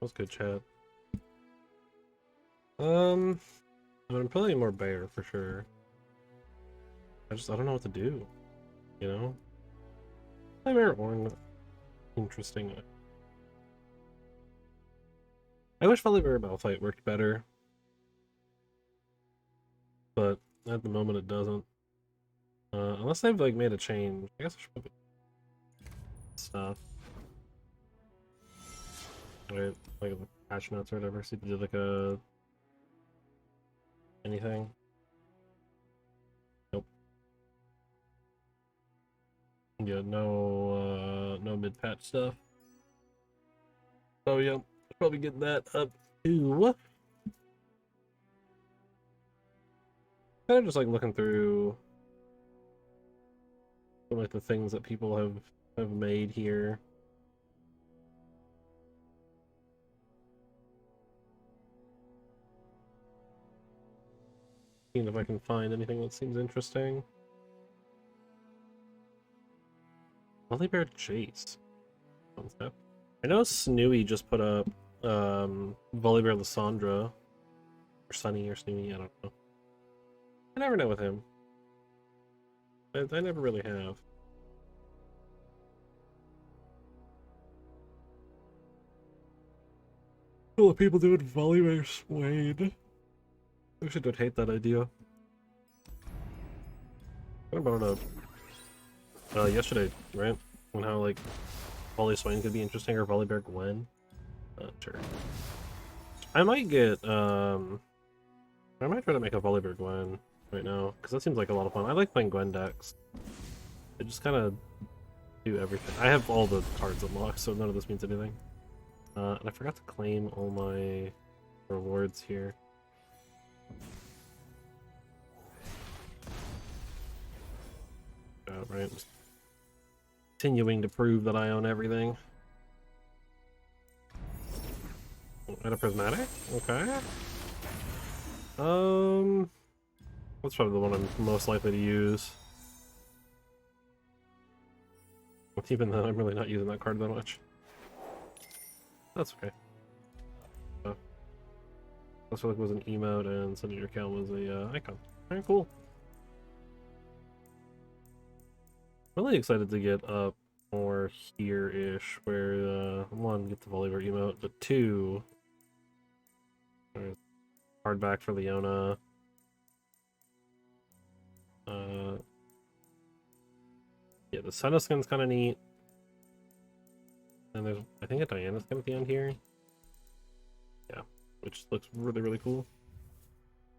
was good chat. I'm probably more bear for sure. I don't know what to do, you know? Play bear or interesting. I wish Volibear Malphite worked better, but at the moment it doesn't. Unless they've like made a change. I guess I should probably stuff. Right, like the patch notes or whatever. See if they did like a anything. Nope. Yeah, no mid-patch stuff. So yeah, probably get that up to kind of just like looking through like the things that people have made here. Seeing if I can find anything that seems interesting. Volibear Jace concept. I know Snooey just put up Volibear Lysandra or Sunny or Snooey, I don't know. I never know with him. I never really have. Well, people doing Volibear Swain. I actually don't hate that idea. What about yesterday, right? And how like Volley Swain could be interesting or Volibear Gwen. Sure. I might get I might try to make a Volibear Gwen right now, because that seems like a lot of fun. I like playing Gwen decks. They just kind of do everything. I have all the cards unlocked, so none of this means anything. And I forgot to claim all my rewards here. Right, just continuing to prove that I own everything. And a prismatic? Okay. That's probably the one I'm most likely to use. Even though I'm really not using that card that much. That's okay. That's what was an emote and sending your account was a icon. Alright, cool. Really excited to get up more here-ish, where one, get the Volibear emote, but two, hard back for Leona. Yeah, the Senna skin's kind of neat. And there's, I think, a Diana skin at the end here. Yeah, which looks really, really cool.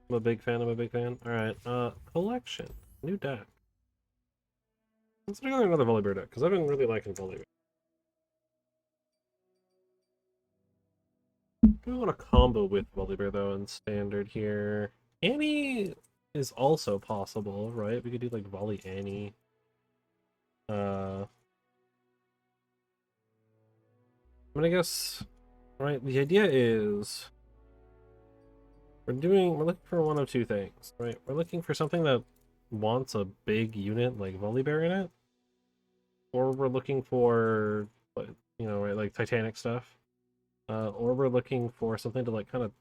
I'm a big fan, Alright, collection. New deck. Let's go another Volibear deck, because I've been really liking Volibear. I want a combo with Volibear, though, in standard here. Annie is also possible, right? We could do, like, Volley Annie. I mean, I guess, right, the idea is we're looking for one of two things, right? We're looking for something that wants a big unit like Volibear in it, or we're looking for, you know, right, like Titanic stuff, or we're looking for something to, like, kind of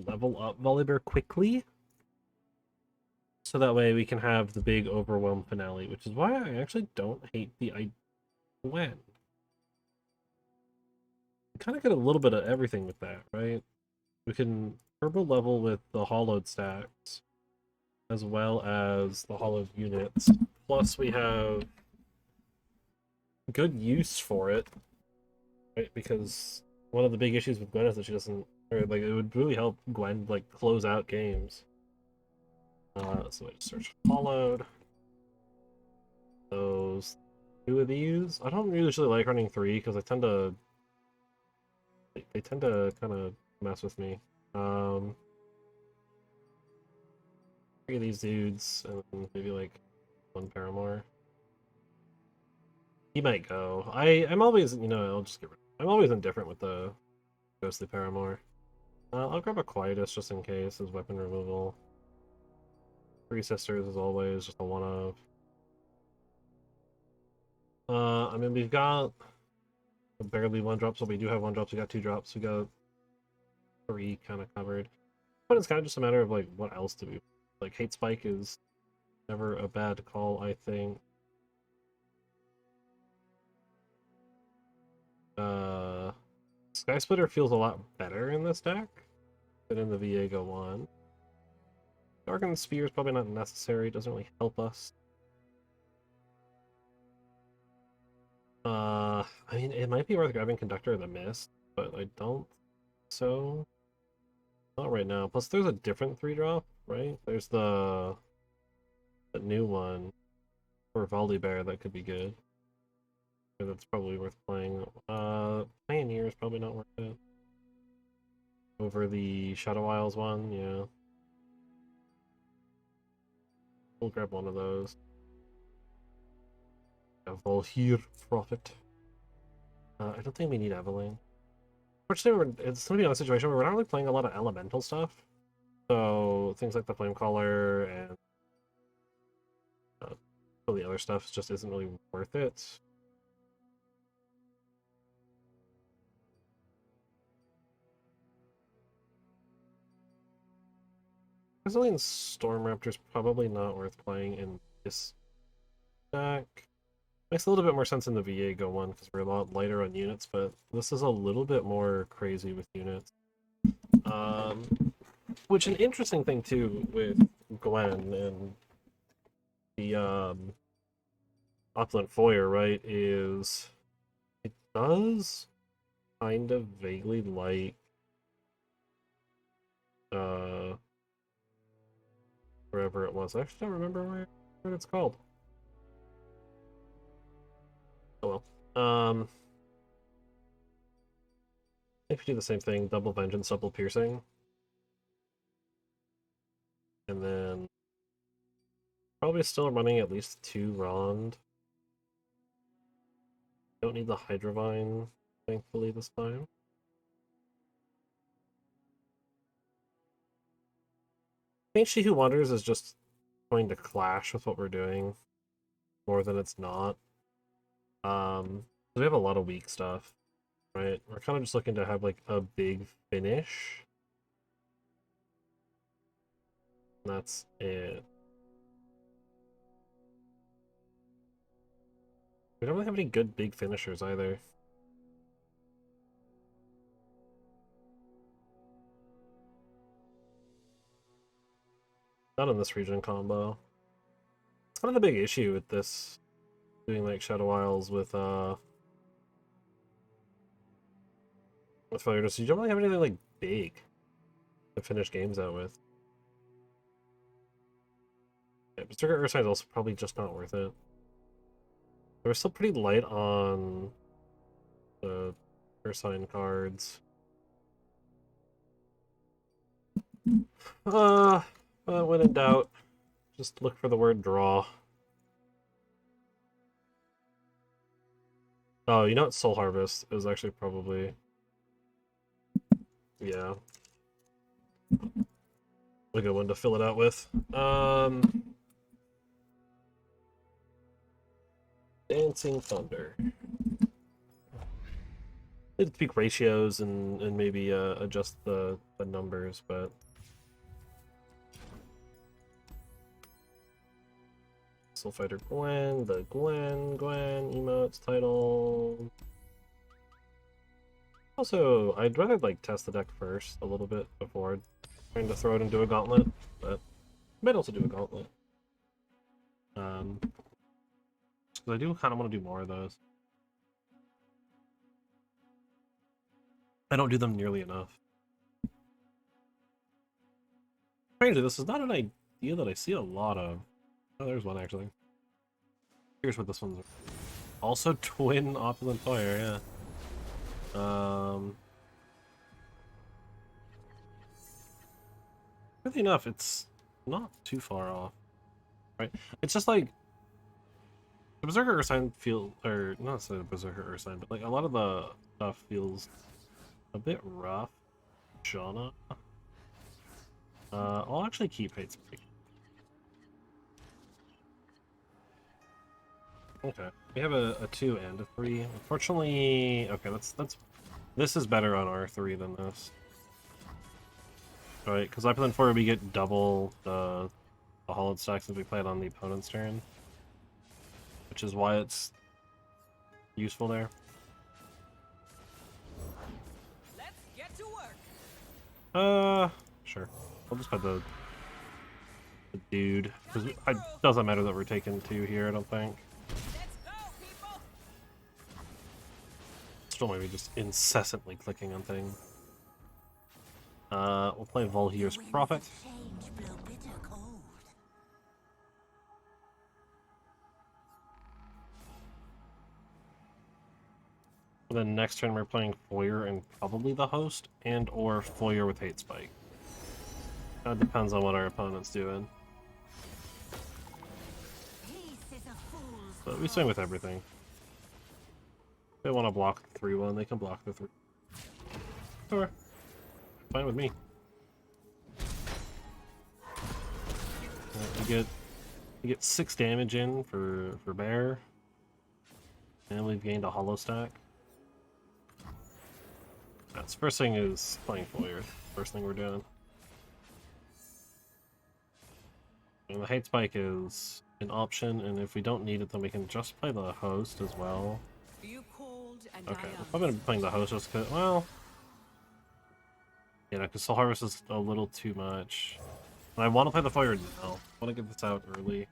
level up Volibear quickly, so that way we can have the big overwhelm finale, which is why I actually don't hate the Gwen. Kind of get a little bit of everything with that, right? We can turbo level with the hollowed stacks, as well as the hollowed units. Plus, we have good use for it, right? Because one of the big issues with Gwen is that she doesn't, or like, it would really help Gwen like close out games. So I just search hollowed. Those two of these. I don't usually like running three because they tend to kind of mess with me. Three of these dudes, and maybe like one Paramore. He might go. I'm always, you know, I'll just get rid of it. I'm always indifferent with the Ghostly Paramore. I'll grab a Quietus just in case as weapon removal. Three Sisters is always just a one of. I mean, we've got barely one drops, so we do have one drops. We got two drops. We got three kind of covered. But it's kind of just a matter of like what else to do. Like Hate Spike is never a bad call, I think. Sky Splitter feels a lot better in this deck than in the Viego one. Darkened Sphere is probably not necessary, it doesn't really help us. I mean, it might be worth grabbing Conductor of the Mist, but I don't think so. Not right now. Plus, there's a different 3-drop, right? There's the new one for Volibear that could be good. That's probably worth playing. Pioneer is probably not worth it. Over the Shadow Isles one, yeah. We'll grab one of those. A Volhir Prophet. I don't think we need Evelyn. Fortunately, it's going to be on a situation where we're not really playing a lot of elemental stuff. So things like the Flamecaller and all the other stuff just isn't really worth it. Brazilian Storm Raptor's probably not worth playing in this deck. Makes a little bit more sense in the Viego one because we're a lot lighter on units, but this is a little bit more crazy with units. Which an interesting thing too with Gwen and the Opulent Foyer, right, is it does kind of vaguely like wherever it was. I actually don't remember what it's called. Oh well. If you do the same thing, double vengeance, double piercing. And then probably still running at least 2 Rond. Don't need the Hydrovine, thankfully, this time. I think She Who Wanders is just going to clash with what we're doing more than it's not. We have a lot of weak stuff, right? We're kind of just looking to have like a big finish. And that's it. We don't really have any good big finishers either. Not in this region combo. It's kind of the big issue with this, doing like Shadow Isles with Failure. So you don't really have anything like big to finish games out with. Yeah, Berserker Ursine is also probably just not worth it. We're still pretty light on the Ursine cards. When in doubt, just look for the word draw. Oh, you know what? Soul Harvest is actually probably... Yeah. A good one to fill it out with. Dancing Thunder. It'd tweak ratios and maybe adjust the numbers, but... Soul Fighter Gwen, the Gwen emotes title. Also, I'd rather like test the deck first a little bit before trying to throw it into a gauntlet, but I might also do a gauntlet. Because I do kind of want to do more of those. I don't do them nearly enough. Strangely, this is not an idea that I see a lot of. Oh, there's one actually. Here's what this one's. Also, twin Opulent Fire, yeah. Really enough, it's not too far off, right? It's just like the Berserker Ursine feel, or not necessarily the Berserker Ursine, but like a lot of the stuff feels a bit rough. Shauna. I'll actually keep Hate Spike. Okay. We have a 2 and a 3. Unfortunately, okay, this is better on R3 than this. Right, because Weapon 4 we get double the hollowed stacks if we play it on the opponent's turn. Which is why it's useful there. Let's get to work. Sure. I'll just play the dude. Because it doesn't matter that we're taking 2 here, I don't think. Let's go, people. Still maybe just incessantly clicking on things. We'll play Volhir's Prophet. Change blow bitter cold. And then next turn we're playing Foyer and probably the host, and or Foyer with Hate Spike. That depends on what our opponent's doing. Peace is a fool's But we swing with everything. If they want to block the 3-1, they can block the 3. Sure. Fine with me. We get 6 damage in for Bear. And we've gained a hollow stack. That's first thing is playing Foyer. First thing we're doing. And the Hate Spike is an option, and if we don't need it, then we can just play the host as well. You called and Okay, I I've been playing the host just because, well... Yeah, because Soul Harvest is a little too much. And I want to play the Foyer now. I want to get this out early.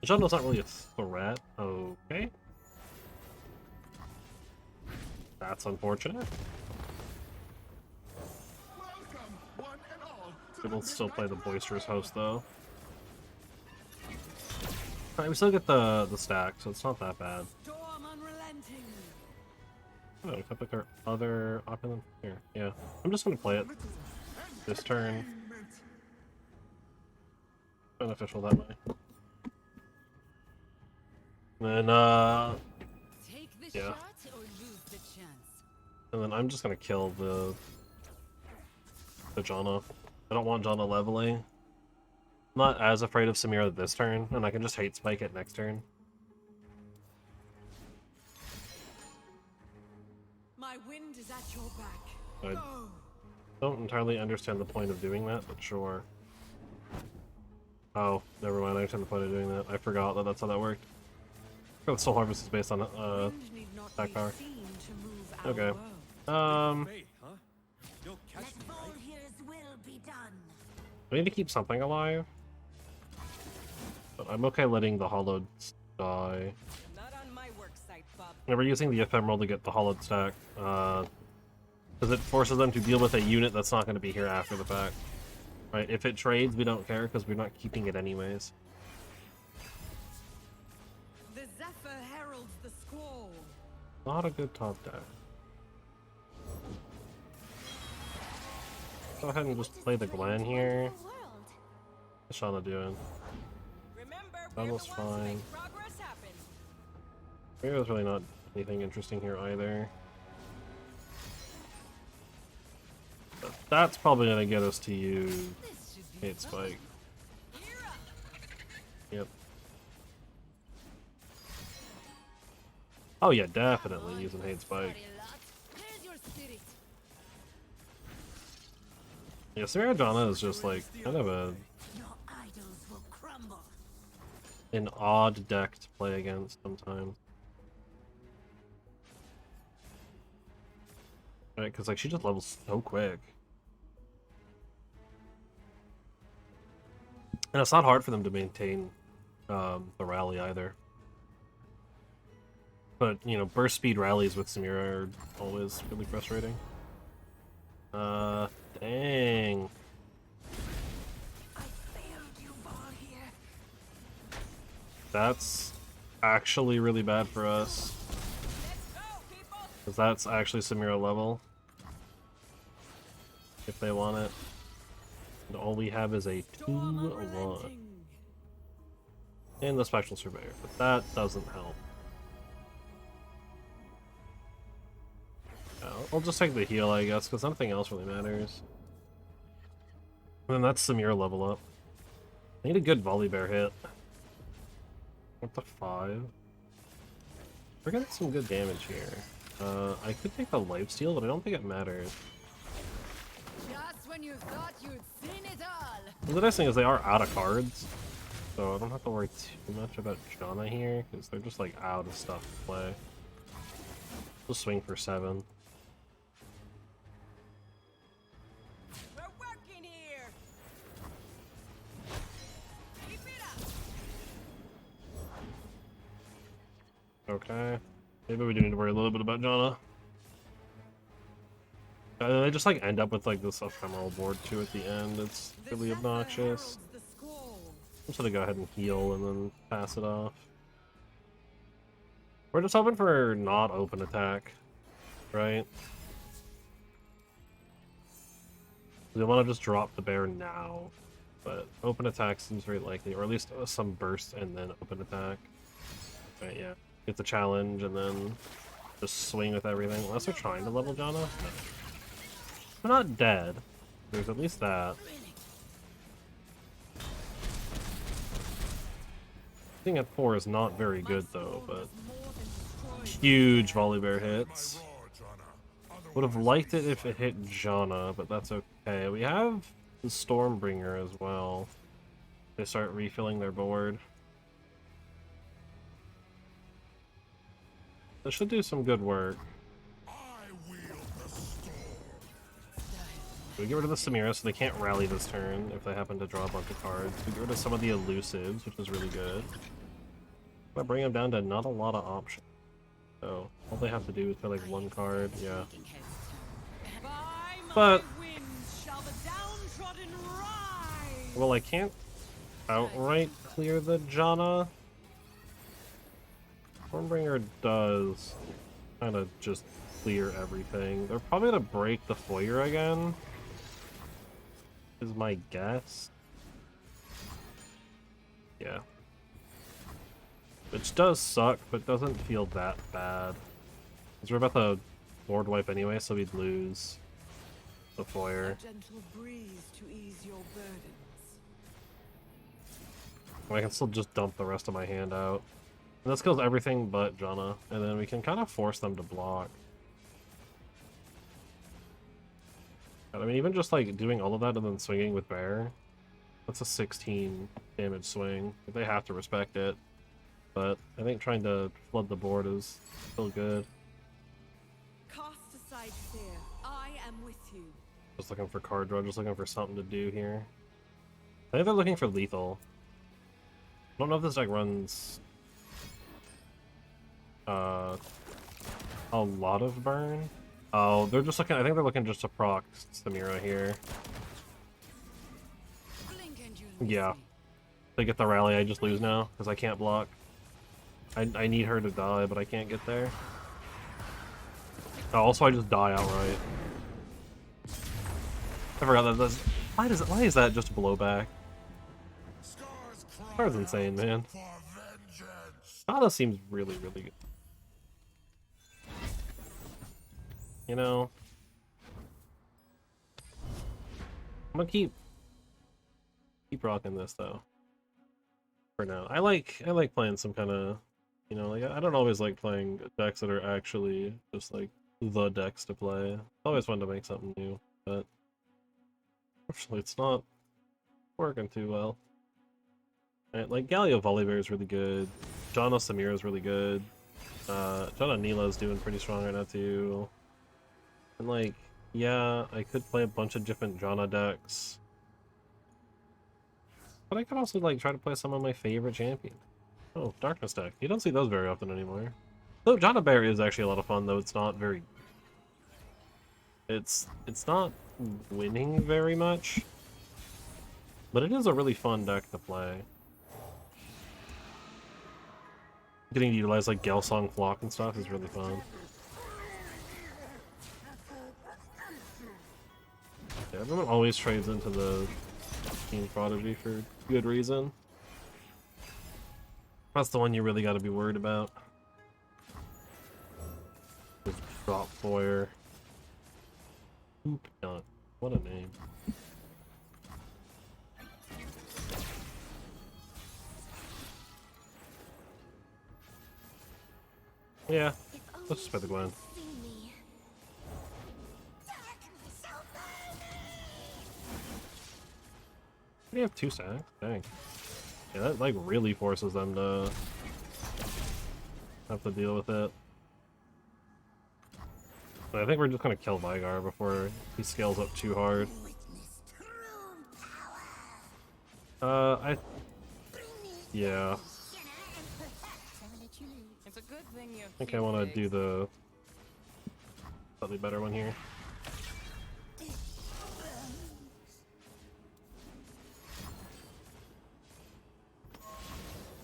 The Jundle's not really a threat. Okay. That's unfortunate. We'll still play the Boisterous Host, though. Alright, we still get the stack, so it's not that bad. Storm unrelenting. Oh, we can pick our other opulent here. Yeah, I'm just gonna play it this turn. Beneficial that way. And then, Take the yeah. shot or lose the chance. And then I'm just gonna kill the Janna. I don't want Janna leveling. I'm not as afraid of Samira this turn, and I can just Hate Spike it next turn. My wind is at your back. I Go. don't entirely understand the point of doing that, but sure. Oh, never mind, I understand the point of doing that. I forgot that that's how that worked. I forgot Soul Harvest is based on Wind need not attack be power. seen to move our Okay. world. Fate, huh? You'll catch Let me, right? Volhir's will be done. I need to keep something alive. But I'm okay letting the Hollowed die. Not on my work site, Bob. And we're using the Ephemeral to get the Hollowed stack. Because it forces them to deal with a unit that's not going to be here after the fact. Right, if it trades, we don't care because we're not keeping it anyways. The Zephyr heralds the squall. Not a good top deck. Go ahead and just play the Glen here. What's Shauna doing? Remember, That we're was the ones who fine. make progress happen. Maybe there's really not anything interesting here either. But that's probably going to get us to use This should be Hate Spike. Gear up. Yep. Oh yeah, definitely using Hate Spike. Here's your spirit. Yeah, Sarah Janna is just like kind of Your idols will crumble. an odd deck to play against sometimes. Right, because like she just levels so quick. And it's not hard for them to maintain the rally either. But, you know, burst speed rallies with Samira are always really frustrating. Dang. I failed you, Volhir. That's actually really bad for us. Let's go, people. Because that's actually Samira level. If they want it. And all we have is a Storm 2-1. unrelenting. And the Spectral Surveyor, but that doesn't help. Yeah, I'll just take the heal, I guess, because nothing else really matters. And then that's Samira level up. I need a good Volley Bear hit. What the 5? We're getting some good damage here. I could take the lifesteal, but I don't think it matters. Just when you thought you'd seen it all. The nice thing is they are out of cards, so I don't have to worry too much about Janna here, because they're just like out of stuff to play. We'll swing for 7. We're working here. Keep it up. Okay. Maybe we do need to worry a little bit about Janna. They just like end up with like this ephemeral board too at the end. It's really obnoxious. The squall. I'm just gonna go ahead and heal and then pass it off. We're just hoping for not open attack, right? We want to just drop the bear now, but open attack seems very likely, or at least some burst and then open attack. Right, yeah. Get the challenge and then just swing with everything. Unless they're trying to level Janna? No. They're not dead. There's at least that. Hitting at 4 is not very good though, but huge volley bear hits. Would have liked it if it hit Janna, but that's okay. We have the Stormbringer as well. They start refilling their board. That should do some good work. We get rid of the Samira so they can't rally this turn if they happen to draw a bunch of cards. We get rid of some of the elusives, which is really good. I'm gonna bring them down to not a lot of options. So all they have to do is play like 1 card, yeah. But well, I can't outright clear the Janna. Stormbringer does kind of just clear everything. They're probably gonna break the foyer again, is my guess. Yeah. Which does suck, but doesn't feel that bad. Because we're about to board wipe anyway, so we'd lose the foyer. Gentle breeze to ease your burdens. I can still just dump the rest of my hand out. And this kills everything but Janna, and then we can kind of force them to block. I mean, even just like doing all of that and then swinging with Bear, that's a 16 damage swing. They have to respect it. But I think trying to flood the board is still good. Cast aside fear. I am with you. Just looking for card draw, just looking for something to do here. I think they're looking for lethal. I don't know if this deck runs a lot of burn. Oh, they're just looking. I think they're looking just to proc Samira here. Blink and you lose Yeah. me. They get the rally, I just lose now because I can't block. I need her to die, but I can't get there. Oh, also, I just die outright. I forgot that. That's, why is that just blowback? Scar's insane, man. Janna seems really, really good. You know, I'm gonna keep rocking this though. For now, I like playing some kind of, you know, like I don't always like playing decks that are actually just like the decks to play. It's always fun to make something new, but unfortunately, it's not working too well. Right, like Galio Volibear is really good. Janna Samira is really good. Janna Neela is doing pretty strong right now too. And like, yeah, I could play a bunch of different Janna decks. But I could also like try to play some of my favorite champions. Oh, Darkness deck. You don't see those very often anymore. Though Janna Bear is actually a lot of fun, though it's not very... It's not winning very much. But it is a really fun deck to play. Getting to utilize like Gelsong Flock and stuff is really fun. Yeah, everyone always trades into the Team Prodigy for good reason. That's the one you really got to be worried about. Just drop foyer. Oop, not. What a name. Yeah, If only let's just play the Gwen. you could see me. Darkness over me. We have 2 stacks. Dang. Yeah, that like really forces them to have to deal with it. But I think we're just gonna kill Vygar before he scales up too hard. Witness true power. I yeah. It's a good thing you're I think I want to do the slightly better one here.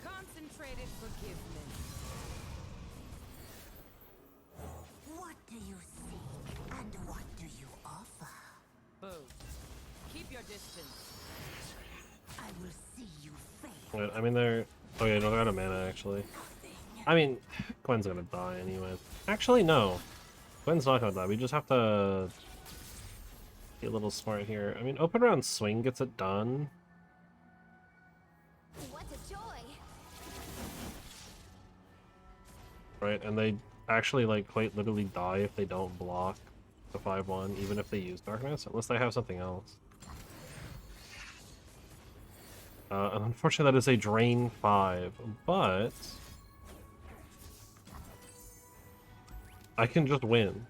concentrated forgiveness. What do you seek and what do you offer? Both. Keep your distance. I will see you fail. Wait, I mean they're... Oh yeah, no, they're out of mana actually. I mean, Gwen's gonna die anyway. Actually, no. Gwen's not gonna die. We just have to be a little smart here. I mean, open round swing gets it done. What a joy! Right, and they actually, like, quite literally die if they don't block the 5-1, even if they use Darkness, unless they have something else. And unfortunately that is a drain 5, but... I can just win.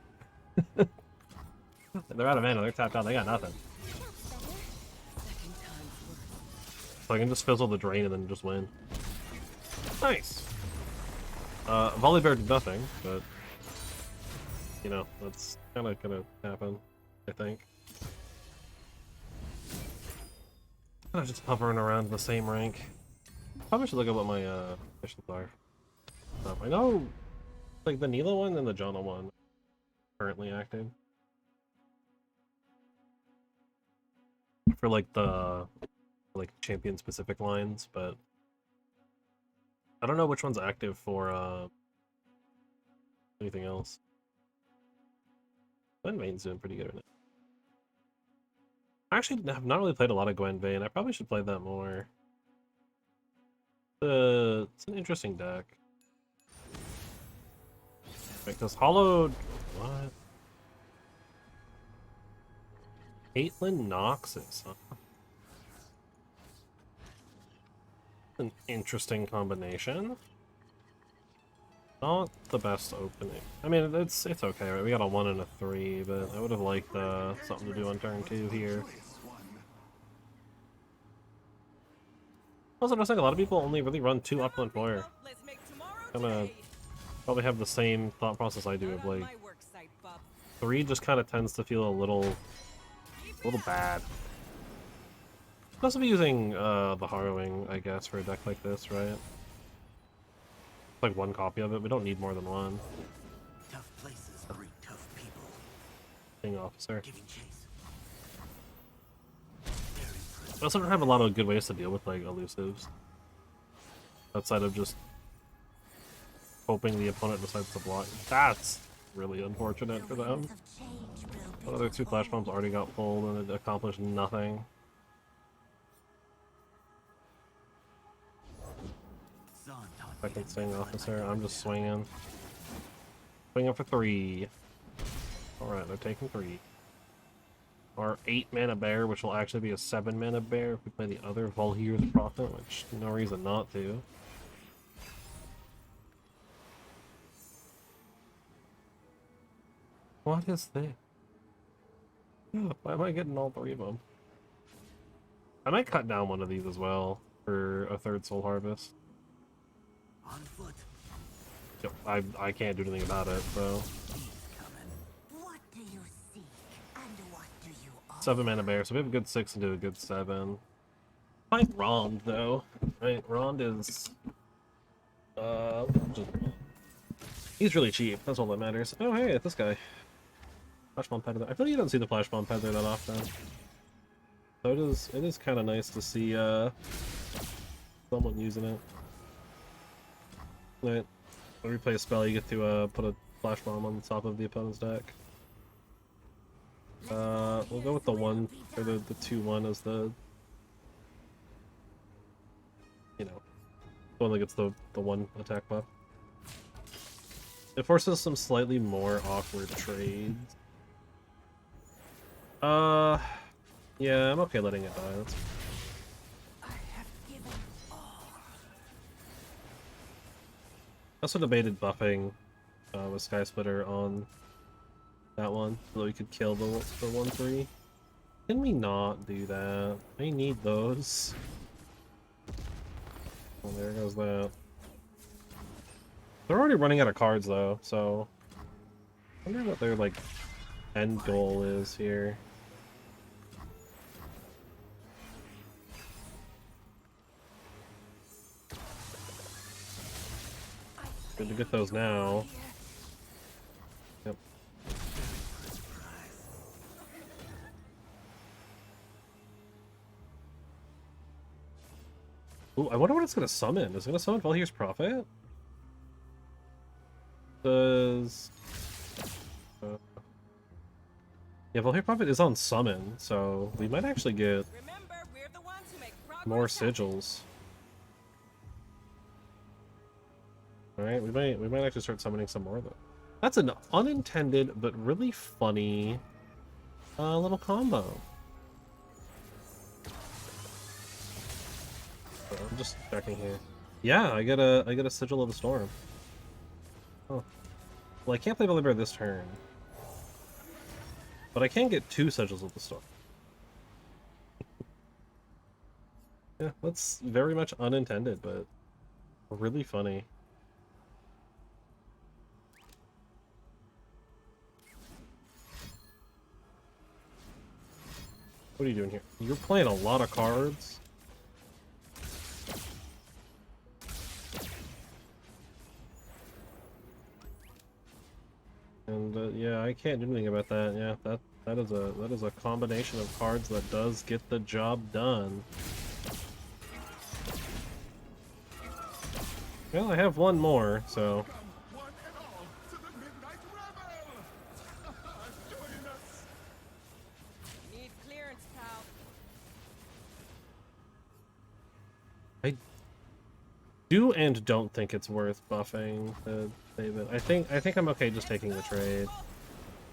They're out of mana, they're tapped out, they got nothing. Second time's worth. So I can just fizzle the drain and then just win. Nice! Volibear did nothing, but... You know, that's kinda gonna happen, I think. Kinda just hovering around the same rank. Probably should look at what my missions are. I know, like, the Neela one and the Janna one currently active. For, like, the champion-specific lines, but... I don't know which one's active for, anything else. Gwen Vayne's doing pretty good in it. I actually have not really played a lot of Gwen Vayne. I probably should play that more. It's an interesting deck. Because Hollowed... What? Caitlyn Noxus, huh? An interesting combination. Not the best opening. I mean, it's okay, right? We got a 1 and a 3, but I would have liked something to do on turn 2 here. Also, I was saying a lot of people only really run 2 upland foyer. Let's make tomorrow Gonna today. probably have the same thought process I do of Not on like my work site, bub. 3 just kind of tends to feel a little bad. I'll also be using the Harrowing, I guess, for a deck like this, right? Like 1 copy of it. We don't need more than 1. Tough places breed tough people. King Officer. Giving chase. I also don't have a lot of good ways to deal with like elusives. Outside of just hoping the opponent decides to block. That's really unfortunate for them. Winds of change will The other 2 flash bombs already got pulled and it accomplished nothing. Second Sting Officer, I'm just swinging. Swinging for 3. Alright, they're taking 3. Our 8 mana bear, which will actually be a 7 mana bear if we play the other Volhir's Prophet, which no reason not to. What is this? Why am I getting all 3 of them? I might cut down one of these as well for a 3rd Soul Harvest. On foot. Yep, I can't do anything about it, so... What do you seek and what do you offer? 7 mana bear, so we have a good 6 into a good 7. Find Rond, though. Right, Rond is... he's really cheap, that's all that matters. Oh hey, it's this guy. Flash Bomb Peddler. I feel like you don't see the Flash Bomb Peddler that often. So it is kind of nice to see, someone using it. Right. When you play a spell, you get to put a flash bomb on the top of the opponent's deck. We'll go with the 1 or the 2/1 as the, you know, the one that gets the 1 attack buff. It forces some slightly more awkward trades. Yeah, I'm okay letting it die. That's... I have given all. I also debated buffing with Sky Splitter on that one, so that we could kill the 1-3. Can we not do that? I need those. Oh, there goes that. They're already running out of cards though, so I wonder what their like end goal is here. Good to get those now. Yep. Ooh, I wonder what it's gonna summon. Is it gonna summon Valhyr's Prophet? Does... yeah, Valhyr's Prophet is on summon, so we might actually get Remember, we're the ones who make progress more happen. sigils. Alright, we might actually start summoning some more though. That's an unintended but really funny little combo. So I'm just checking here. Yeah, I get a Sigil of the Storm. Oh. Well, I can't play Volibear this turn. But I can get 2 Sigils of the Storm. Yeah, that's very much unintended, but really funny. What are you doing here? You're playing a lot of cards. And yeah, I can't do anything about that. Yeah, that is a combination of cards that does get the job done. Well, I have one more, so One and all to the Midnight Rebel! Join us! Need clearance, pal. I do and don't think it's worth buffing to save it. I think I'm okay just taking the trade.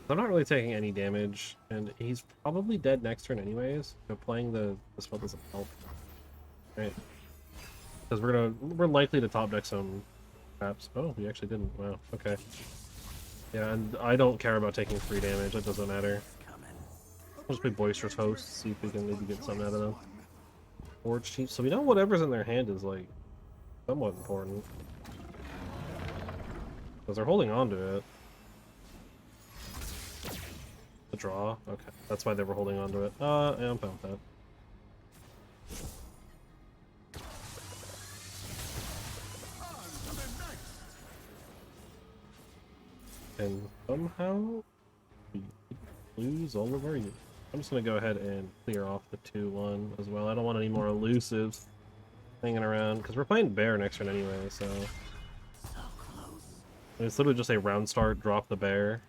I'm not really taking any damage, and he's probably dead next turn anyways. So playing the spell doesn't help, right? Because we're likely to top deck some traps. Oh, we actually didn't. Wow. Okay. Yeah, and I don't care about taking free damage. That doesn't matter. Coming. I'll just play Boisterous Host, see if we can maybe get something out of them. Forge Chief. So we know whatever's in their hand is like somewhat important. Because they're holding on to it. The draw? Okay. That's why they were holding on to it. Yeah, I'm fine with that. And somehow we lose all of our units. I'm just gonna go ahead and clear off the 2-1 as well. I don't want any more elusives hanging around because we're playing bear next turn anyway, so So close. it's literally just a round start, drop the bear.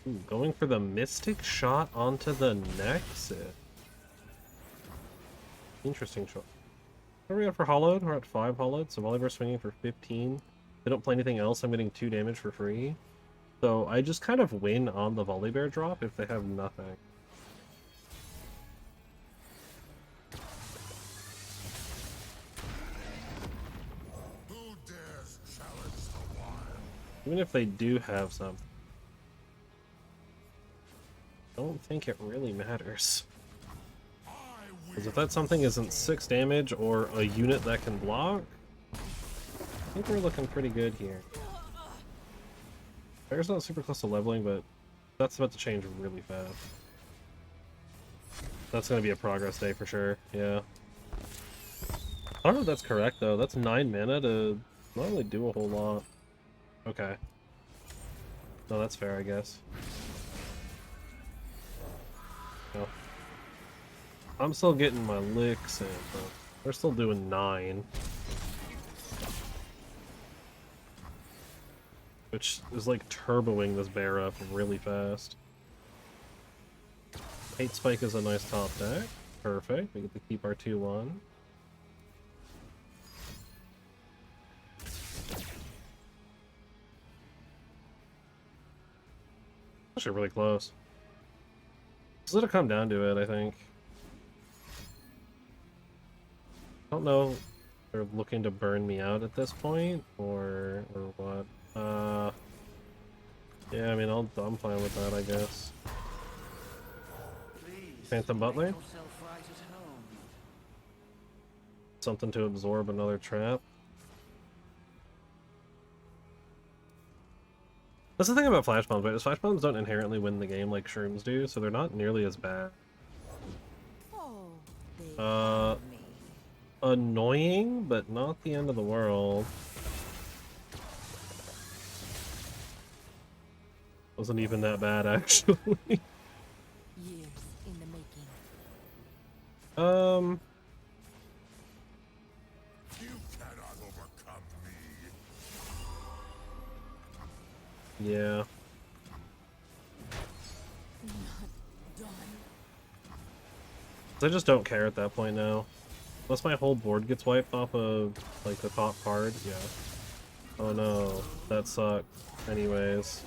Ooh, going for the Mystic Shot onto the Nexus. Interesting shot. What are we at for Hollowed? We're at 5 Hollowed, so Volibear swinging for 15. They don't play anything else, I'm getting 2 damage for free. So I just kind of win on the Volibear drop if they have nothing. Who dares challenge the wild? Even if they do have something. I don't think it really matters. I Because if that something isn't 6 damage or a unit that can block, I think we're looking pretty good here. Bear's not super close to leveling, but that's about to change really fast. That's going to be a progress day for sure, yeah. I don't know if that's correct though. That's 9 mana to not really do a whole lot. Okay. No, that's fair, I guess. No. I'm still getting my licks in, but they're still doing 9. Which is like turboing this bear up really fast. Hate Spike is a nice top deck. perfect. We get to keep our 2-1. Actually really close. Just let it come down to it, I think. I don't know if they're looking to burn me out at this point, or what. Yeah, I mean, I'm fine with that, I guess. Please, Phantom Butler? make yourself right at home. Something to absorb another trap. That's the thing about flash bombs, right? Is flash bombs don't inherently win the game like shrooms do, so they're not nearly as bad. Oh, they Uh, me. Annoying, but not the end of the world. Wasn't even that bad, actually. Years in the making. You cannot overcome me. Yeah. Done. I just don't care at that point now. Unless my whole board gets wiped off of, like, the top card, yeah. Oh no, that sucked. Anyways.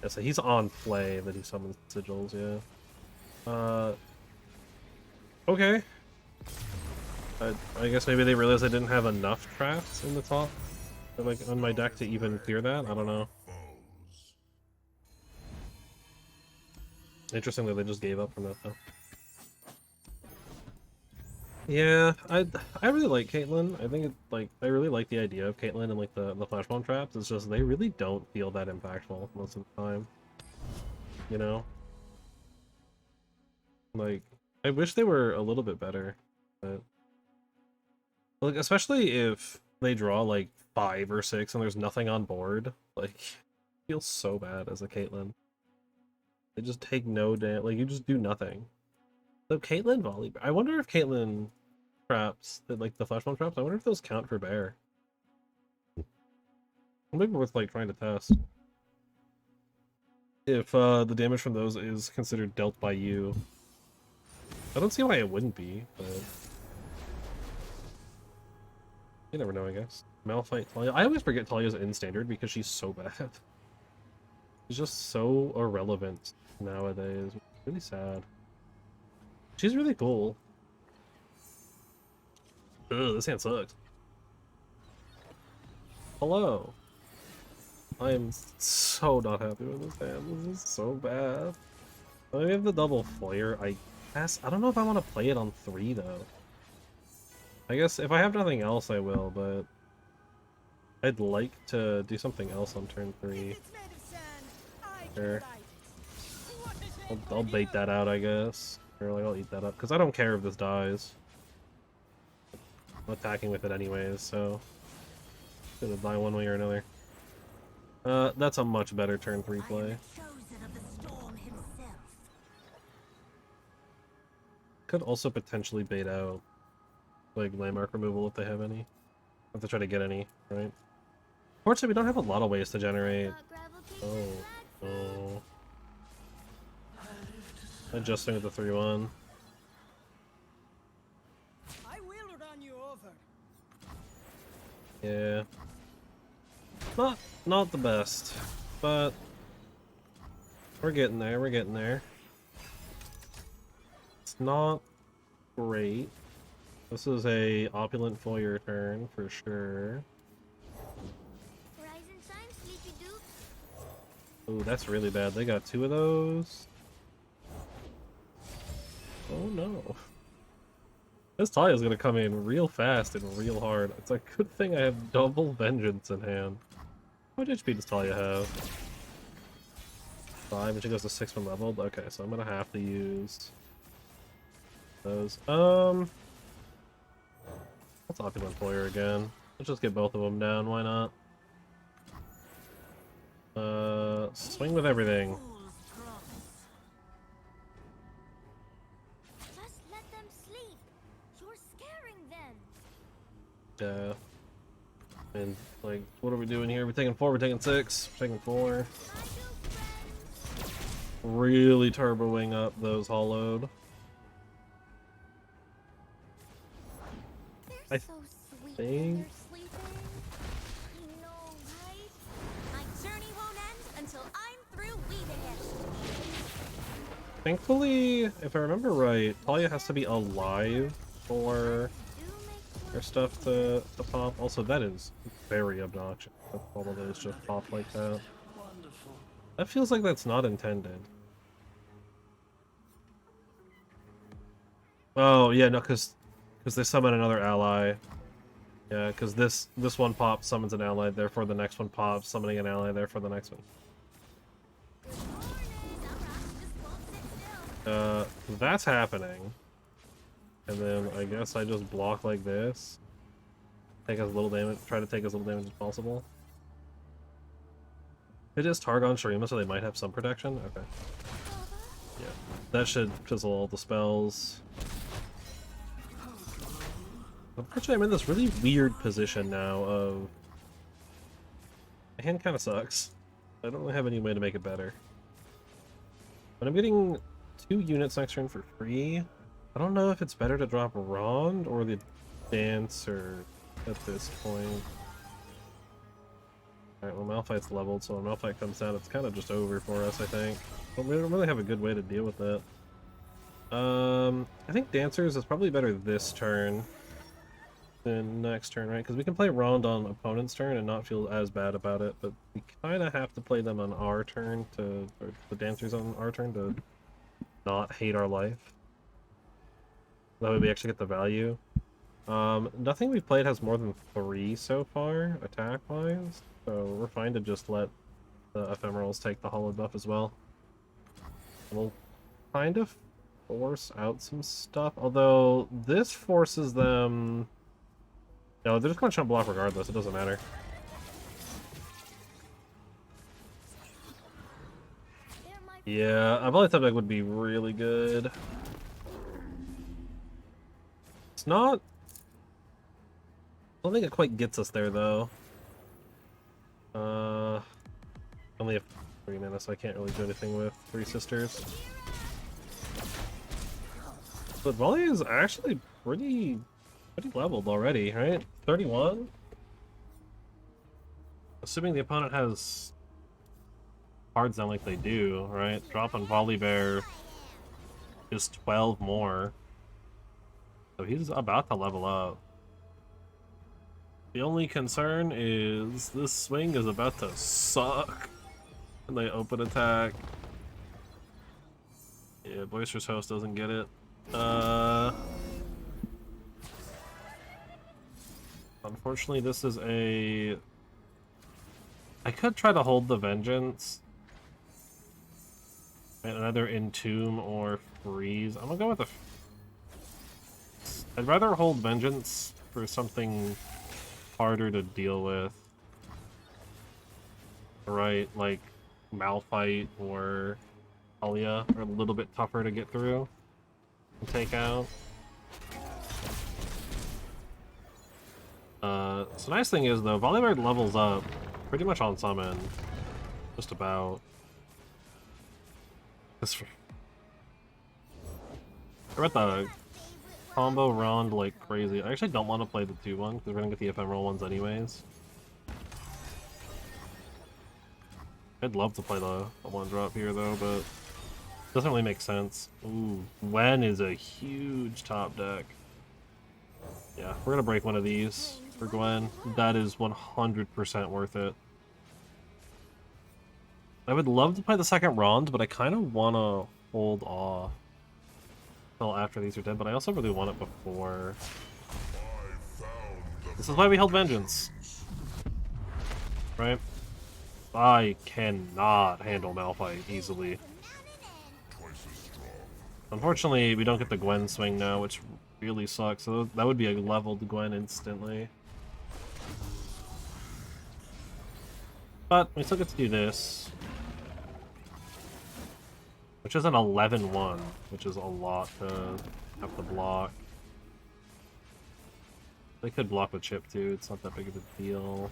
Yeah, so he's on play that he summons sigils, yeah. Okay. I guess maybe they realized I didn't have enough traps in the top, or, like, on my deck to even clear that? I don't know. Foes. Interesting that they just gave up from that, though. Yeah, I really like Caitlyn. I think I really like the idea of Caitlyn and like the flash bomb traps. It's just they really don't feel that impactful most of the time. You know? Like, I wish they were a little bit better, but like especially if they draw like 5 or 6 and there's nothing on board, like it feels so bad as a Caitlyn. They just take no damn, like you just do nothing. So Caitlyn volley. I wonder if Caitlyn traps, like the flash bomb traps, I wonder if those count for bear. Maybe worth like trying to test. If the damage from those is considered dealt by you. I don't see why it wouldn't be, but you never know, I guess. Malphite Talia. I always forget Talia's in standard because she's so bad. She's just so irrelevant nowadays. It's really sad. She's really cool. Ugh, this hand sucks. Hello. I am so not happy with this hand. This is so bad. We have the double flare, I guess. I don't know if I want to play it on 3, though. I guess if I have nothing else, I will, but I'd like to do something else on turn 3. It's made of sand. I can Sure. light it. What is it I'll bait that out, I guess. Or like I'll eat that up, because I don't care if this dies. I'm attacking with it anyways, so gonna die one way or another. That's a much better turn 3 I am play. the chosen of the storm himself. Could also potentially bait out like landmark removal if they have any. Have to try to get any, right? Fortunately, we don't have a lot of ways to generate. Oh, oh. Adjusting with the 3-1. I will run you over. Yeah. Not the best, but we're getting there, we're getting there. It's not great. This is a opulent foyer turn for sure. Rising sun, Sleepy Duke. Oh, that's really bad. They got 2 of those. Oh no. This Talia's gonna come in real fast and real hard. It's a good thing I have double vengeance in hand. How much HP does Talia have? 5, and she goes to 6 when leveled? Okay, so I'm gonna have to use those. Let's opulent foyer again. Let's just get both of them down, why not? Swing with everything. Fool's promise. Just let them sleep. You're scaring them. Yeah. And, like, what are we doing here? We're taking 4, we're taking 6, we're taking 4. I do, friends. really turboing up those hollowed. They're I so sweet think- when they're sleeping. You know, right? My journey won't end until I'm through weaving it. Thankfully, if I remember right, Talia has to be alive for Do make her stuff to pop. Also, that is very obnoxious. That all of those just pop like that. Wonderful. That feels like that's not intended. Oh, yeah, no, because they summon another ally. Yeah, because this one pops, summons an ally, therefore the next one pops, summoning an ally, therefore the next one. Good morning. Alright, just won't sit still. That's happening. And then I guess I just block like this. Take as little damage, try to take as little damage as possible. It is Targon Shurima, so they might have some protection. Okay. Yeah. That should fizzle all the spells. Unfortunately, I'm in this really weird position now of... My hand kind of sucks. I don't really have any way to make it better. But I'm getting 2 units next turn for free. I don't know if it's better to drop Rond or the Dancer at this point. Alright, well Malphite's leveled, so when Malphite comes down, it's kind of just over for us, I think. But we don't really have a good way to deal with it. I think Dancers is probably better this turn than next turn, right? Because we can play Rond on opponent's turn and not feel as bad about it, but we kind of have to play them on our turn to... or the Dancers on our turn to not hate our life. That way we actually get the value. Nothing we've played has more than 3 so far, attack-wise, so we're fine to just let the Ephemerals take the Hollow buff as well. We'll kind of force out some stuff, although this forces them... No, they're just going to jump block regardless, it doesn't matter. There might Yeah, a volley type deck would be really good. It's not... I don't think it quite gets us there, though. Only have 3 mana, so I can't really do anything with 3 Sisters. But volley is actually pretty leveled already, right? 31? Assuming the opponent has cards down like they do, right? Drop on Volibear is 12 more. So he's about to level up. The only concern is this swing is about to suck when they open attack. Yeah, Boisterous Host doesn't get it. Unfortunately, this is a... I could try to hold the Vengeance. And either Entomb or Freeze. I'm gonna go with the... I'd rather hold Vengeance for something harder to deal with. Right, like Malphite or Talia are a little bit tougher to get through and take out. So nice thing is though, Volibear levels up pretty much on summon. Just about. We're at the combo Rond like crazy. I actually don't want to play the 2-1 because we're gonna get the ephemeral ones anyways. I'd love to play the 1-drop here though, but it doesn't really make sense. Ooh, Gwen is a huge top deck. Yeah, we're gonna break one of these for Gwen. That is 100% worth it. I would love to play the second Rond, but I kind of want to hold off until after these are dead, but I also really want it before. This is why we held Vengeance. Right? I cannot handle Malphite easily. Unfortunately, we don't get the Gwen swing now, which really sucks. So that would be a leveled Gwen instantly. But we still get to do this. Which is an 11-1, which is a lot to have to block. They could block with chip too, it's not that big of a deal.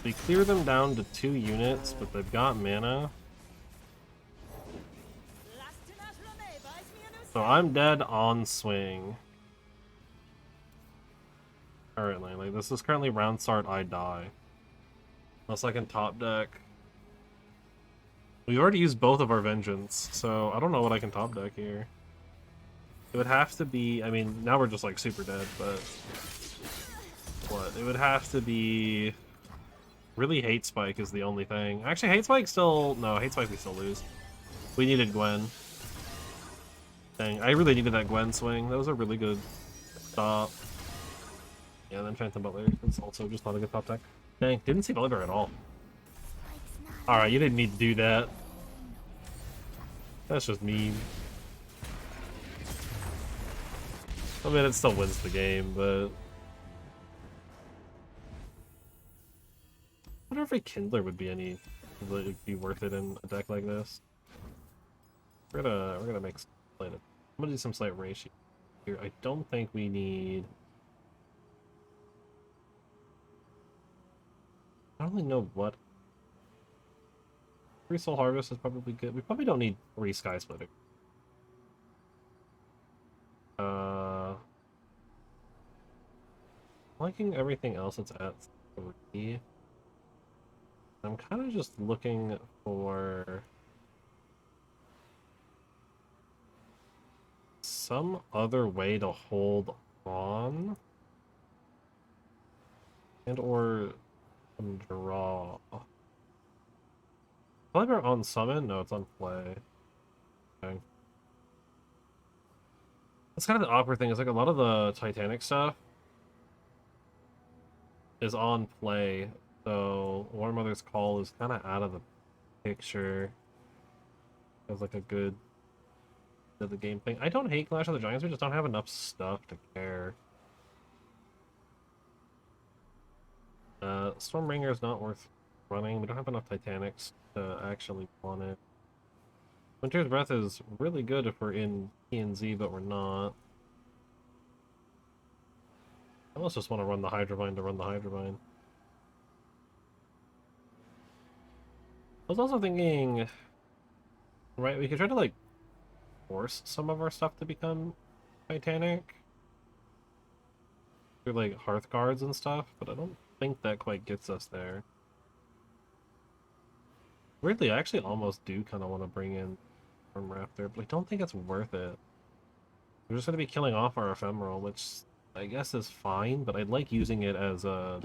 We clear them down to 2 units, but they've got mana. So I'm dead on swing. Currently, like this is currently round start, I die. Unless I can top deck. We've already used both of our vengeance, so I don't know what I can top deck here. It would have to be, I mean, now we're just like super dead, but what? It would have to be really Hate Spike is the only thing. Actually, Hate Spike still, no, Hate Spike we still lose. We needed Gwen. Dang, I really needed that Gwen swing. That was a really good stop. Yeah, then Phantom Butler is also just not a good top deck. Dang, didn't see Volibear at all. Alright, you didn't need to do that. That's just mean. I mean, it still wins the game, but... I wonder if a Kindler would be be worth it in a deck like this. We're gonna make some slight. I'm gonna do some slight ratio here. I don't think we need. I don't really know what. 3 Soul Harvest is probably good. We probably don't need 3 Sky Splitter. Liking everything else that's at 3. I'm kind of just looking for some other way to hold on and or draw. Volibear on summon? No, it's on play. Okay. That's kind of the awkward thing, is like a lot of the Titanic stuff is on play, so War Mother's Call is kind of out of the picture as like a good of the game thing. I don't hate Clash of the Giants, we just don't have enough stuff to care. Stormbringer is not worth running. We don't have enough Titanics to actually want it. Winter's Breath is really good if we're in PNZ, but we're not. I almost just want to run the Hydrovine to run the Hydrovine. I was also thinking, right, we could try to like force some of our stuff to become Titanic through like Hearth cards and stuff, but I don't think that quite gets us there. Weirdly, I actually almost do kind of want to bring in Storm Raptor, but I don't think it's worth it. We're just going to be killing off our Ephemeral, which I guess is fine, but I'd like using it as a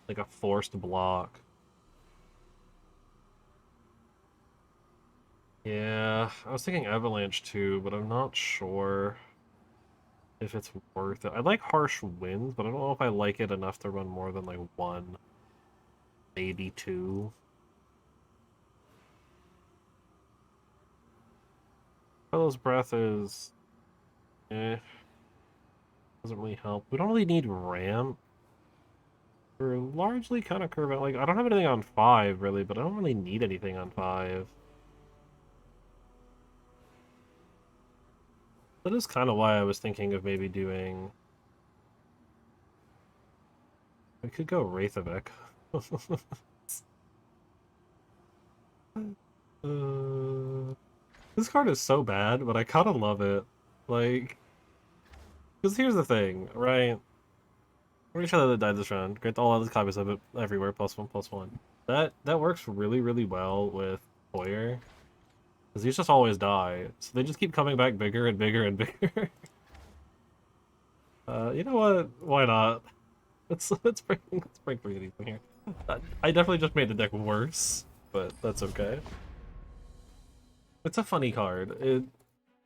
like a forced block. Yeah, I was thinking Avalanche too, but I'm not sure if it's worth it. I like Harsh Winds, but I don't know if I like it enough to run more than like 1, maybe 2. Fellow's Breath is... doesn't really help. We don't really need Ramp. We're largely kind of curve out. Like, I don't have anything on 5, really, but I don't really need anything on 5. That is kind of why I was thinking of maybe doing... We could go Wraith of Echo. This card is so bad, but I kind of love it. Like... Because here's the thing, right? Pretty sure that it died this round. Grant all other copies of it everywhere, +1/+1. That works really, really well with Hoyer. Because these just always die. So they just keep coming back bigger and bigger and bigger. You know what? Why not? Let's bring 3 of these in here. I definitely just made the deck worse, but that's okay. It's a funny card. It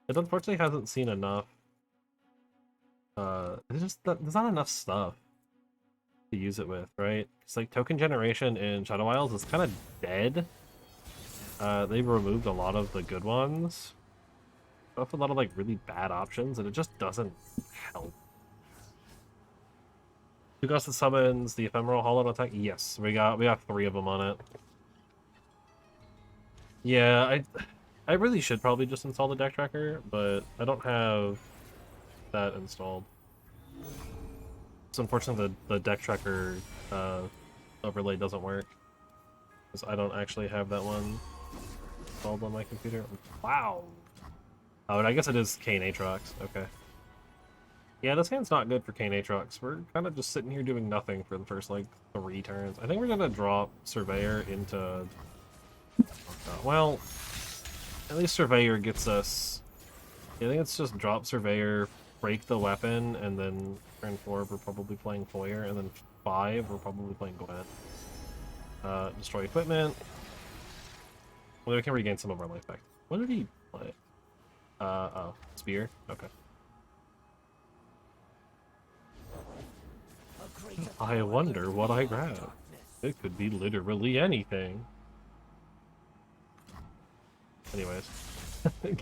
unfortunately hasn't seen enough. There's not enough stuff to use it with, right? It's like token generation in Shadow Isles is kind of dead. They've removed a lot of the good ones. Left a lot of like really bad options, and it just doesn't help. You got the summons, the Ephemeral Hollow attack. Yes, we got 3 of them on it. Yeah, I really should probably just install the deck tracker, but I don't have that installed. So unfortunately the deck tracker overlay doesn't work. Because I don't actually have that one installed on my computer. Wow! Oh, and I guess it is Kayn Aatrox. Okay. Yeah, this hand's not good for Kayn Aatrox. We're kind of just sitting here doing nothing for the first, like, 3 turns. I think we're gonna drop Surveyor into... Well, at least Surveyor gets us... I think it's just drop Surveyor, break the weapon, and then turn 4 we're probably playing Foyer, and then 5 we're probably playing Gwen. Destroy equipment. Well, we can regain some of our life back. What did he play? Oh, Spear? Okay. I wonder what I grab. It could be literally anything. Anyways,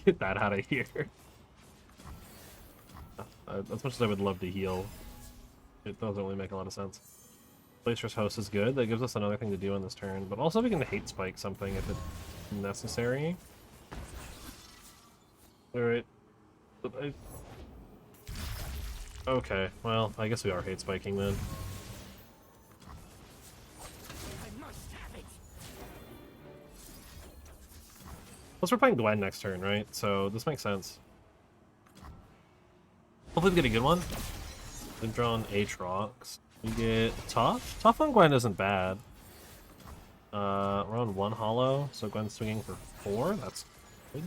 get that out of here. As much as I would love to heal, it doesn't really make a lot of sense. Glaciers Host is good. That gives us another thing to do on this turn, but also we can hate spike something if it's necessary. Alright. Okay, well, I guess we are hate spiking then. Plus we're playing Gwen next turn, right? So this makes sense. Hopefully we get a good one. We've drawn Aatrox. We get Tough. Tough on Gwen isn't bad. We're on 1 hollow, so Gwen's swinging for 4. That's good.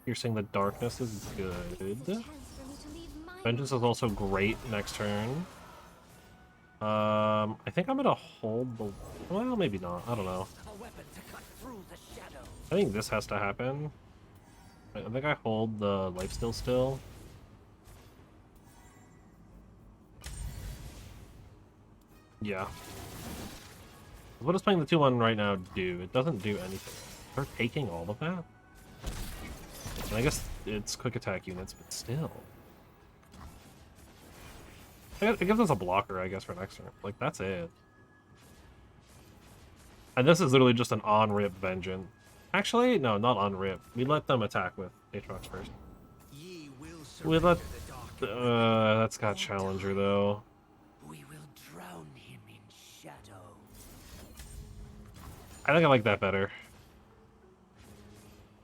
Piercing the Darkness is good. Vengeance is also great next turn. I think I'm gonna hold the... Well, maybe not. I don't know. I think this has to happen. I think I hold the lifesteal still. Yeah. What does playing the 2-1 right now do? It doesn't do anything. They're taking all of that? And I guess it's quick attack units, but still. It gives us a blocker, I guess, for next turn. Like, that's it. And this is literally just an on-rip Vengeance. Actually, no, not on-rip. We let them attack with Aatrox first. We let... that's got Challenger, though. We will drown him in shadow. I think I like that better.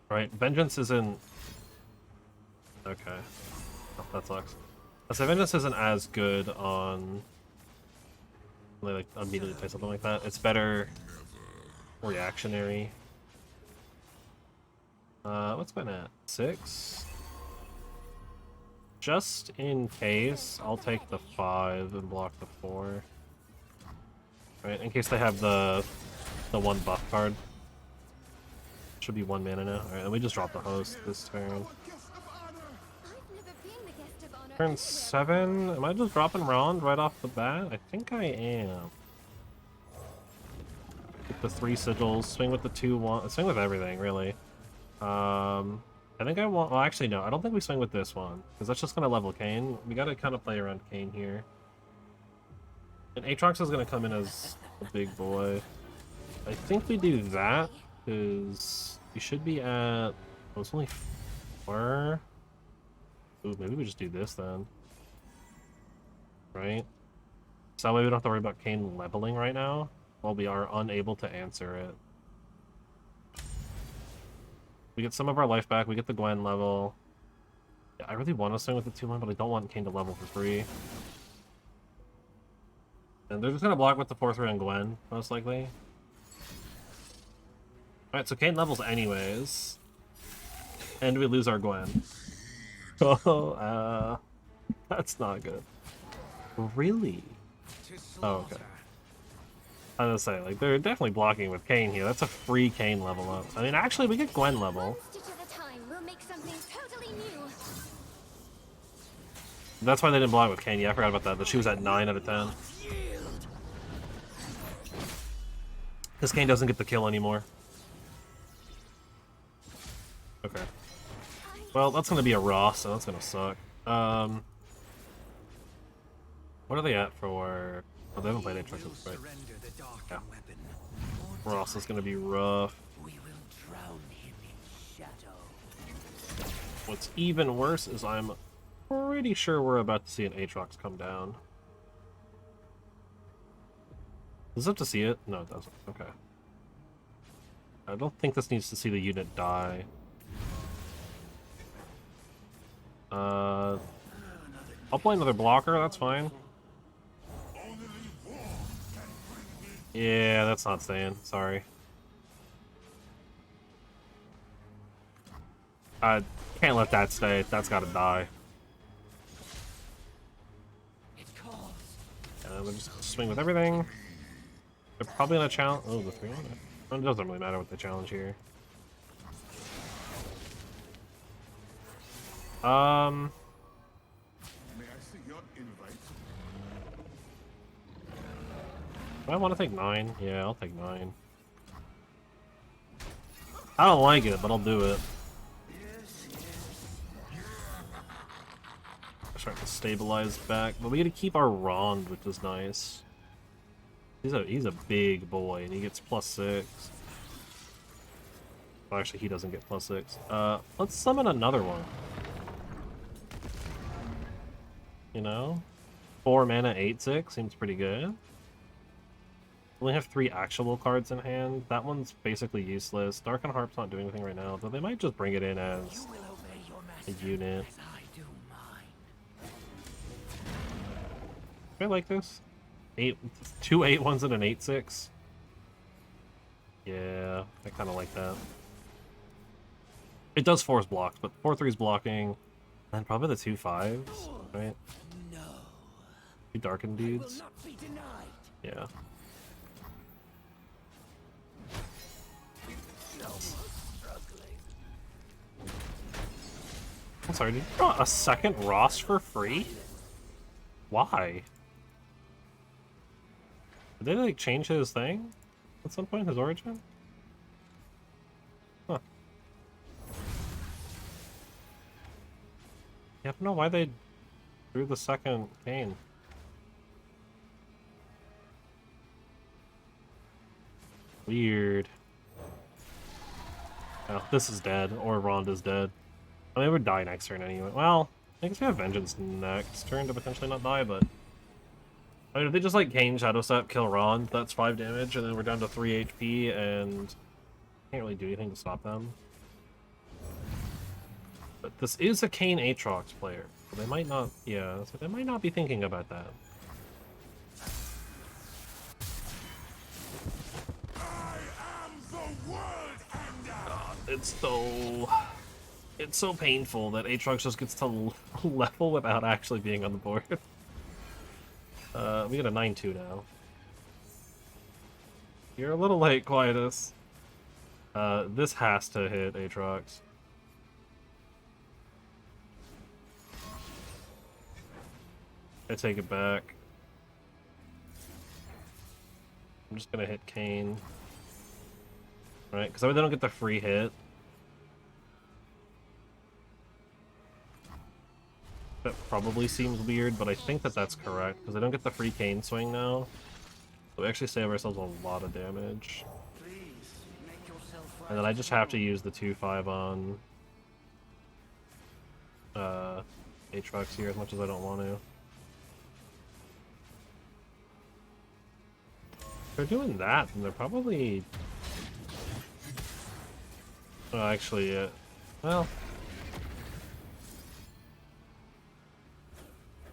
Right, Vengeance isn't... Okay. Oh, that sucks. So Vengeance isn't as good on... Like, immediately play something like that. It's better... reactionary. What's been at? 6? Just in case, I'll take the 5 and block the 4. Right, in case they have the 1 buff card. Should be 1 mana now. Alright, and we just dropped the host this turn. I've never been the guest of honor. Turn 7. Am I just dropping Rond right off the bat? I think I am. Get the 3 sigils, swing with the 2-1, swing with everything, really. I think I want... Well, actually, no. I don't think we swing with this one, because that's just going to level Kayn. We got to kind of play around Kayn here. And Aatrox is going to come in as a big boy. I think we do that, because we should be at... Oh, it's only 4. Ooh, maybe we just do this then. Right? So that way we don't have to worry about Kayn leveling right now, while we are unable to answer it. We get some of our life back, we get the Gwen level. Yeah, I really want to swing with the 2-1, but I don't want Kayn to level for free. And they're just going to block with the 4-3 on Gwen, most likely. Alright, so Kayn levels anyways. And we lose our Gwen. Oh, that's not good. Really? Oh, okay. I was gonna say, like, they're definitely blocking with Kayn here. That's a free Kayn level up. I mean, actually, we get Gwen level. One stitch at a time, we'll make something totally new. That's why they didn't block with Kayn. Yeah, I forgot about that. But she was at 9 out of 10. Because Kayn doesn't get the kill anymore. Okay. Well, that's gonna be a Ross, so that's gonna suck. What are they at for... Oh, they haven't played Aatrox, right? Yeah. Ross is gonna be rough. We will drown him in shadow. What's even worse is I'm pretty sure we're about to see an Aatrox come down. Does it have to see it? No, it doesn't. Okay. I don't think this needs to see the unit die. I'll play another blocker, that's fine. Yeah, that's not staying. Sorry. I can't let that stay. That's gotta die. It calls. And we'll just swing with everything. They're probably gonna challenge. Oh, the 3-1. It doesn't really matter what they challenge here. May I see your invite? Do I want to take 9? Yeah, I'll take 9. I don't like it, but I'll do it. Start to stabilize back, but we gotta keep our Rond, which is nice. He's a big boy, and he gets +6. Well, actually, he doesn't get +6. Let's summon another one. You know, 4 mana, 8/6 seems pretty good. Only have 3 actual cards in hand. That one's basically useless. Darken Harp's not doing anything right now, but they might just bring it in as You will obey your a master unit. as I do mine. I like this. 2 8/1s and an 8/6. Yeah, I kind of like that. It does force blocks, but 4/3's blocking, and probably the 2 5s, right? No, 2 darkened will dudes. not be denied. Yeah. No more struggling. I'm sorry, did you draw a second Ross for free? Why? Did they like change his thing at some point, his origin? Huh. Yeah, I don't know why they drew the second Kane. Weird. Oh, this is dead, or Rhonda's dead. I mean, it would die next turn anyway. Well, I guess we have Vengeance next turn to potentially not die, but... I mean, if they just like Kane, Shadow Step, kill Ron, that's 5 damage, and then we're down to 3 HP, and can't really do anything to stop them. But this is a Kane Aatrox player, so they might not, yeah, so they might not be thinking about that. I am the world ender! It's so painful that Aatrox just gets to level without actually being on the board. We got a 9/2 now. You're a little late, Quietus. This has to hit Aatrox. I take it back. I'm just gonna hit Kane. Right, because they don't get the free hit. That probably seems weird, but I think that that's correct, because they don't get the free Kane swing now. So we actually save ourselves a lot of damage. Please make yourself right. And then I just have to use the 2/5 on Aatrox here as much as I don't want to. If they're doing that, then they're probably... Oh, actually, well...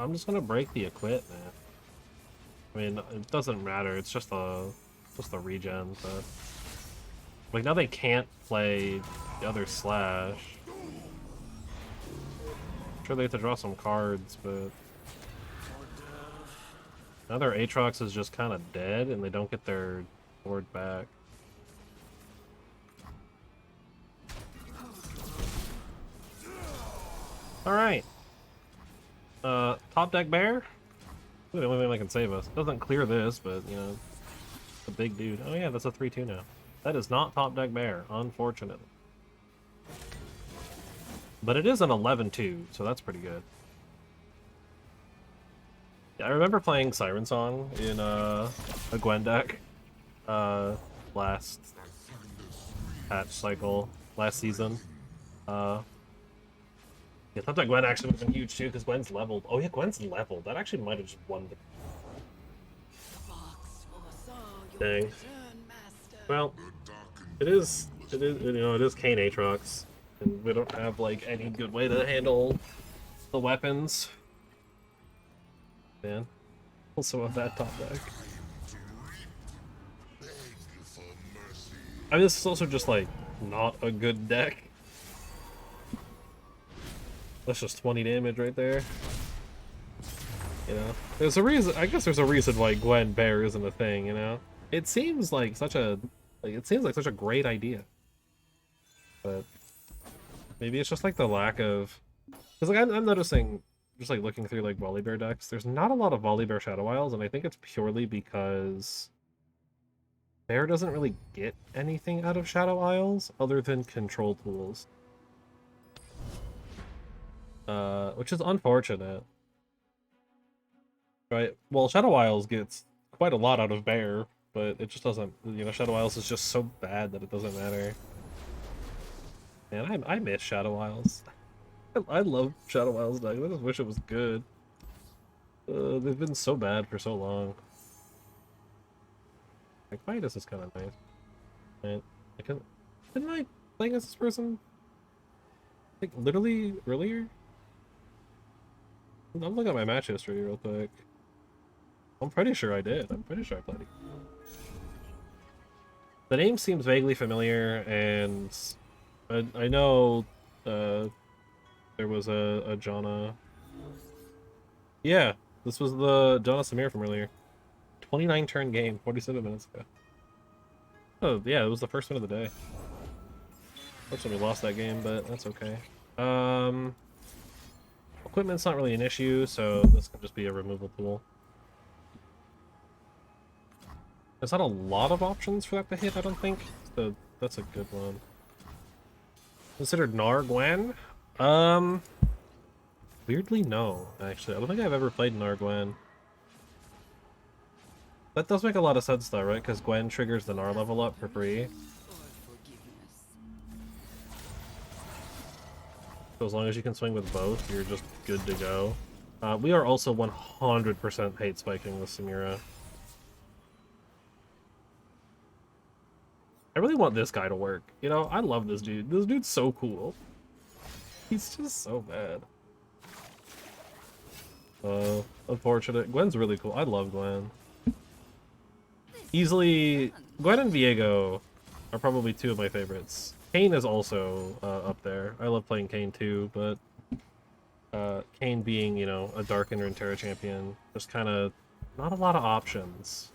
I'm just gonna break the equipment. I mean, it doesn't matter. It's just a regen. But like now they can't play the other slash. I'm sure they have to draw some cards, but now their Aatrox is just kind of dead, and they don't get their board back. All right. Top deck bear? The only thing that can save us. Doesn't clear this, but, you know, it's a big dude. Oh yeah, that's a 3/2 now. That is not top deck bear, unfortunately. But it is an 11/2, so that's pretty good. Yeah, I remember playing Siren Song in a Gwen deck last patch cycle, last season. Yeah, I thought that Gwen actually would have been huge too, because Gwen's leveled. Oh yeah, Gwen's leveled. That actually might have just won the... Box full of Dang. Well, it is, you know, it is Kane Aatrox, and we don't have, like, any good way to handle the weapons. Man. Also of that top deck. I mean, this is also just, like, not a good deck. That's just 20 damage right there. You know? There's a reason, I guess there's a reason why Gwen Bear isn't a thing, you know? It seems like such a, it seems like such a great idea. But maybe it's just, like, the lack of... Because, like, I'm noticing, just, like, looking through, like, Volibear decks, there's not a lot of Volibear Shadow Isles, and I think it's purely because Bear doesn't really get anything out of Shadow Isles other than control tools. Which is unfortunate. Right? Well, Shadow Isles gets quite a lot out of Bear, but it just doesn't, you know, Shadow Isles is just so bad that it doesn't matter. Man, I miss Shadow Isles. I love Shadow Isles deck. I just wish it was good. They've been so bad for so long. Like, Midas is kind of nice. Right? Didn't I play against this person, like, literally earlier? I'm looking at my match history real quick. I'm pretty sure I did. I'm pretty sure I played it. The name seems vaguely familiar, and I know there was a Janna. Yeah, this was the Janna Samir from earlier. 29 turn game, 47 minutes ago. Oh, yeah, it was the first win of the day. Unfortunately, we lost that game, but that's okay. Equipment's not really an issue, so this can just be a removal tool. There's not a lot of options for that to hit, I don't think, so that's a good one. Considered Gnar Gwen? Weirdly, no, actually. I don't think I've ever played Gnar Gwen. That does make a lot of sense, though, right? Because Gwen triggers the Gnar level up for free. So as long as you can swing with both, you're just good to go. We are also 100% hate spiking with Samira. I really want this guy to work. You know, I love this dude. This dude's so cool. He's just so bad. Unfortunate. Gwen's really cool. I love Gwen. Easily, Gwen and Viego are probably two of my favorites. Kayn is also up there. I love playing Kayn too, but Kayn being, you know, a Dark Ender and Terra champion, just kind of not a lot of options.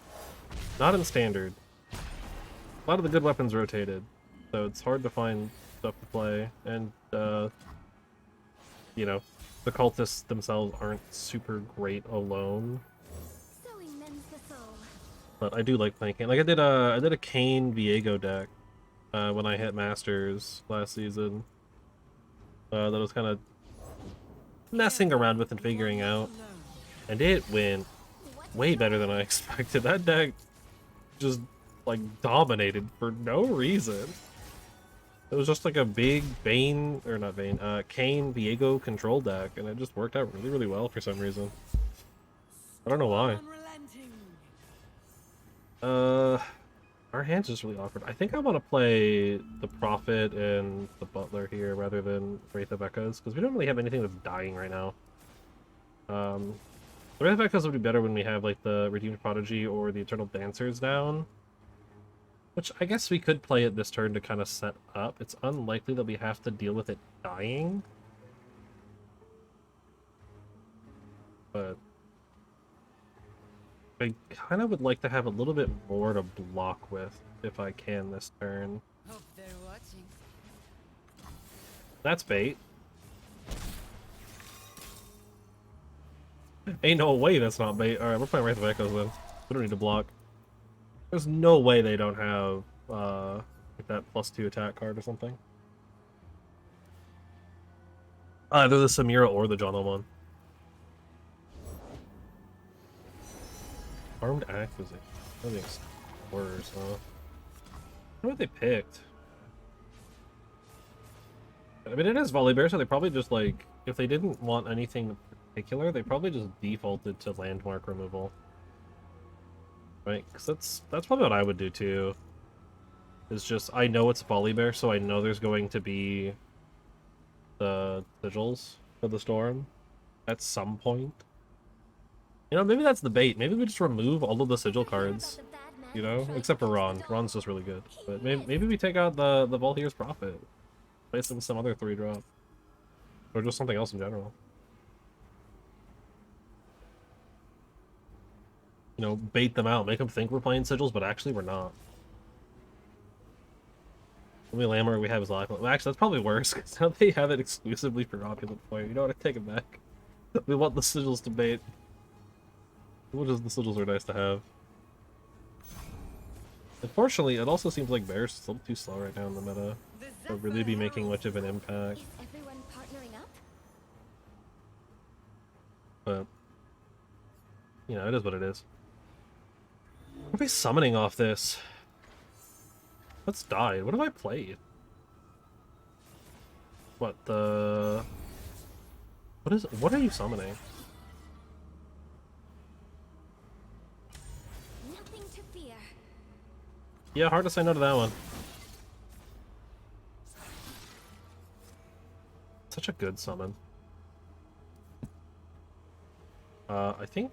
Not in Standard. A lot of the good weapons rotated, so it's hard to find stuff to play, and, you know, the cultists themselves aren't super great alone. Sewing mends the soul. But I do like playing Kayn. Like, I did a Kayn Viego deck when I hit Masters last season. That was kind of messing around with and figuring out, and it went way better than I expected. That deck just, like, dominated for no reason. It was just like a big Kayn Viego control deck, and it just worked out really, really well for some reason. I don't know why. Our hand's just really awkward. I think I want to play the Prophet and the Butler here rather than Wraith of Echoes, because we don't really have anything that's dying right now. The Wraith of Echoes would be better when we have, like, the Redeemed Prodigy or the Eternal Dancers down. Which I guess we could play it this turn to kind of set up. It's unlikely that we have to deal with it dying. But I kind of would like to have a little bit more to block with, if I can, this turn. Hope they're watching. That's bait. Ain't no way that's not bait. Alright, we're playing Wraith of Echoes then. We don't need to block. There's no way they don't have like that +2 attack card or something. Either the Samira or the Janna one. Armed Acquisition. I think it's worse, huh? I wonder what they picked. I mean, it is Volibear, so they probably just, like, if they didn't want anything in particular, they probably just defaulted to landmark removal. right? Because that's probably what I would do too. Is just I know it's Volibear, so I know there's going to be the sigils for the storm at some point. You know, maybe that's the bait. Maybe we just remove all of the sigil cards. You know, except for Ron. Ron's just really good. But maybe we take out the Volhere's Prophet. Place them with some other 3-drop. Or just something else in general. You know, bait them out. Make them think we're playing sigils, but actually we're not. The only Lammer we have is Life. Well, actually, that's probably worse, because now they have it exclusively for Opulent Player. You know what? I take it back. We want the sigils to bait. What is the sigils are nice to have. Unfortunately, it also seems like Bear's still too slow right now in the meta to really be making much of an impact. Is everyone partnering up? But, you know, it is what it is. What are we summoning off this? What's died? What have I played? What, the... What are you summoning? Nothing to fear. Yeah, hard to say no to that one. Such a good summon. I think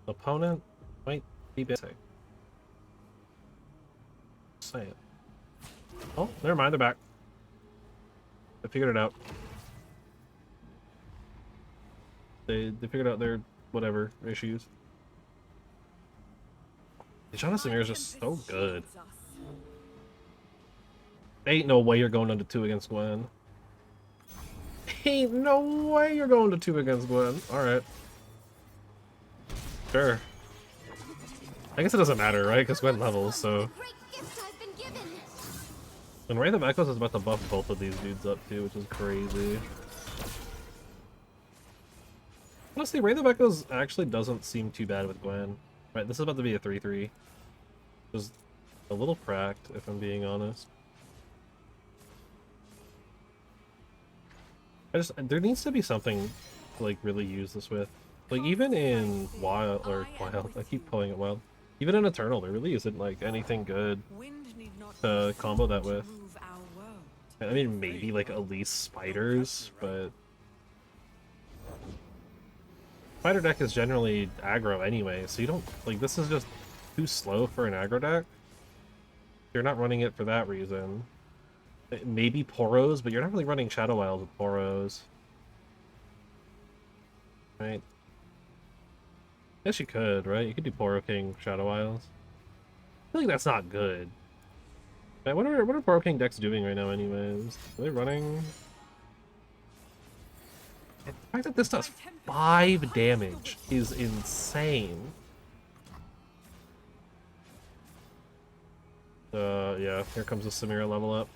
opponent might be basic. Say it. Oh, never mind, they're back. They figured it out. They figured out their whatever issues. Ishana Samir is just so good. Ain't no way you're going into 2 against Gwen. Ain't no way you're going to 2 against Gwen. Alright. Sure. I guess it doesn't matter, right? Because Gwen levels, so... Great gift I've been given. And Wraith of Echoes is about to buff both of these dudes up too, which is crazy. Honestly, Wraith of Echoes actually doesn't seem too bad with Gwen. Right, this is about to be a 3-3. Just a little cracked, if I'm being honest. There needs to be something to, like, really use this with. Like, even in Wild, I keep calling it Wild. Even in Eternal, there really isn't, like, anything good to combo that with. I mean, maybe, like, at least Spiders, but... Spider deck is generally aggro anyway, so you don't... Like, this is just too slow for an aggro deck. You're not running it for that reason. Maybe Poros, but you're not really running Shadow Wilds with Poros. Right? Yes, you could, right? You could do Poro King Shadow Wilds. I feel like that's not good. Right, what are Poro King decks doing right now anyways? Are they running... The fact that this does 5 damage is insane. Yeah, here comes the Samira level up.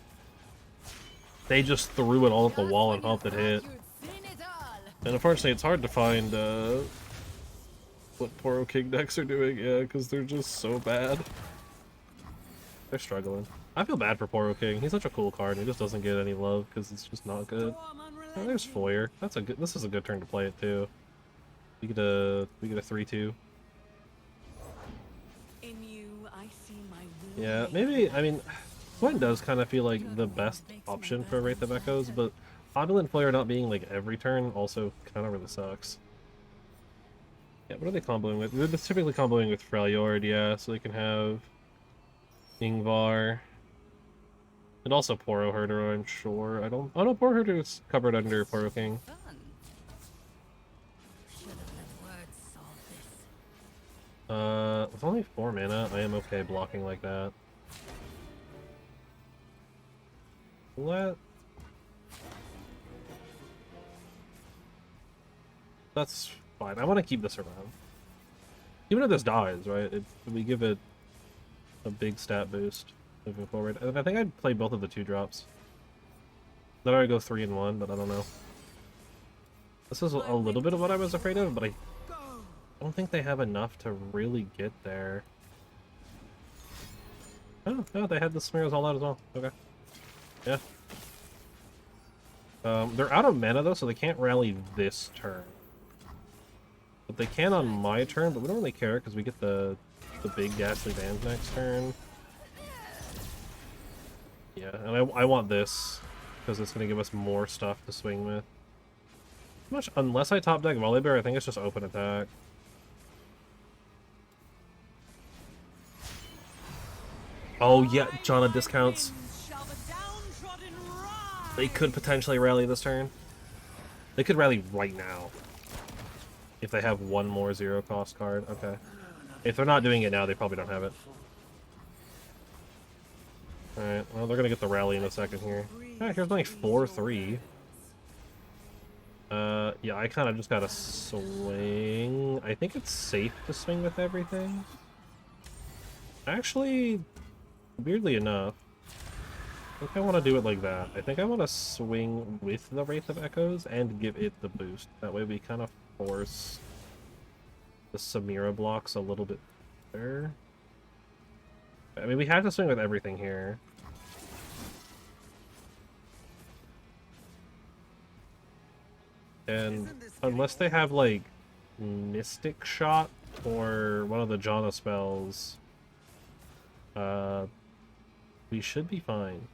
They just threw it all at the wall and hoped it hit. And unfortunately, it's hard to find what Poro King decks are doing, yeah, because they're just so bad. They're struggling. I feel bad for Poro King. He's such a cool card, and he just doesn't get any love because it's just not good. Oh, there's Foyer. That's a good. This is a good turn to play it too. We get a 3-2. In you, I see my will. Yeah, maybe. I mean, Gwen does kind of feel like the best option for Wraith of Echoes, but Opulent Flare not being like every turn also kind of really sucks. Yeah, what are they comboing with? They're typically comboing with Freljord, yeah, so they can have Ingvar. And also Poro Herder, I'm sure. Oh no, Poro Herder is covered under Poro King. With only 4 mana, I am okay blocking like that. That's fine. I want to keep this around. Even if this dies, right? We give it a big stat boost moving forward. And I think I'd play both of the 2-drops. Then I would go 3 and 1, but I don't know. This is a little bit of what I was afraid of, but I don't think they have enough to really get there. Oh, no, they had the Smears all out as well. Okay. Yeah. They're out of mana, though, so they can't rally this turn. But But they can on my turn, but we don't really care because we get the big ghastly band next turn. Yeah, and I want this because it's going to give us more stuff to swing with. Much unless I top deck Volibear, I think it's just open attack. Oh yeah, Janna discounts. Shall the downtrodden rise? They could potentially rally this turn. They could rally right now. If they have one more 0 cost card. Okay. If they're not doing it now, they probably don't have it. Alright, well they're gonna get the rally in a second here. Ah, here's only 4-3. Yeah, I kind of just gotta swing. I think it's safe to swing with everything. Actually, weirdly enough, I think I want to do it like that. I think I want to swing with the Wraith of Echoes and give it the boost. That way we kind of force the Samira blocks a little bit better. I mean, we have to swing with everything here. And unless they have, like, Mystic Shot or one of the Janna spells, we should be fine.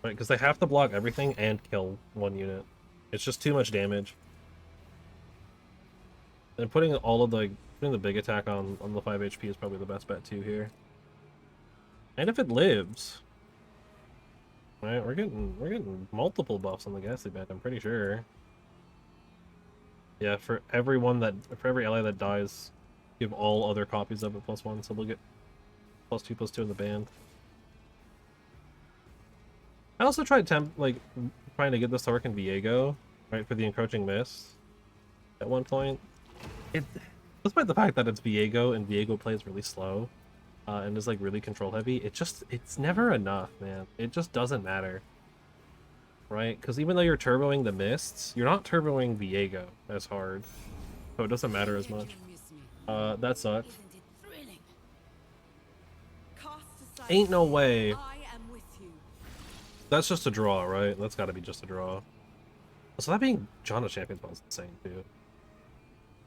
Right, because they have to block everything and kill one unit. It's just too much damage. And putting the big attack on the 5 HP is probably the best bet too here. And if it lives, right, we're getting multiple buffs on the Ghastly Band, I'm pretty sure. Yeah, for every ally that dies, give all other copies of it +1, so they'll get +2/+2 in the band. I also tried trying to get this to work in Viego, right, for the Encroaching Mist at one point. Despite the fact that it's Viego and Viego plays really slow and is like really control heavy, it's never enough, man. It just doesn't matter, right? Because even though you're turboing the mists, you're not turboing Viego as hard, so it doesn't matter as much. That sucks. Isn't it thrilling? Cast aside Ain't no fear. way. I am with you. That's just a draw, right? That's got to be just a draw. So that being Janna champion spell is insane too.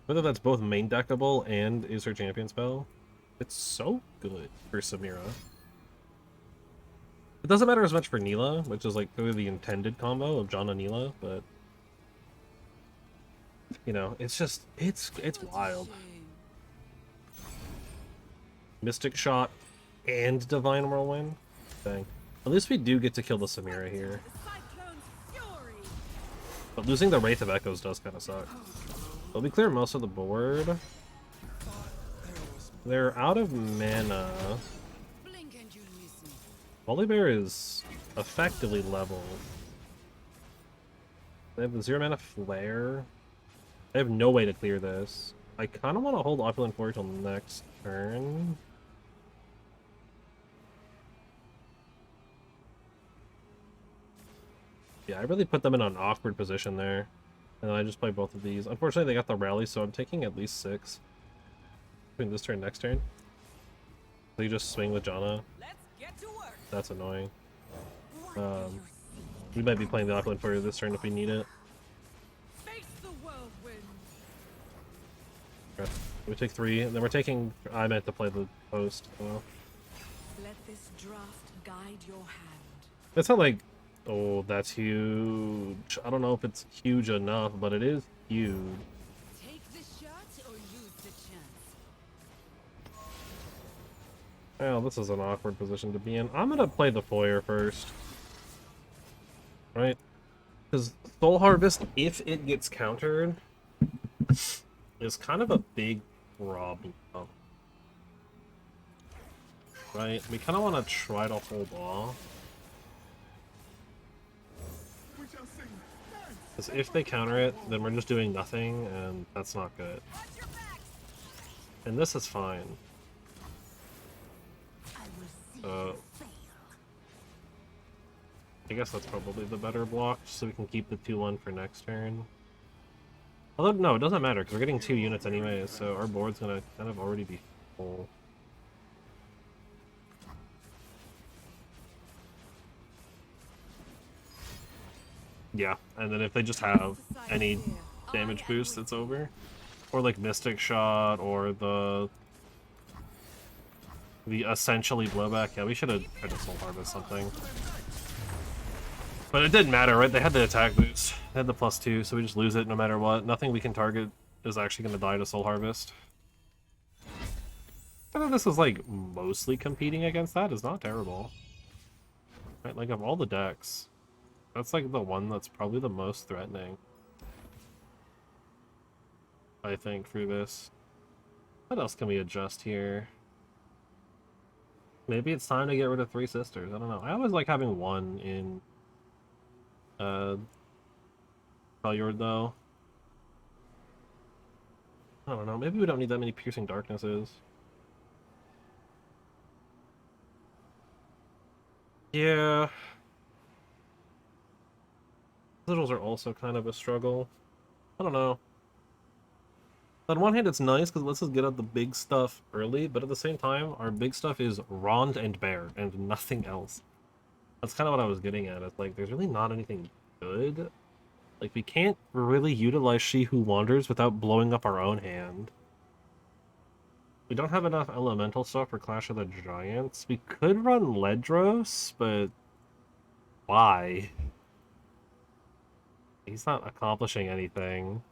Whether that's both main deckable and is her champion spell, it's so good for Samira. It doesn't matter as much for Neela, which is like really the intended combo of Janna Neela, but you know, it's just it's wild. Mystic Shot and Divine Whirlwind. Dang. At least we do get to kill the Samira here. The cyclone's fury. But losing the Wraith of Echoes does kind of suck. But we clear most of the board. They're out of mana. Blink and you'll miss me. Volibear is effectively level. They have the 0 mana Flare. I have no way to clear this. I kind of want to hold Opulent Flare till next turn. Yeah, I really put them in an awkward position there. And then I just play both of these. Unfortunately, they got the rally, so I'm taking at least 6. Between this turn and next turn. So you just swing with Janna. Let's get to work. That's annoying. What do you see? We might be playing the Opulent Flare this turn if we need it. Face the whirlwind. Okay. We take 3, and then we're taking... I meant to play the post. Well, Let this draft guide your hand. it's not like... Oh, that's huge. I don't know if it's huge enough, but it is huge. Take the shot or lose the chance. Well, this is an awkward position to be in. I'm gonna play the Foyer first. Right? Because Soul Harvest, if it gets countered, is kind of a big problem. Right? We kind of want to try to hold off. We shall sing dance. Because if they counter it, then we're just doing nothing, and that's not good. Watch your backs. And this is fine. I will see Uh, you fail. I guess that's probably the better block, so we can keep the 2-1 for next turn. Although, no, it doesn't matter, because we're getting 2 units anyway, so our board's gonna kind of already be full. Yeah, and then if they just have Cast aside any fear. damage boost, it's over. Or like Mystic Shot, or the essentially blowback. Yeah, we should have tried to Soul Harvest something. But it didn't matter, right? They had the attack boost. They had the +2, so we just lose it no matter what. Nothing we can target is actually going to die to Soul Harvest. I know this is like mostly competing against that is not terrible. Right, like of all the decks, that's like the one that's probably the most threatening. I think for this. What else can we adjust here? Maybe it's time to get rid of 3 Sisters. I don't know. I always like having one in Freljord though. I don't know. Maybe we don't need that many Piercing Darknesses. Yeah. Sigils are also kind of a struggle. I don't know. On one hand, it's nice because it lets us get out the big stuff early, but at the same time, our big stuff is Rond and Bear, and nothing else. That's kind of what I was getting at. It's like, there's really not anything good. Like, we can't really utilize She Who Wanders without blowing up our own hand. We don't have enough elemental stuff for Clash of the Giants. We could run Ledros, but why? He's not accomplishing anything.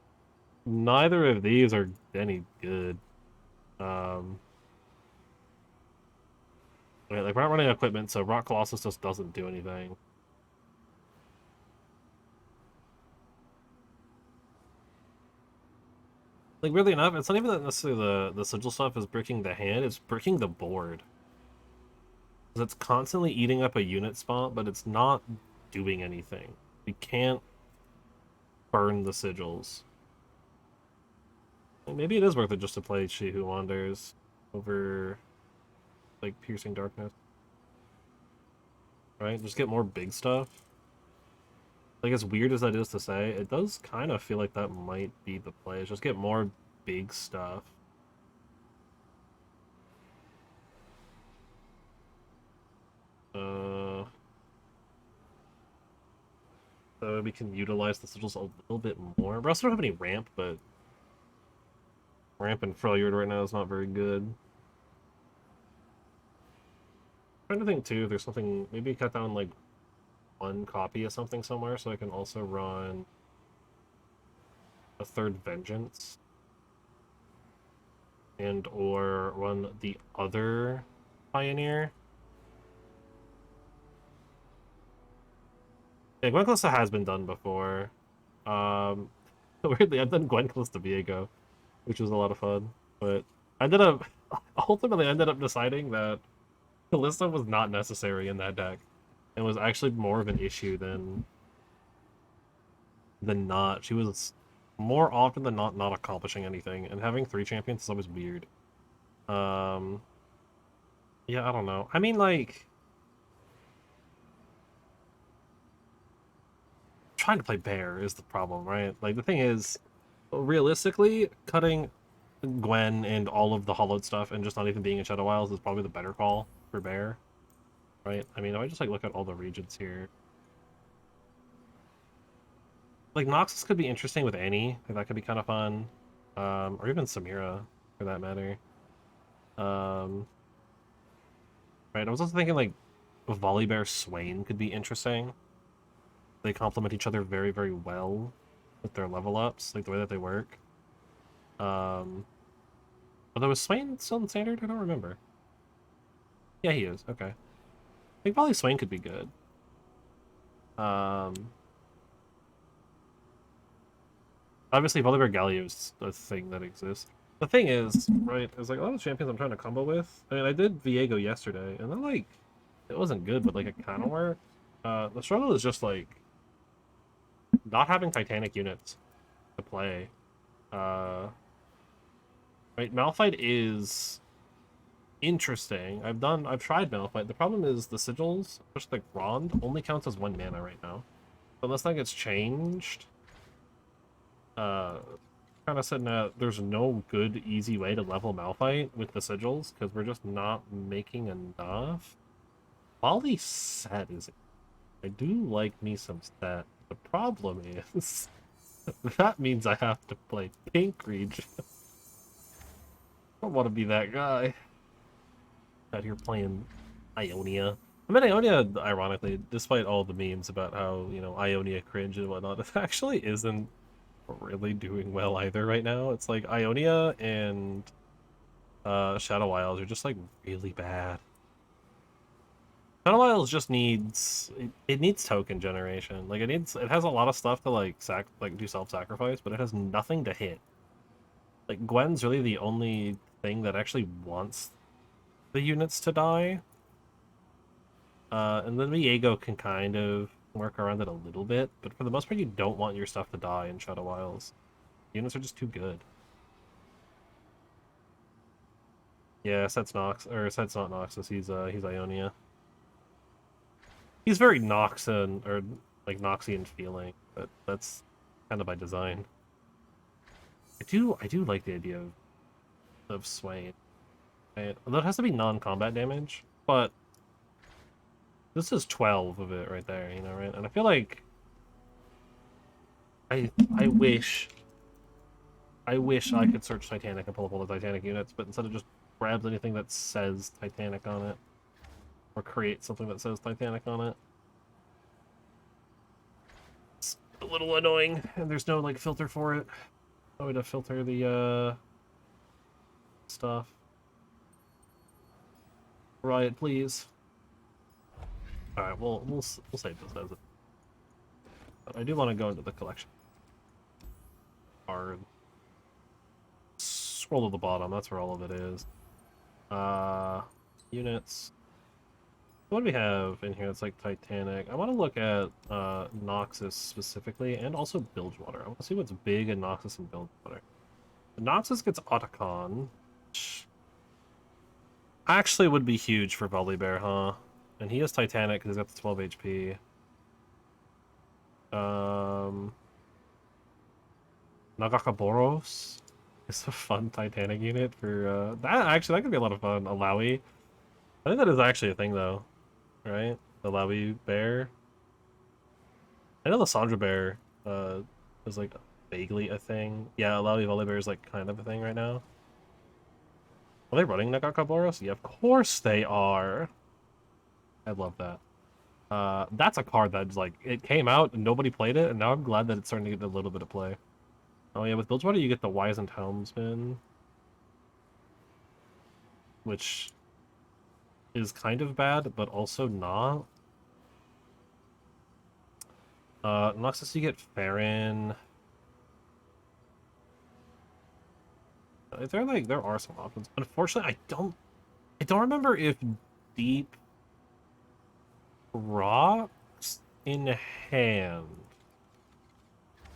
Neither of these are any good. Like we're not running equipment, so Rock Colossus just doesn't do anything. Like, weirdly enough, it's not even that necessarily the sigil stuff is breaking the hand, it's breaking the board. Because it's constantly eating up a unit spot, but it's not doing anything. We can't burn the sigils. And maybe it is worth it just to play She Who Wanders over, like, Piercing Darkness. Right? Just get more big stuff. Like, as weird as that is to say, it does kind of feel like that might be the play. Just get more big stuff. So we can utilize the sigils a little bit more. We also don't have any ramp, but ramp in Freljord right now is not very good. I'm trying to think too if there's something, maybe cut down like one copy of something somewhere so I can also run a 3rd Vengeance and or run the other Pioneer. Yeah, Gwen Callista has been done before. Weirdly, I've done Gwen Callista Viego, which was a lot of fun, but I ultimately ended up deciding that Callista was not necessary in that deck, and was actually more of an issue than not. She was more often than not accomplishing anything, and having 3 champions is always weird. Yeah, I don't know. I mean, like, trying to play Bear is the problem, right? Like, the thing is, realistically, cutting Gwen and all of the hollowed stuff and just not even being in Shadow Isles is probably the better call for Bear, right? I mean, if I just like look at all the regions here, like Noxus could be interesting with Annie, like that could be kind of fun, or even Samira for that matter. Right, I was also thinking like Volibear Swain could be interesting. They complement each other very, very well with their level ups, like the way that they work. Although was Swain still in Standard? I don't remember. Yeah, he is. Okay. I think probably Swain could be good. Obviously, Volibear Galio is a thing that exists. The thing is, right, is like a lot of champions I'm trying to combo with. I mean, I did Viego yesterday, and then like, it wasn't good, but like it kind of worked. The struggle is just like not having Titanic units to play. Right, Malphite is interesting. I've tried Malphite. The problem is the sigils, especially like Rond, only counts as 1 mana right now. So unless that gets changed, kind of sitting at there's no good easy way to level Malphite with the sigils because we're just not making enough. Volley Set is, I do like me some Set. The problem is That means I have to play Pink Region. I don't want to be that guy. Out here playing Ionia. I mean, Ionia, ironically, despite all the memes about how, you know, Ionia cringe and whatnot, it actually isn't really doing well either right now. It's like Ionia and Shadow Isles are just like really bad. Shadow Isles just needs it needs token generation. Like it has a lot of stuff to like do self-sacrifice, but it has nothing to hit. Like Gwen's really the only thing that actually wants the units to die. And then Viego can kind of work around it a little bit, but for the most part you don't want your stuff to die in Shadow Isles. Units are just too good. Yeah, Set's Nox, or Set's not Noxus, he's Ionia. He's very Noxian, or like Noxian feeling, but that's kind of by design. I do like the idea of Swain. Although it has to be non-combat damage, but this is 12 of it right there, you know, right? And I feel like I wish I could search Titanic and pull up all the Titanic units, but instead of just grabs anything that says Titanic on it, or create something that says Titanic on it. It's a little annoying, and there's no like filter for it. No way to filter the stuff. Riot, please. All right, we'll save this as it. But I do want to go into the collection. Card. Scroll to the bottom. That's where all of it is. Units. What do we have in here that's like Titanic? I want to look at Noxus specifically, and also Bilgewater. I want to see what's big in Noxus and Bilgewater. Noxus gets Otacon. Actually would be huge for Volibear, huh? And he has Titanic because he's got the 12 HP. Nagakaboros is a fun Titanic unit for that could be a lot of fun. Alawi. I think that is actually a thing though. Right? The Alawi bear. I know the Sandra bear is like vaguely a thing. Yeah, Alawi Volibear is like kind of a thing right now. Are they running Nagakaboros? Yeah, of course they are. I love that. That's a card that's like, it came out and nobody played it, and now I'm glad that it's starting to get a little bit of play. Oh yeah, with Bilgewater you get the Wizened Helmsman, which is kind of bad, but also not. Noxus you get Farron. There are some options. Unfortunately, I don't remember if Deep rocks in hand.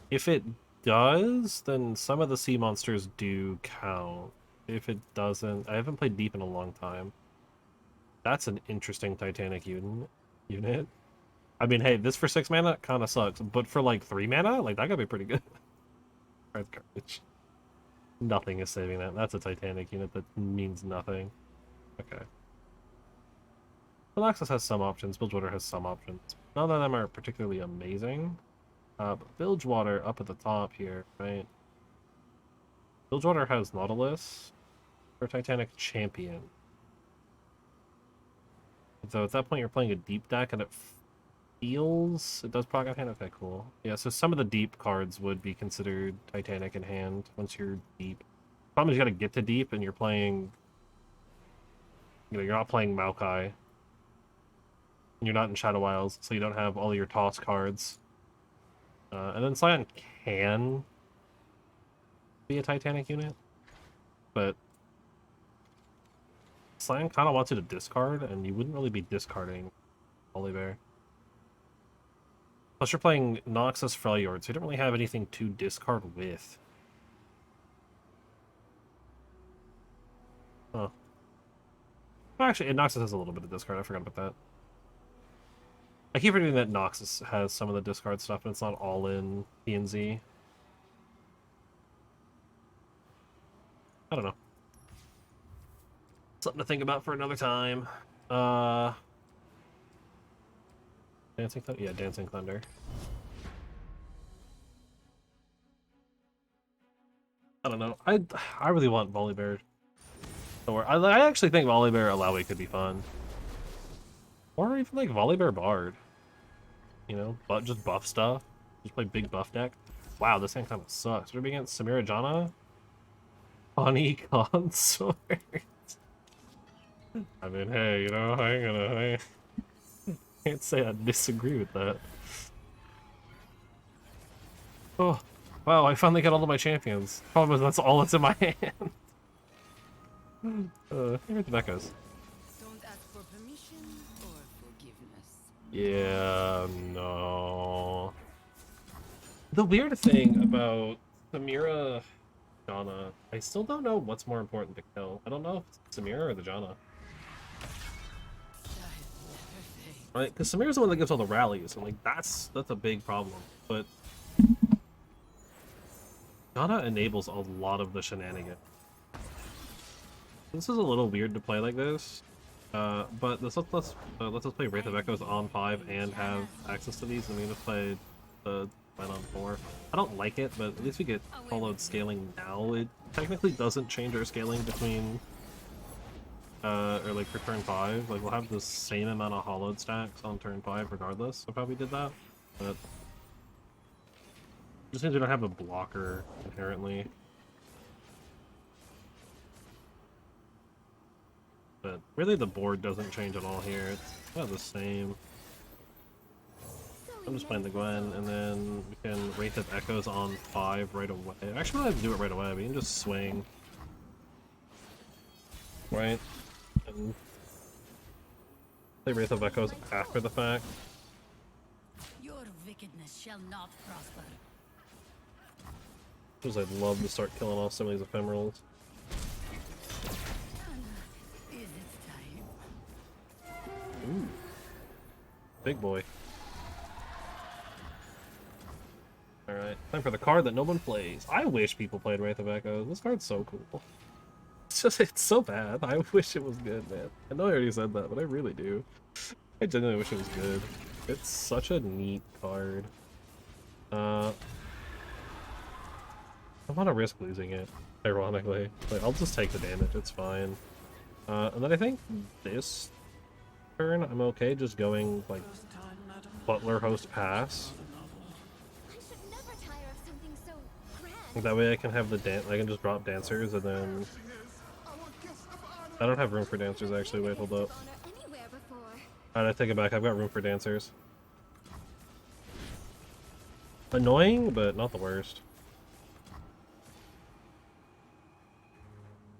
If it does, then some of the sea monsters do count. If it doesn't, I haven't played Deep in a long time. That's an interesting Titanic unit. I mean, hey, this for 6 mana kind of sucks, but for like 3 mana, like that could be pretty good. Red garbage. Nothing is saving that. That's a Titanic unit that means nothing. Okay. Noxus has some options. Bilgewater has some options. None of them are particularly amazing. But Bilgewater up at the top here, right? Bilgewater has Nautilus for Titanic Champion. So at that point you're playing a deep deck and it does pocket hand. Okay, cool. Yeah, so some of the deep cards would be considered Titanic in hand once you're deep. Problem is you gotta get to deep and you're playing, you know, you're not playing Maokai. You're not in Shadow Isles, so you don't have all your toss cards. And then Scion can be a Titanic unit, but Scion kind of wants you to discard, and you wouldn't really be discarding Volibear. Plus, you're playing Noxus Freljord, so you don't really have anything to discard with. Huh. Well, actually, Noxus has a little bit of discard. I forgot about that. I keep forgetting that Noxus has some of the discard stuff, and it's not all in PNZ. I don't know. Something to think about for another time. Dancing Thunder? Yeah, Dancing Thunder. I don't know. I really want Volibear. I actually think Volibear Alawi could be fun. Or even like Volibear Bard. You know, but just buff stuff. Just play big buff deck. Wow, this thing kind of sucks. We're against Samira Jana? Honey Consort. I mean, hey, you know, I can't say I disagree with that. Oh, wow, I finally got all of my champions. Problem is, that's all that's in my hand. Here are the Mekkos. Don't ask for permission or forgiveness. Yeah, no. The weird thing about Samira Jana, I still don't know what's more important to kill. I don't know if it's Samira or the Jana. Right, because Samira's the one that gives all the rallies, and like that's a big problem. But Jana enables a lot of the shenanigans. This is a little weird to play like this, but let's play Wraith of Echoes on 5 and have access to these. And we're gonna play the Plan on 4. I don't like it, but at least we get followed scaling now. It technically doesn't change our scaling between, or like for turn 5. Like we'll have the same amount of hollowed stacks on turn 5 regardless of how we did that. But it just means we don't have a blocker inherently. But really the board doesn't change at all here. It's kind of the same. I'm just playing the Gwen, and then we can Wraith of Echoes on 5 right away. Actually, we don't have to do it right away. We can just swing. Right? And play Wraith of Echoes after the fact. Your wickedness shall not prosper. Because I'd love to start killing off some of these ephemerals. Is it time? Ooh. Big boy. Alright, time for the card that no one plays. I wish people played Wraith of Echoes. This card's so cool. It's so bad. I wish it was good, man. I know I already said that, but I really do. I genuinely wish it was good. It's such a neat card. I want to risk losing it, ironically. Like, I'll just take the damage, it's fine. And then I think this turn, I'm okay just going, like, Butler Host Pass. I should never tire of something so grand. That way I can have the I can just drop dancers and then... I don't have room for dancers actually, wait, hold up. Honor anywhere before. Alright, I take it back, I've got room for dancers. Annoying, but not the worst.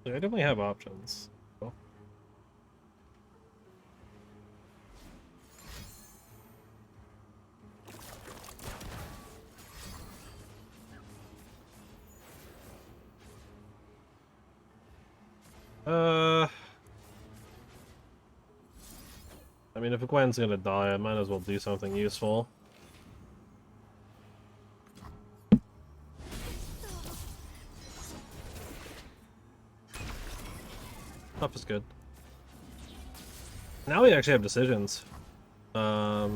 I definitely have options. Cool. I mean, if Gwen's gonna die, I might as well do something useful. Up is good. Now we actually have decisions. I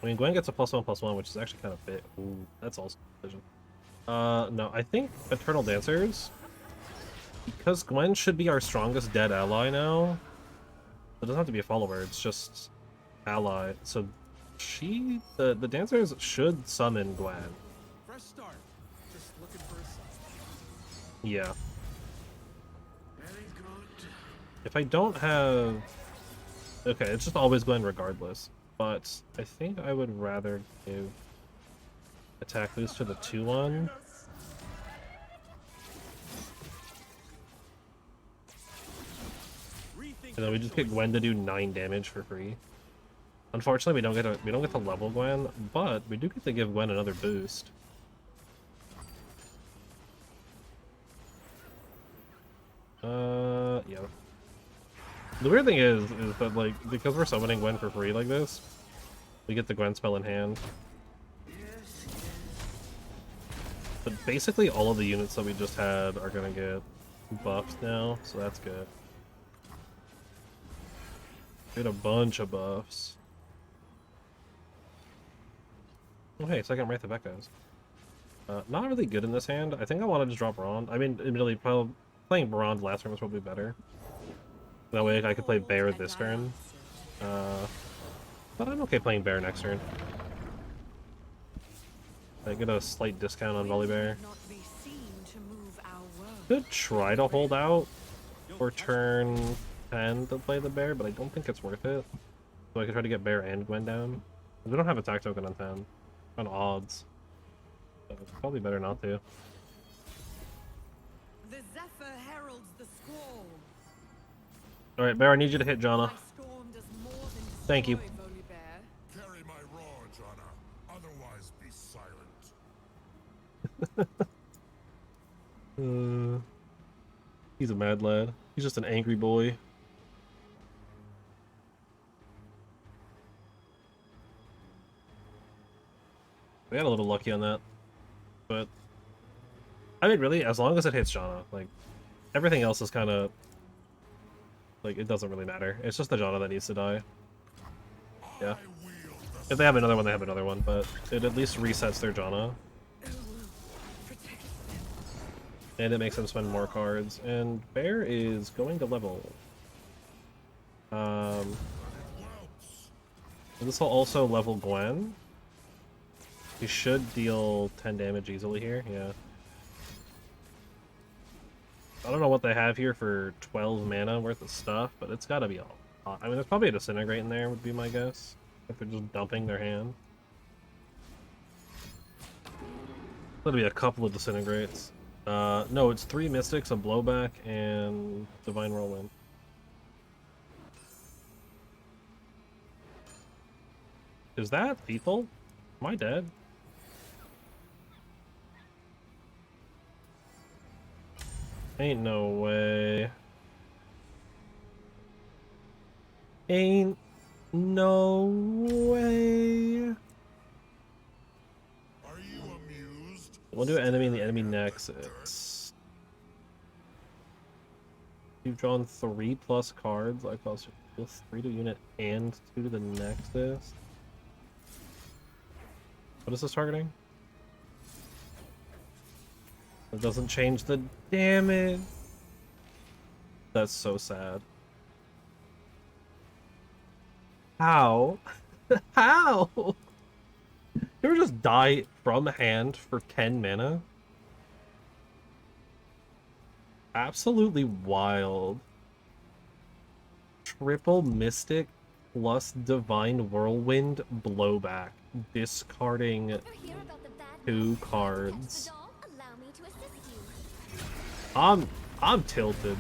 mean, Gwen gets a +1/+1, which is actually kind of big. Ooh, that's also a decision. No, I think Eternal Dancers, because Gwen should be our strongest dead ally now. It doesn't have to be a follower, it's just ally. So the Dancers should summon Gwen. Fresh start. Just looking for a sign. Yeah. Very good. If I don't have... Okay, it's just always Gwen regardless. But I think I would rather give attack boost to the 2/1. And then we just get Gwen to do 9 damage for free. Unfortunately, we don't get to level Gwen, but we do get to give Gwen another boost. Yeah. The weird thing is that, like, because we're summoning Gwen for free like this, we get the Gwen spell in hand. But basically all of the units that we just had are gonna get buffed now, so that's good. We had a bunch of buffs. Oh hey, second Wraith of Echoes. Not really good in this hand. I think I wanted to drop Brond. I mean, admittedly, probably playing Brond last turn was probably better. That way I could play Bear this turn. But I'm okay playing Bear next turn. I get a slight discount on Volibear. Not be seen to move our world. Could try to hold out for turn 10 to play the Bear, but I don't think it's worth it. So I could try to get Bear and Gwen down. We don't have attack token on 10. On odds. So it's probably better not to. The Zephyr heralds the squall. Alright, Bear, I need you to hit Janna. My storm does more than Thank you. destroy Volibear. Carry my roar, Jonna. Otherwise, be silent. He's a mad lad. He's just an angry boy. We got a little lucky on that. But I mean, really, as long as it hits Janna, like, everything else is kind of like, it doesn't really matter. It's just the Janna that needs to die. Yeah. If they have another one, they have another one, but it at least resets their Janna. And it makes them spend more cards. And Bear is going to level. This will also level Gwen. He should deal 10 damage easily here, yeah. I don't know what they have here for 12 mana worth of stuff, but it's gotta be a lot. I mean, there's probably a Disintegrate in there, would be my guess. If they're just dumping their hand. That'll be a couple of Disintegrates. No, it's 3 Mystics, a Blowback, and Divine Whirlwind. Is that lethal? Am I dead? Ain't no way. Ain't no way. Are you amused? We'll do enemy in the enemy nexus. You've drawn 3+ cards. I cost you 3 to unit and 2 to the nexus. What is this targeting? It doesn't change the damage. That's so sad. How? How? You ever just die from hand for 10 mana? Absolutely wild. Triple Mystic plus Divine Whirlwind Blowback. Discarding Ever hear about the bad 2 news? cards. Touch the doll, allow me to assist you. I'm tilted.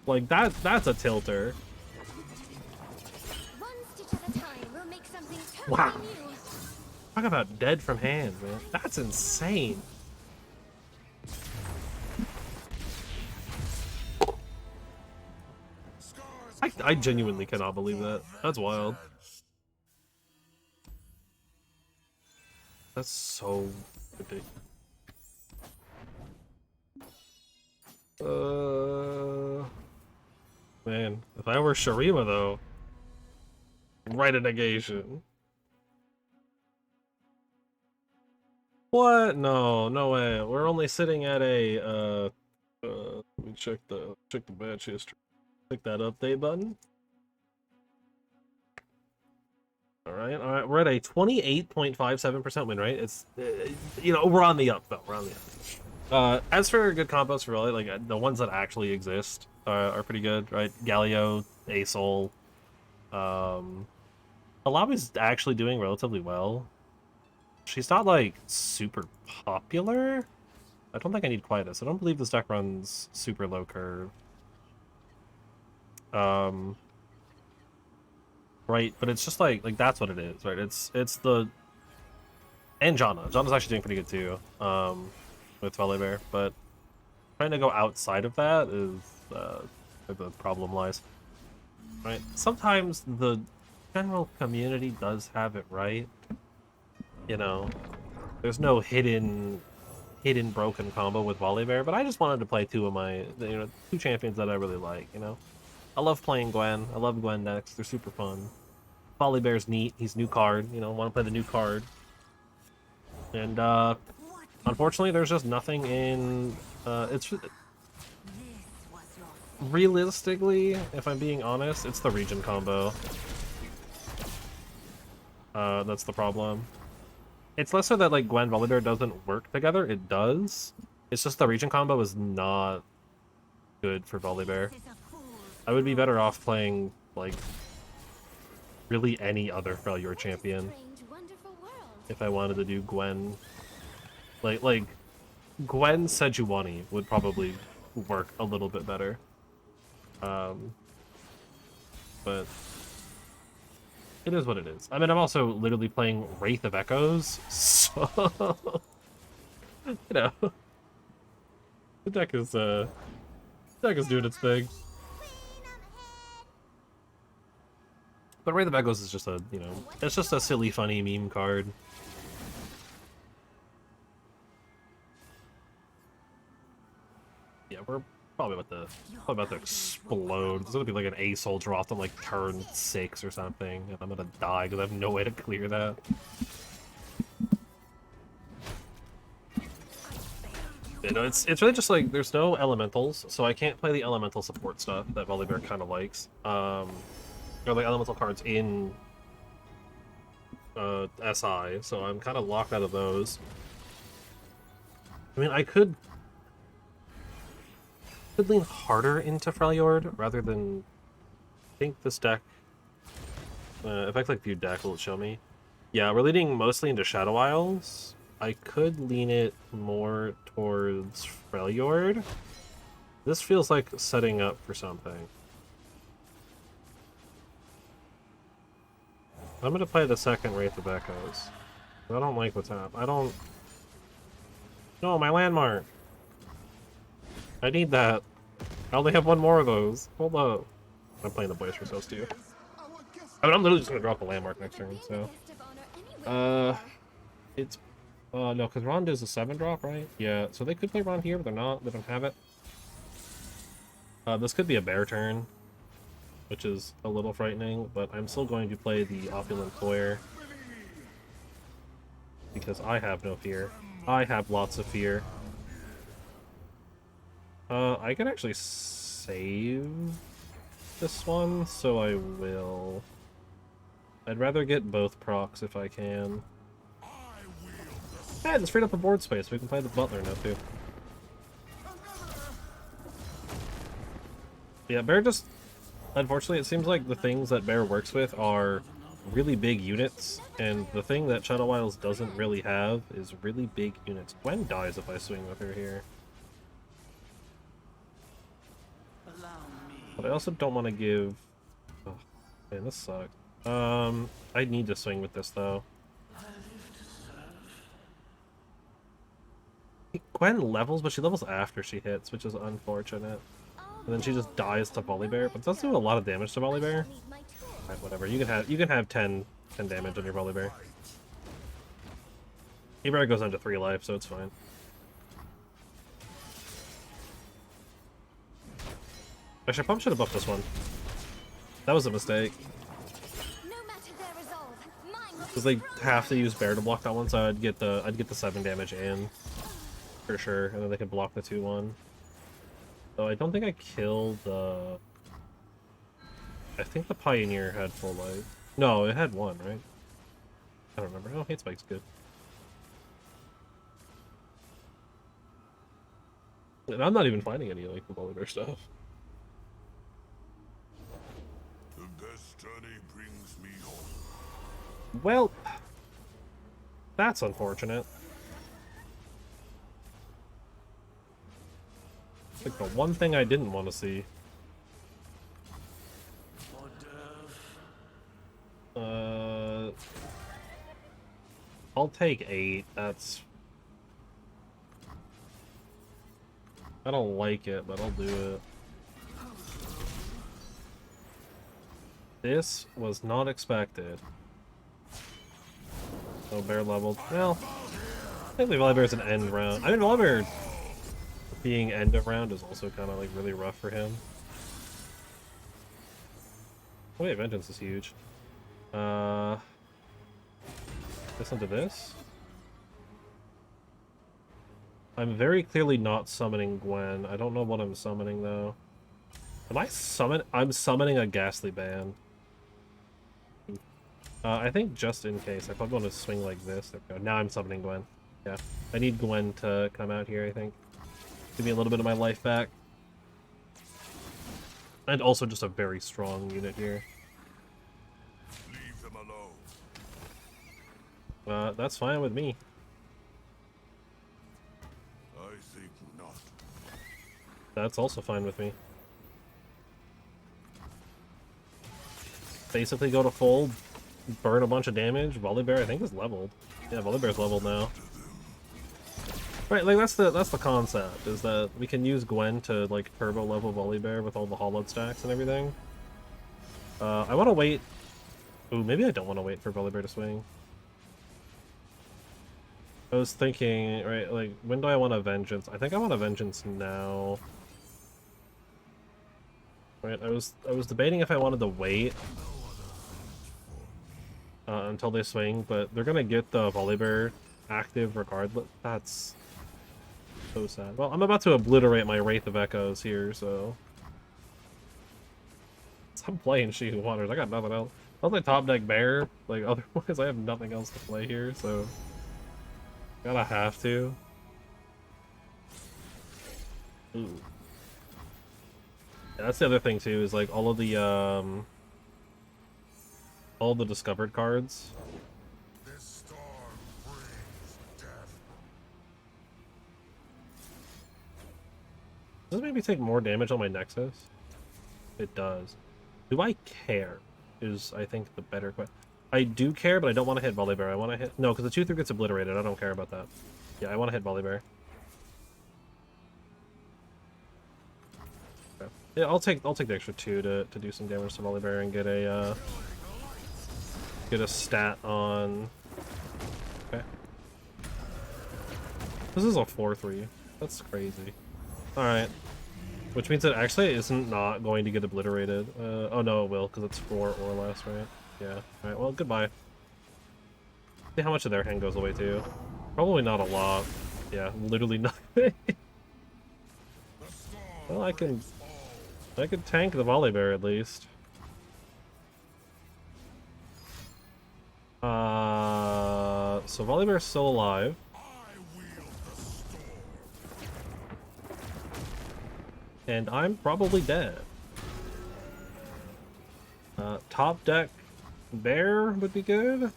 Like that's a tilter. One stitch at a time, we'll make something totally Wow. new. Talk about dead from hand, man. That's insane. I genuinely cannot believe that. That's wild. That's so ridiculous. Man, if I were Shurima though, right a negation. What? No, no way. We're only sitting at a let me check the match history. Click that update button. All right. We're at a 28.57% win rate. It's you know, we're on the up though. We're on the up. As for good combos for really, like the ones that actually exist are pretty good, right? Galio, Asol, Alabi's actually doing relatively well. She's not like super popular. I don't think I need Quietus. I don't believe this deck runs super low curve. Right, but it's just like that's what it is, right? It's the and Janna. Janna's actually doing pretty good too, with Volibear, but trying to go outside of that is where the problem lies. Right? Sometimes the general community does have it right. You know, there's no hidden broken combo with Volibear, but I just wanted to play 2 of my 2 champions that I really like, you know. I love playing Gwen. I love Gwen decks. They're super fun. Volibear's neat. He's new card. You know, want to play the new card. And unfortunately, there's just nothing in. It's This was your realistically, if I'm being honest, it's the region combo. That's the problem. It's less so that like Gwen Volibear doesn't work together. It does. It's just the region combo is not good for Volibear. is a fool. I would be better off playing like really any other Freljord champion Strange, wonderful world. if I wanted to do Gwen. Like Gwen Sejuani would probably work a little bit better. But it is what it is. I mean, I'm also literally playing Wraith of Echoes, so you know, the deck is doing its thing. But Wraith of Echoes is just a, you know, it's just a silly, funny meme card. Yeah, we're probably about to explode. There's gonna be like an A soldier off on like turn 6 or something, and I'm gonna die because I have no way to clear that. You know, it's really just like there's no elementals, so I can't play the elemental support stuff that Volibear kind of likes. Or like elemental cards in SI, so I'm kind of locked out of those. I mean, I could lean harder into Freljord rather than. I think this deck. If I click View Deck, will it show me? Yeah, we're leaning mostly into Shadow Isles. I could lean it more towards Freljord. This feels like setting up for something. I'm gonna play the second Wraith of Echoes. I don't like what's happening. I don't. No, my landmark. I need that. I only have one more of those. Hold up. I'm playing the Blaze Resource too. I mean, I'm literally just gonna drop the landmark next turn. So, Guest of honor anywhere. it's no, because Ron does a 7-drop, right? Yeah. So they could play Ron here, but they're not. They don't have it. This could be a bear turn, which is a little frightening, but I'm still going to play the Opulent Foyer because I have no fear. I have lots of fear. I can actually save this one, so I will. I'd rather get both procs if I can. And it's freed up a board space. We can play the Butler now too. Yeah, Bear just. Unfortunately, it seems like the things that Bear works with are really big units, and the thing that Shadow Isles doesn't really have is really big units. Gwen dies if I swing with her here. But I also don't want to give... Oh, man, this sucks. I need to swing with this, though. Gwen levels, but she levels after she hits, which is unfortunate. And then she just dies to Volibear, but it does do a lot of damage to Volibear. Alright, whatever. You can have 10 damage on your Volibear. He goes down to 3 life, so it's fine. Actually, I probably should have buffed this one. That was a mistake. No matter their resolve, mine will Because they have to use Bear to block that one, so I'd get the 7 damage in. For sure, and then they can block the 2-1. So I don't think I killed the... I think the Pioneer had full life. No, it had 1, right? I don't remember. Oh, Hate Spike's good. And I'm not even finding any, like, the Volibear stuff. The destiny brings me home. Well, that's unfortunate. It's like the one thing I didn't want to see. I'll take 8. That's... I don't like it, but I'll do it. This was not expected. So Bear leveled. Well, I think the Volibear's an end round. I mean, Volibear being end of round is also kind of like really rough for him. Oh wait, Vengeance is huge. Listen to this. I'm very clearly not summoning Gwen. I don't know what I'm summoning though. I'm summoning a Ghastly Band. I think just in case, I probably want to swing like this. There we go. Now I'm summoning Gwen. Yeah. I need Gwen to come out here, I think. Give me a little bit of my life back. And also just a very strong unit here. Leave them alone. That's fine with me. I think not. That's also fine with me. Basically go to full, burn a bunch of damage. Volibear I think is leveled. Yeah, Volibear's leveled now. Right, like that's the concept, is that we can use Gwen to like turbo level Volibear with all the hollowed stacks and everything. I wanna wait. Ooh, maybe I don't want to wait for Volibear to swing. I was thinking, right, like, when do I want a Vengeance? I think I want a Vengeance now. Right, I was debating if I wanted to wait until they swing, but they're gonna get the Volibear active regardless. That's so sad. Well, I'm about to obliterate my Wraith of Echoes here, so I'm playing Sheathing Waters. I got nothing else. Unless I top deck Bear, like, otherwise I have nothing else to play here, so gotta have to. Ooh. Yeah, that's the other thing too, is like all of the discovered cards. This storm brings death. Does it maybe take more damage on my Nexus? It does. Do I care? Is, I think, the better question. I do care, but I don't want to hit Volibear. I want to hit... No, because the 2-3 gets obliterated. I don't care about that. Yeah, I want to hit Volibear. Okay. Yeah, I'll take the extra 2 to do some damage to Volibear and get a stat on... Okay. This is a 4-3. That's crazy. Alright. Which means it actually isn't not going to get obliterated. Oh no, it will, because it's 4 or less, right? Yeah. Alright, well, goodbye. See how much of their hand goes away, too. Probably not a lot. Yeah, literally nothing. Well, I can tank the Volibear, at least. So Volibear's still alive. And I'm probably dead. Top deck Bear would be good.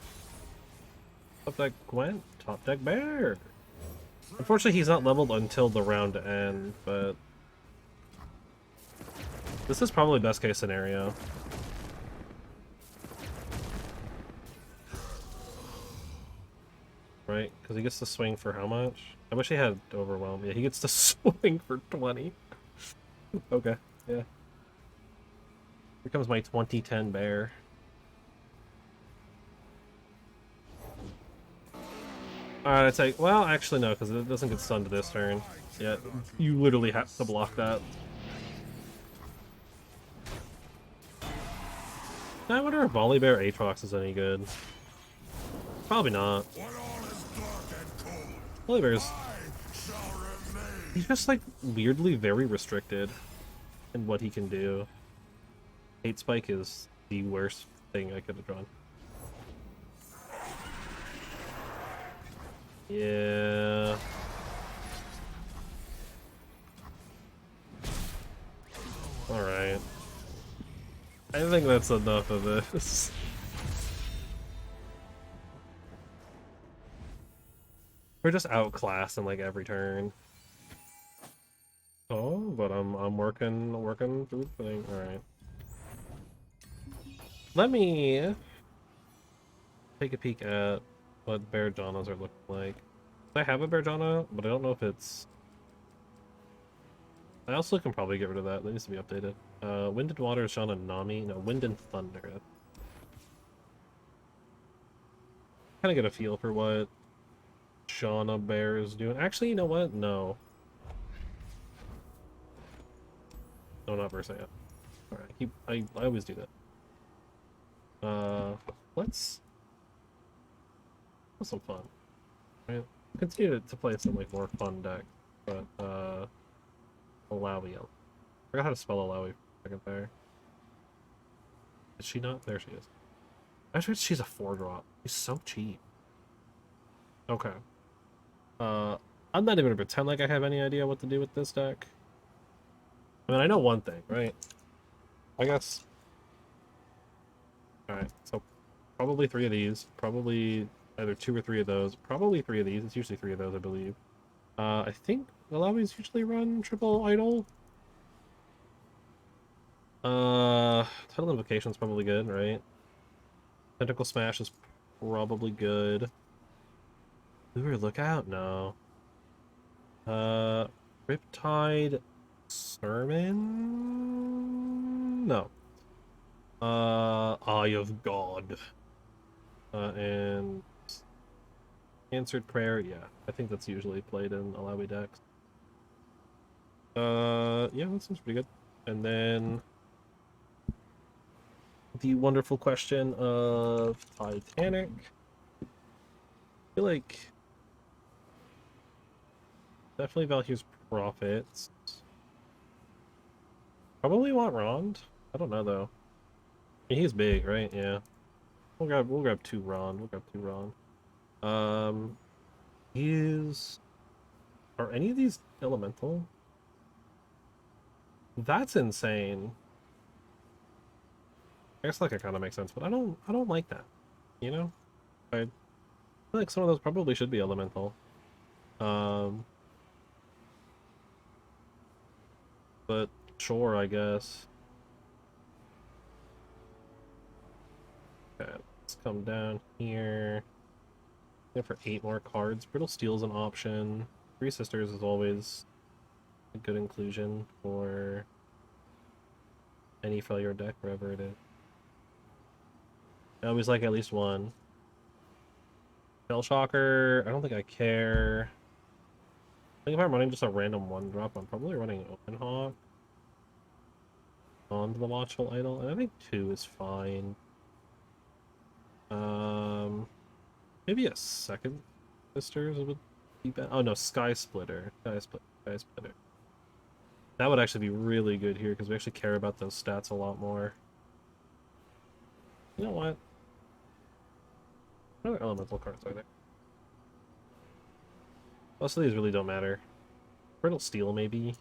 Top deck Gwen. Top deck Bear. Unfortunately, he's not leveled until the round end, but this is probably best case scenario. Right? Because he gets to swing for how much? I wish he had Overwhelm. Yeah, he gets to swing for 20. Okay, yeah. Here comes my 2010 Bear. Alright, I'd say, well, actually no, because it doesn't get stunned this turn. Yeah, you literally have to block that. I wonder if Volibear Aatrox is any good. Probably not. Volibear's... He's just, like, weirdly very restricted in what he can do. Hate Spike is the worst thing I could have drawn. Yeah. Alright. I think that's enough of this. We're just outclassed in like every turn. Oh, but I'm working through the thing. Alright. Let me take a peek at what Bear Jaunas are looking like. I have a Bear Jauna, but I don't know if it's... I also can probably get rid of that. That needs to be updated. Wind and Water is Shauna Nami. No, Wind and Thunder. Kind of get a feel for what Shauna Bear is doing. Actually, you know what? No. No, not Versailles. Alright, I always do that. let's have some fun. Right? Continue to play some like more fun deck, but Alawi. I forgot how to spell Alawi for a second there. Is she not? There she is. Actually, she's a 4-drop. She's so cheap. Okay. I'm not even gonna pretend like I have any idea what to do with this deck. I mean, I know one thing, right? I guess. Alright, so probably 3 of these. Probably either 2 or 3 of those. Probably 3 of these. It's usually 3 of those, I believe. I think Alawi's usually run triple idol. Tidal Invocation's probably good, right? Tentacle Smash is probably good. Lure Lookout? No. Riptide Sermon? No. Eye of God. And Answered Prayer, yeah. I think that's usually played in Alawi decks. Yeah, that seems pretty good. And then the wonderful question of Titanic. I feel like definitely Valkyrie's Profits. Probably want Rond. I don't know though. I mean, he's big, right? Yeah. We'll grab 2 Rond. We'll grab 2 Rond. Are any of these elemental? That's insane. I guess like it kind of makes sense, but I don't like that. You know? I feel like some of those probably should be elemental. But sure, I guess. Okay, let's come down here. Go for 8 more cards. Brittle Steel's an option. 3 Sisters is always a good inclusion for any failure deck, wherever it is. I always like at least one. Shell Shocker, I don't think I care. I think if I'm running just a random 1-drop, I'm probably running Open Hawk onto the Watchful Idol, and I think 2 is fine. Maybe a second Sisters would be bad. Oh no, Sky Splitter. Sky Splitter. That would actually be really good here because we actually care about those stats a lot more. You know what? What other elemental cards are there? Most of these really don't matter. Brittle Steel, maybe.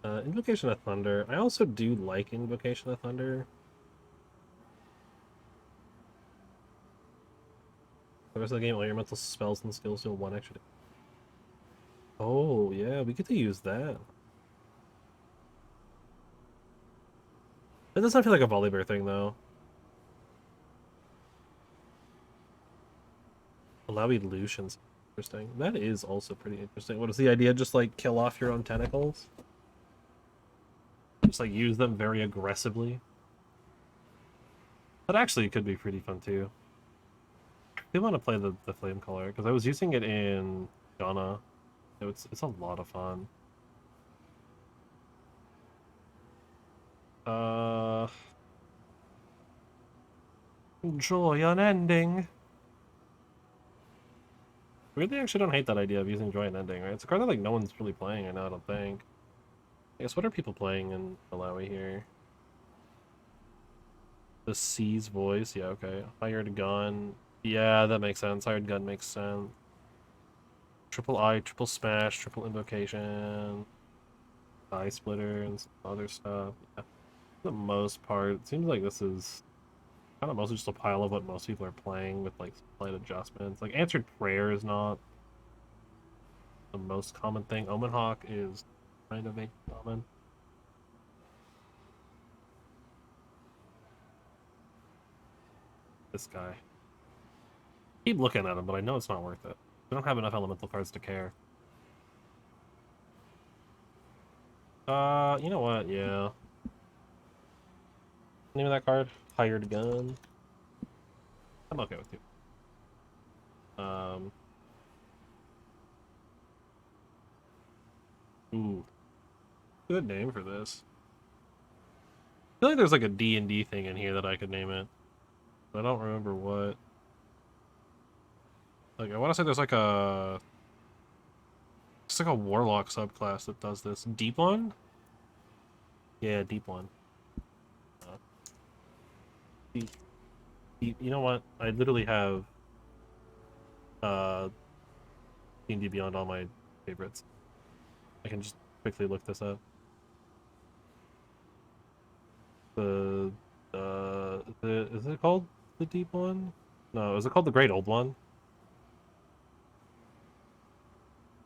Invocation of Thunder. I also do like Invocation of Thunder. The rest of the game, all your mental spells and skills deal 1 extra. Oh, yeah, we get to use that. That does not feel like a Volibear thing, though. Alawi Lucian's interesting. That is also pretty interesting. What is the idea? Just like kill off your own tentacles? Just like use them very aggressively? That actually could be pretty fun too. I do want to play the flame color because I was using it in Ghana. It's a lot of fun. Joy unending. Weirdly, I actually don't hate that idea of using Joy Unending, right? It's a card that like no one's really playing right now, I don't think. I guess what are people playing in Alawi here? The Sea's Voice, yeah, okay. Hired Gun. Yeah, that makes sense. Hired Gun makes sense. Triple Eye, Triple Smash, Triple Invocation, Eye Splitter, and some other stuff. Yeah. For the most part, it seems like this is kind of mostly just a pile of what most people are playing with like slight adjustments. Like Answered Prayer is not the most common thing. Omen Hawk is kind of a common. This guy. Keep looking at him, but I know it's not worth it. We don't have enough elemental cards to care. You know what? Yeah. Name of that card? Hired Gun. I'm okay with you. Ooh. Good name for this. feel like there's like a D&D thing in here that I could name it. But I don't remember what. Like, I want to say there's like a... It's like a warlock subclass that does this. Deep one? Yeah, deep one. Deep. You know what? I literally have D&D Beyond all my favorites. I can just quickly look this up. Is it called the deep one? No, is it called the Great Old One?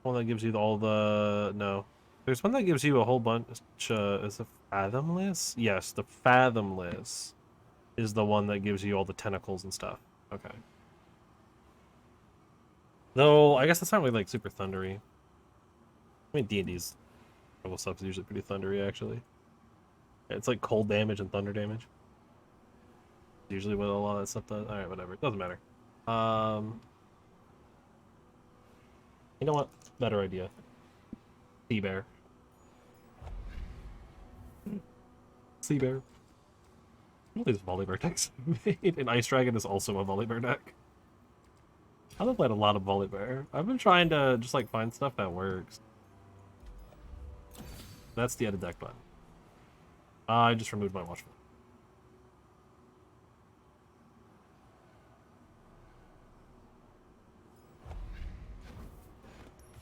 One that gives you all the... No. There's one that gives you a whole bunch... is it Fathomless? Yes, the Fathomless is the one that gives you all the tentacles and stuff. Okay. Though, I guess that's not really, like, super thundery. I mean, D&D's level stuff is usually pretty thundery, actually. It's like cold damage and thunder damage. Usually what a lot of that stuff does. Alright, whatever. It doesn't matter. You know what? Better idea. Sea Bear. Sea Bear. All these Volibear decks made, and Ice Dragon is also a Volibear deck. I've played a lot of Volibear. I've been trying to just like find stuff that works. That's the edit deck button. I just removed my watch.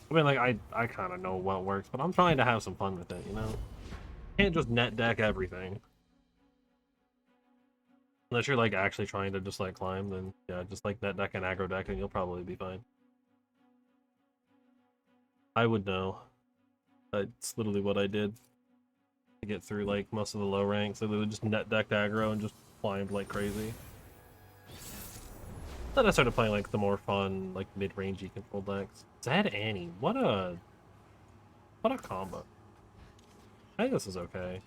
I mean, like, I kind of know what works, but I'm trying to have some fun with it, you know? Can't just net deck everything. Unless you're, like, actually trying to just, like, climb, then, yeah, just, like, net deck and aggro deck, and you'll probably be fine. I would know. That's literally what I did to get through, like, most of the low ranks. I literally just net decked aggro and just climbed like crazy. Then I started playing, like, the more fun, like, mid-rangey control decks. Zed Annie, what a combo. I think this is okay.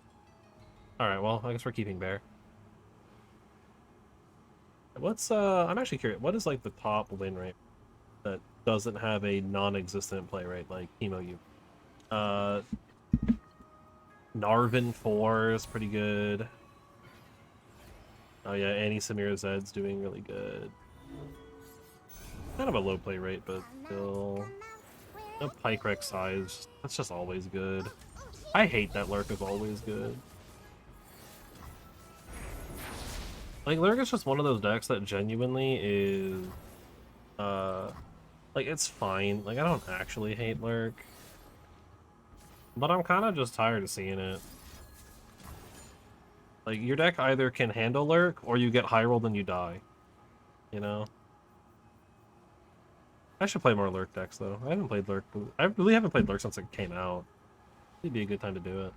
Alright, well, I guess we're keeping Bear. What's, I'm actually curious, what is, like, the top win rate that doesn't have a non-existent play rate, like Chemo U? Narvin 4 is pretty good. Oh yeah, Annie Samira Zed's doing really good. Kind of a low play rate, but still. No Pike Rex size. That's just always good. I hate that Lurk is always good. Like, Lurk is just one of those decks that genuinely is... like, it's fine. Like, I don't actually hate Lurk. But I'm kind of just tired of seeing it. Like, your deck either can handle Lurk, or you get high rolled and you die. You know? I should play more Lurk decks, though. I haven't played Lurk. I really haven't played Lurk since it came out. It'd be a good time to do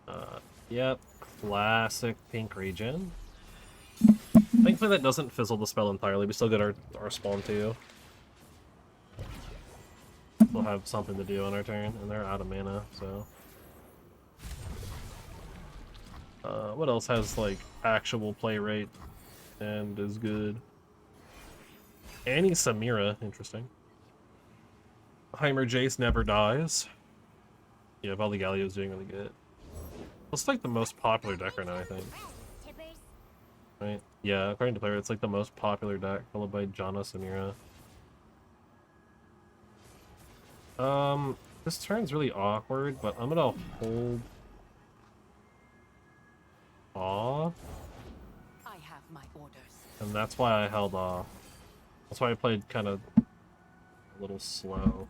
it. Yep. Classic pink regen. Thankfully that doesn't fizzle the spell entirely. We still get our spawn too. We'll have something to do on our turn, and they're out of mana, so... what else has, like, actual play rate and is good? Annie Samira, interesting. Heimer Jace never dies. Yeah, Valigalio's doing really good. It's like the most popular deck right now, I think. Right? Yeah, according to player, it's like the most popular deck, followed by Janna Samira. This turn's really awkward, but I'm gonna hold off. I have my orders. And that's why I held off. That's why I played kind of a little slow.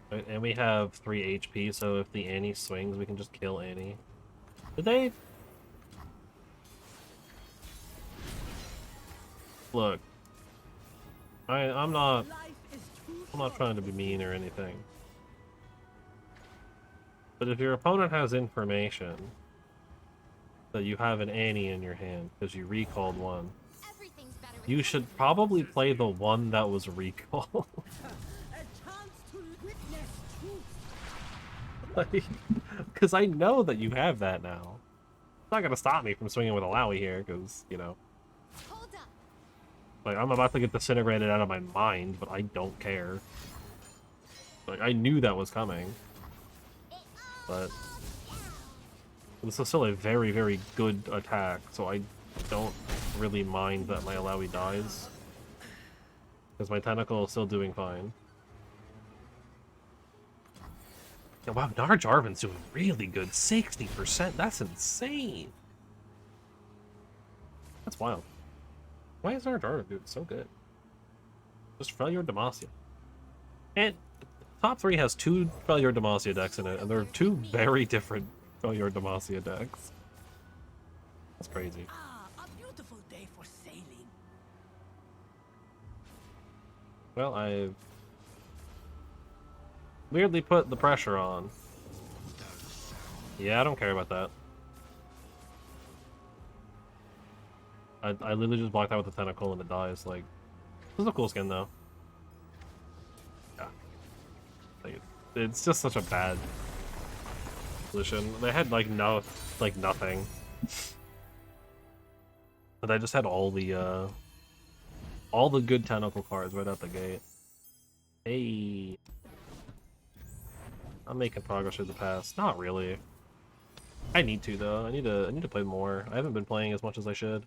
Right, and we have 3 HP, so if the Annie swings, we can just kill Annie. Did they? Look. I'm not trying to be mean or anything. But if your opponent has information that you have an Annie in your hand because you recalled one, you should probably play the one that was recalled. Like, because I know that you have that now. It's not gonna stop me from swinging with Alawi here, because, you know. Like, I'm about to get disintegrated out of my mind, but I don't care. Like, I knew that was coming. But this is still a very, very good attack, so I don't really mind that my Alawi dies. Because my tentacle is still doing fine. Yeah, wow, Nar Jarvan's doing really good. 60%, that's insane! That's wild. Why is Nar Jarvan doing so good? Just Freljord Demacia. And top 3 has 2 Freljord Demacia decks in it, and they're 2 very different Freljord Demacia decks. That's crazy. Ah, a beautiful day for sailing. Well, I've weirdly put the pressure on. Yeah, I don't care about that. I literally just blocked out with the tentacle and it dies. Like, this is a cool skin though. Yeah. Like, it's just such a bad position. They had like nothing. But I just had all the good tentacle cards right out the gate. Hey. I'm making progress through the past. Not really. I need to though. I need to play more. I haven't been playing as much as I should.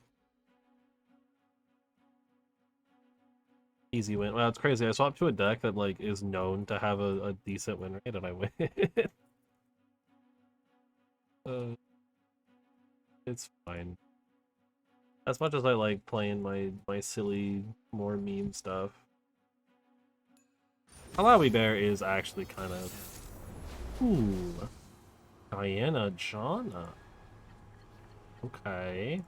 Easy win. Well, it's crazy. I swapped to a deck that like is known to have a decent win rate, and I win. It's fine. As much as I like playing my silly, more meme stuff, Alawi Bear is actually kind of... Ooh. Diana Jana. Okay.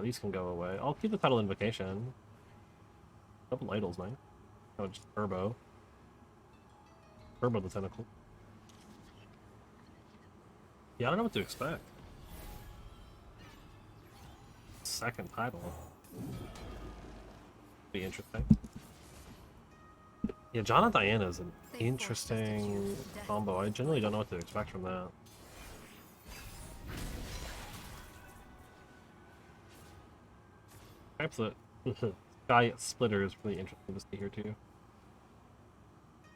These can go away. I'll keep the Tidal Invocation. Double idols, man. Oh, just Turbo. Turbo the Tentacle. Yeah, I don't know what to expect. Second title. Be interesting. Yeah, John and Diana is an interesting combo. I generally don't know what to expect from that. Types of Sky Splitter is really interesting to see here too.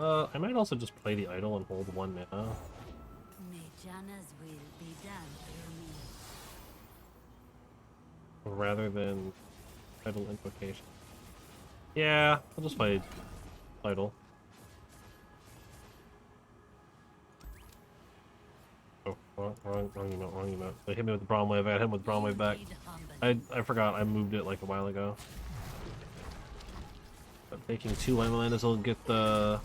I might also just play the idol and hold 1 mana. May Jana's will be done through me. Rather than idol invocation. Yeah, I'll just play idol. Oh, wrong emote. They hit me with the Braum Wave. I hit him with Braum Wave back. I forgot I moved it like a while ago. But taking 2 white manas will get the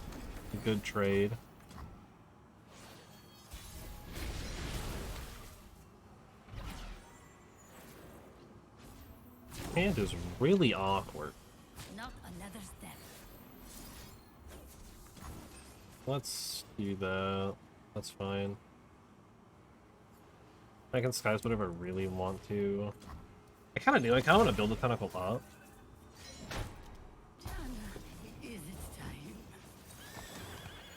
good trade. Hand is really awkward. Not another step. Let's do that. That's fine. I can skies whatever I really want to. I kind of do. I kind of want to build the tentacle up. Jana, is it time?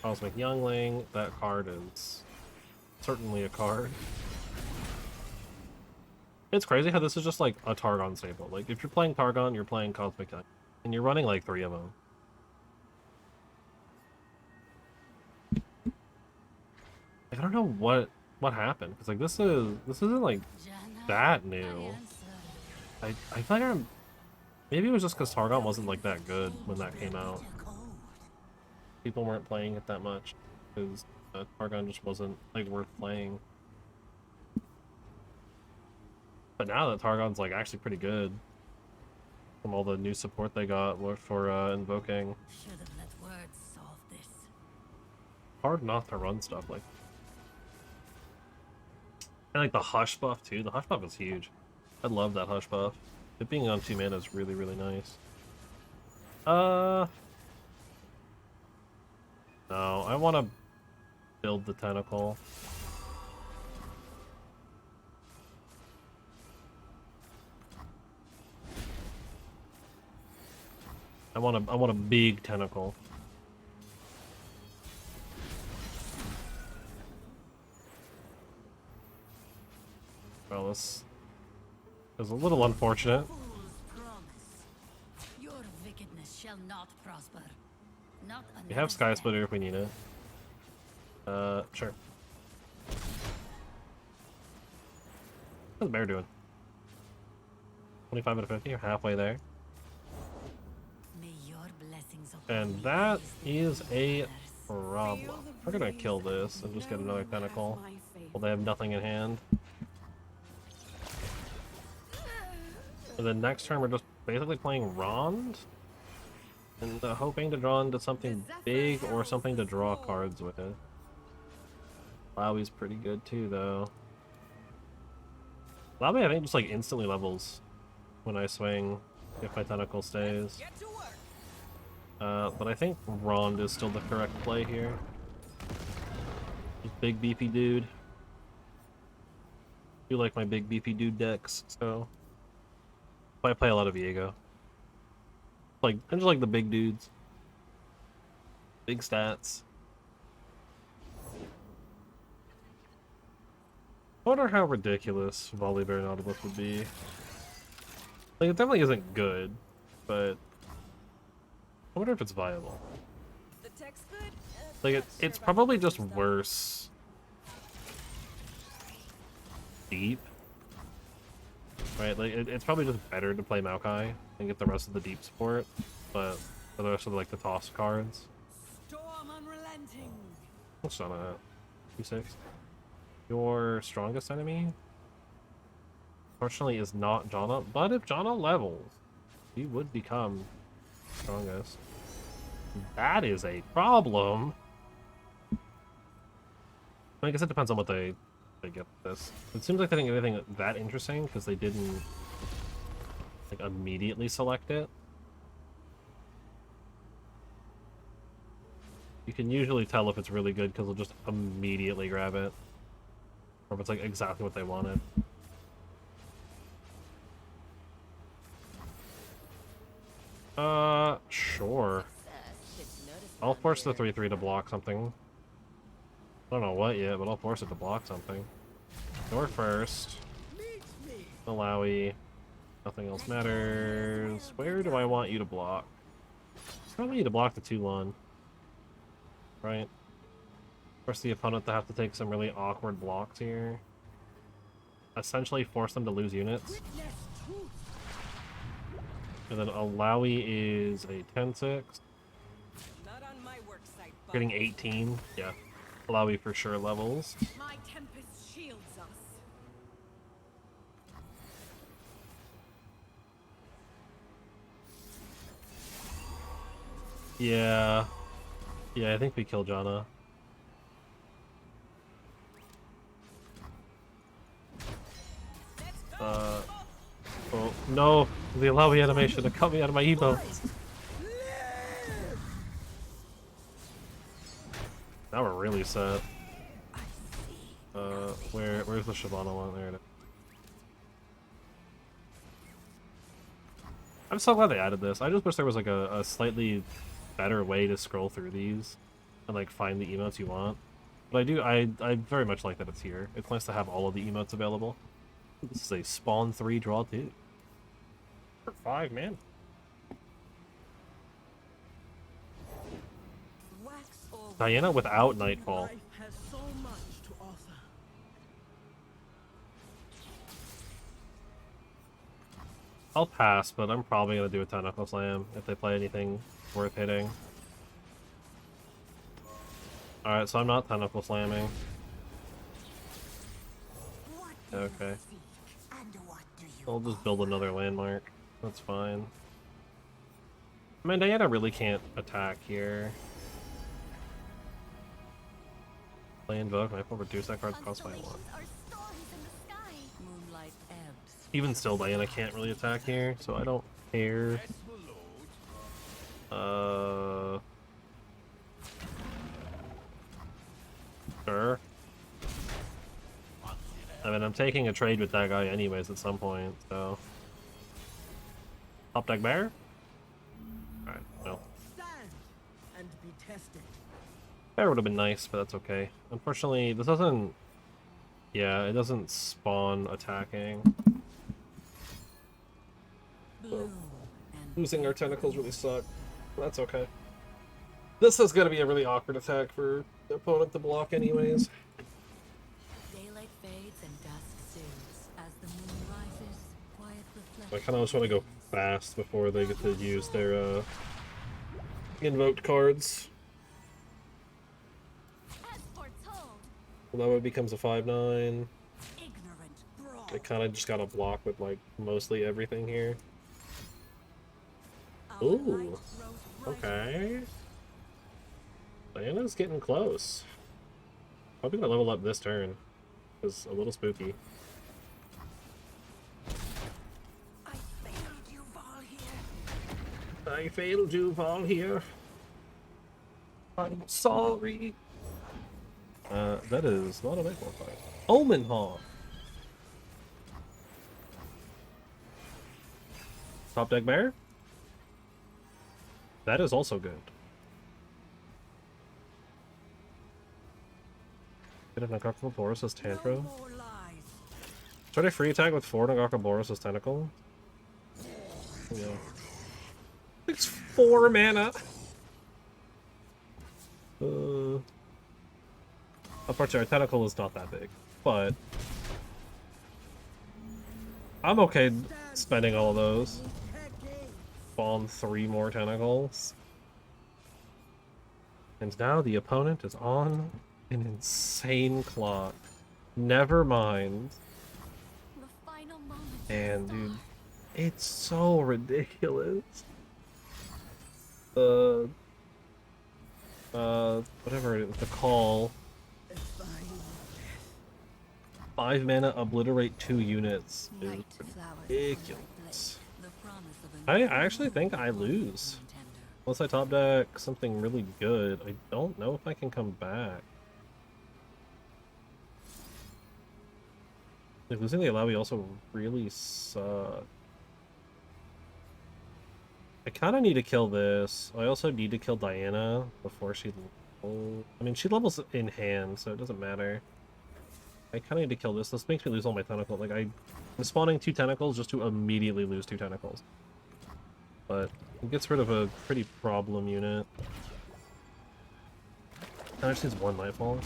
Cosmic Youngling. That card is certainly a card. It's crazy how this is just like a Targon staple. Like, if you're playing Targon, you're playing Cosmic Youngling. And you're running like 3 of them. Like, I don't know what happened. Because like this isn't like Jana, that my new. answer. I feel like maybe it was just because Targon wasn't like that good when that came out. People weren't playing it that much because Targon just wasn't like worth playing. But now that Targon's like actually pretty good from all the new support they got for invoking, Should have let words solve this. hard not to run stuff like. And like the Hush buff too. The Hush buff is huge. I love that Hush buff. It being on 2 mana is really, really nice. No, I want to build the tentacle. I want a big tentacle. Well, this is a little unfortunate. Fool's promise. Your wickedness shall not prosper. Not We have Sky Splitter if we need it. Sure. How's the bear doing? 25 out of 50, you're halfway there. May your blessings And that is a problem. We're gonna kill this and just get another tentacle. Well, they have nothing in hand. And then next turn we're just basically playing Rond. And hoping to draw into something big or something to draw cards with. Lowy's pretty good too, though. Lowy, I think, just like instantly levels when I swing if my tentacle stays. But I think Rond is still the correct play here. Just big beefy dude. I do like my big beefy dude decks, so I play a lot of Viego. Like, I just like the big dudes. Big stats. I wonder how ridiculous Volibear Nautilus would be. Like, it definitely isn't good, but I wonder if it's viable. The text good? Like, it's probably just worse deep. Right, like, it's probably just better to play Maokai and get the rest of the deep support, but for the rest of, like, the toss cards. Storm unrelenting. What's on that? 2-6. Your strongest enemy, fortunately, is not Janna, but if Janna levels, he would become strongest. That is a problem. I guess it depends on what they get with this. It seems like they didn't get anything that interesting because they didn't like immediately select it. You can usually tell if it's really good because they'll just immediately grab it. Or if it's like exactly what they wanted. Sure. I'll force the 3/3 to block something. I don't know what yet, but I'll force it to block something. You're first. Malawi. Nothing else matters. Where do I want you to block? I want you to block the Toulon. Right? Force the opponent to have to take some really awkward blocks here. Essentially force them to lose units. And then Alawi is a 10-6. Not on my work site, but Getting 18. Yeah. Alawi for sure levels. my tempest shields us. Yeah. Yeah, I think we kill Janna. Oh, no! The Alawi animation to cut me out of my Evo. Now we're really set. Where's the Shyvana one? There it is. I'm so glad they added this. I just wish there was like a slightly better way to scroll through these and like find the emotes you want. But I very much like that it's here. It's nice to have all of the emotes available. This is a spawn 3 draw 2. For 5, man. Wax over. Diana without Nightfall. Life has so much to offer. I'll pass, but I'm probably gonna do a Tentacle Slam if they play anything worth hitting. Alright, so I'm not Tentacle Slamming. What do you Okay. seek, and what do you I'll just build another landmark. That's fine. I mean, Diana really can't attack here. Play Invoke, and I will reduce that card's cost by 1. Constellations are stars in the sky. Moonlight ebbs. Even still, Diana can't really attack here, so I don't care. Sure. I mean, I'm taking a trade with that guy anyways at some point, so... Top deck bear? Alright, no. Stand and be tested. Bear would have been nice, but that's okay. Unfortunately, this doesn't... Yeah, it doesn't spawn attacking. Bloom and Losing our tentacles really suck. That's okay. This is going to be a really awkward attack for the opponent to block anyways. Daylight fades and dusk soothes. As the moon rises, quiet I reflects. kind of just want to go fast before they get to use their invoked cards. As foretold, Well, that way it becomes a 5/9. Ignorant brawl. I kind of just got to block with like mostly everything here. Our light Ooh, grows brighter. okay. Diana's getting close. Probably gonna level up this turn. It's a little spooky. I failed you, Val here. I failed you, Val here. I'm sorry. That is not a Nightmare fight. Omen Hawk. Top deck bear. That is also good. Get a Nagaka Boros as Tantro. No more lies. Try to free attack with 4 Nagaka Boros as Tentacle. Yeah. It's 4 mana. Unfortunately, our Tentacle is not that big, but I'm okay spending all of those. Spawn 3 more Tentacles. And now the opponent is on an insane clock. Never mind. the final moment. And dude, it's so ridiculous. Whatever it is, the call. 5 mana, obliterate 2 units is Night flowers ridiculous. the promise of a I actually think I lose. tender. Unless I top deck something really good. I don't know if I can come back. Like, losing the Alawi also really sucks. I kind of need to kill this. I also need to kill Diana before she... I mean, she levels in hand, so it doesn't matter. I kind of need to kill this. This makes me lose all my tentacles. Like, I'm spawning 2 tentacles just to immediately lose 2 tentacles. But it gets rid of a pretty problem unit. I just needs 1 Nightfall.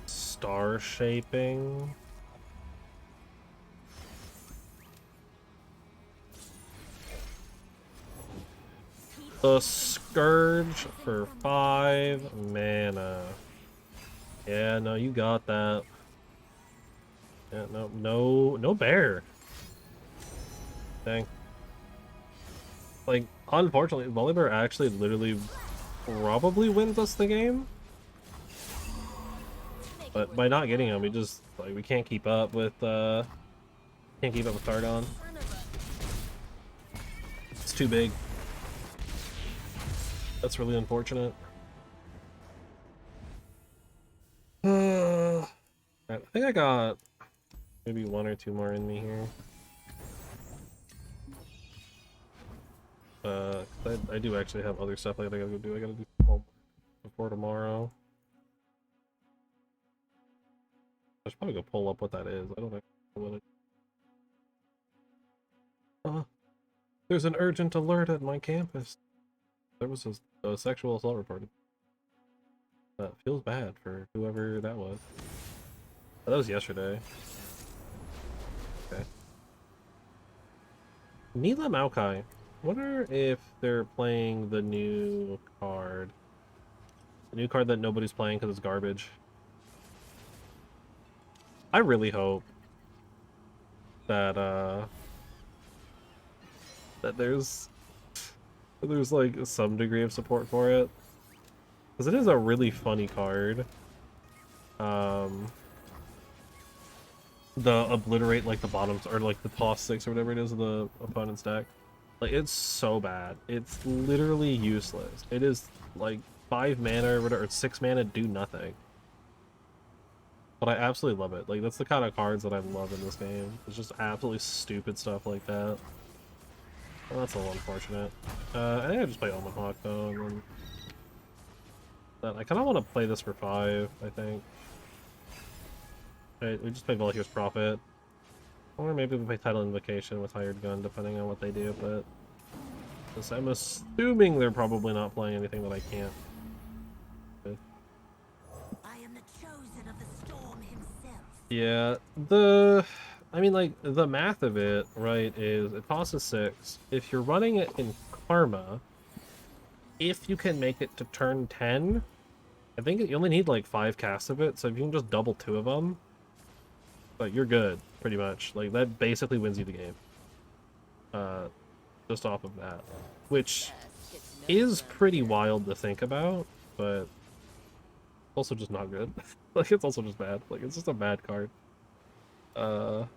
Star shaping. The Scourge for 5 mana. Yeah, no, you got that. Yeah, no bear. Dang. Like, unfortunately, Volibear actually literally probably wins us the game. But by not getting him, we just, like, we can't keep up with, Targon. Son of a It's too big. That's really unfortunate. I think I got maybe 1 or 2 more in me here. I do actually have other stuff I gotta go do. I gotta do some homework before tomorrow. I should probably go pull up what that is. I don't know what it. There's an urgent alert at my campus. There was a sexual assault reported. That feels bad for whoever that was. Oh, that was yesterday. Okay. Mila Maokai. Wonder if they're playing the new card. The new card that nobody's playing because it's garbage. I really hope that that there's like some degree of support for it, because it is a really funny card. The obliterate, like the bottoms, or like the toss 6 or whatever it is of the opponent's deck. Like, it's so bad. It's literally useless. It is like 5 mana or whatever, 6 mana, do nothing. But I absolutely love it. Like, that's the kind of cards that I love in this game. It's just absolutely stupid stuff like that. Well, that's a little unfortunate. I think I just play Omen Hawk though, and then I kind of want to play this for 5, I think. Right, we just play Valakir's Prophet. Or maybe we play Title Invocation with Hired Gun, depending on what they do, but... 'cause I'm assuming they're probably not playing anything that I can't. I am the chosen of the storm himself. Yeah, I mean, like, the math of it, right, is it costs 6. If you're running it in Karma, if you can make it to turn 10, I think you only need, like, 5 casts of it, so if you can just double 2 of them, like, you're good, pretty much. Like, that basically wins you the game. Just off of that. Which is pretty wild to think about, but also just not good. Like, it's also just bad. Like, it's just a bad card. But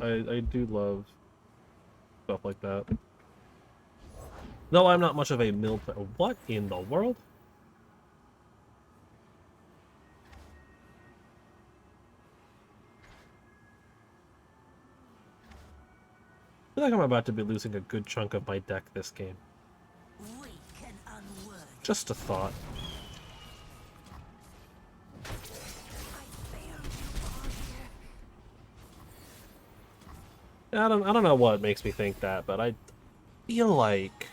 I do love stuff like that. Though I'm not much of a mill player. What in the world? I feel like I'm about to be losing a good chunk of my deck this game. Weak and unworthy. Just a thought. I failed you, Arthur. I don't know what makes me think that, but I feel like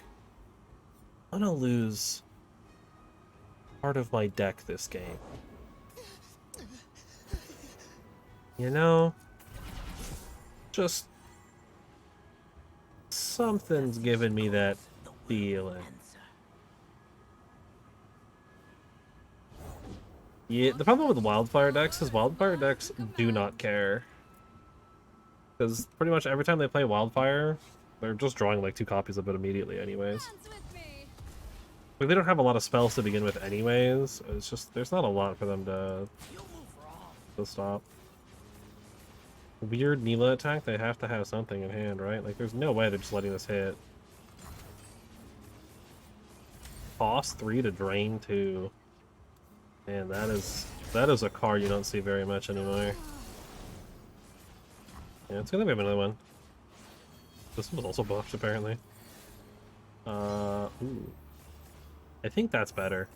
I'm gonna lose part of my deck this game. You know? Just something's giving me that feeling. Answer. Yeah, the problem with wildfire decks is wildfire decks do not care. Because pretty much every time they play wildfire, they're just drawing like 2 copies of it immediately anyways. Dance with me. Like, they don't have a lot of spells to begin with anyways. It's just, there's not a lot for them to stop. Weird Neela attack, they have to have something in hand, right? Like, there's no way they're just letting this hit. Cost 3 to drain 2. Man, that is a card you don't see very much anymore. Yeah, it's gonna be another one. This one was also buffed, apparently. Ooh. I think that's better.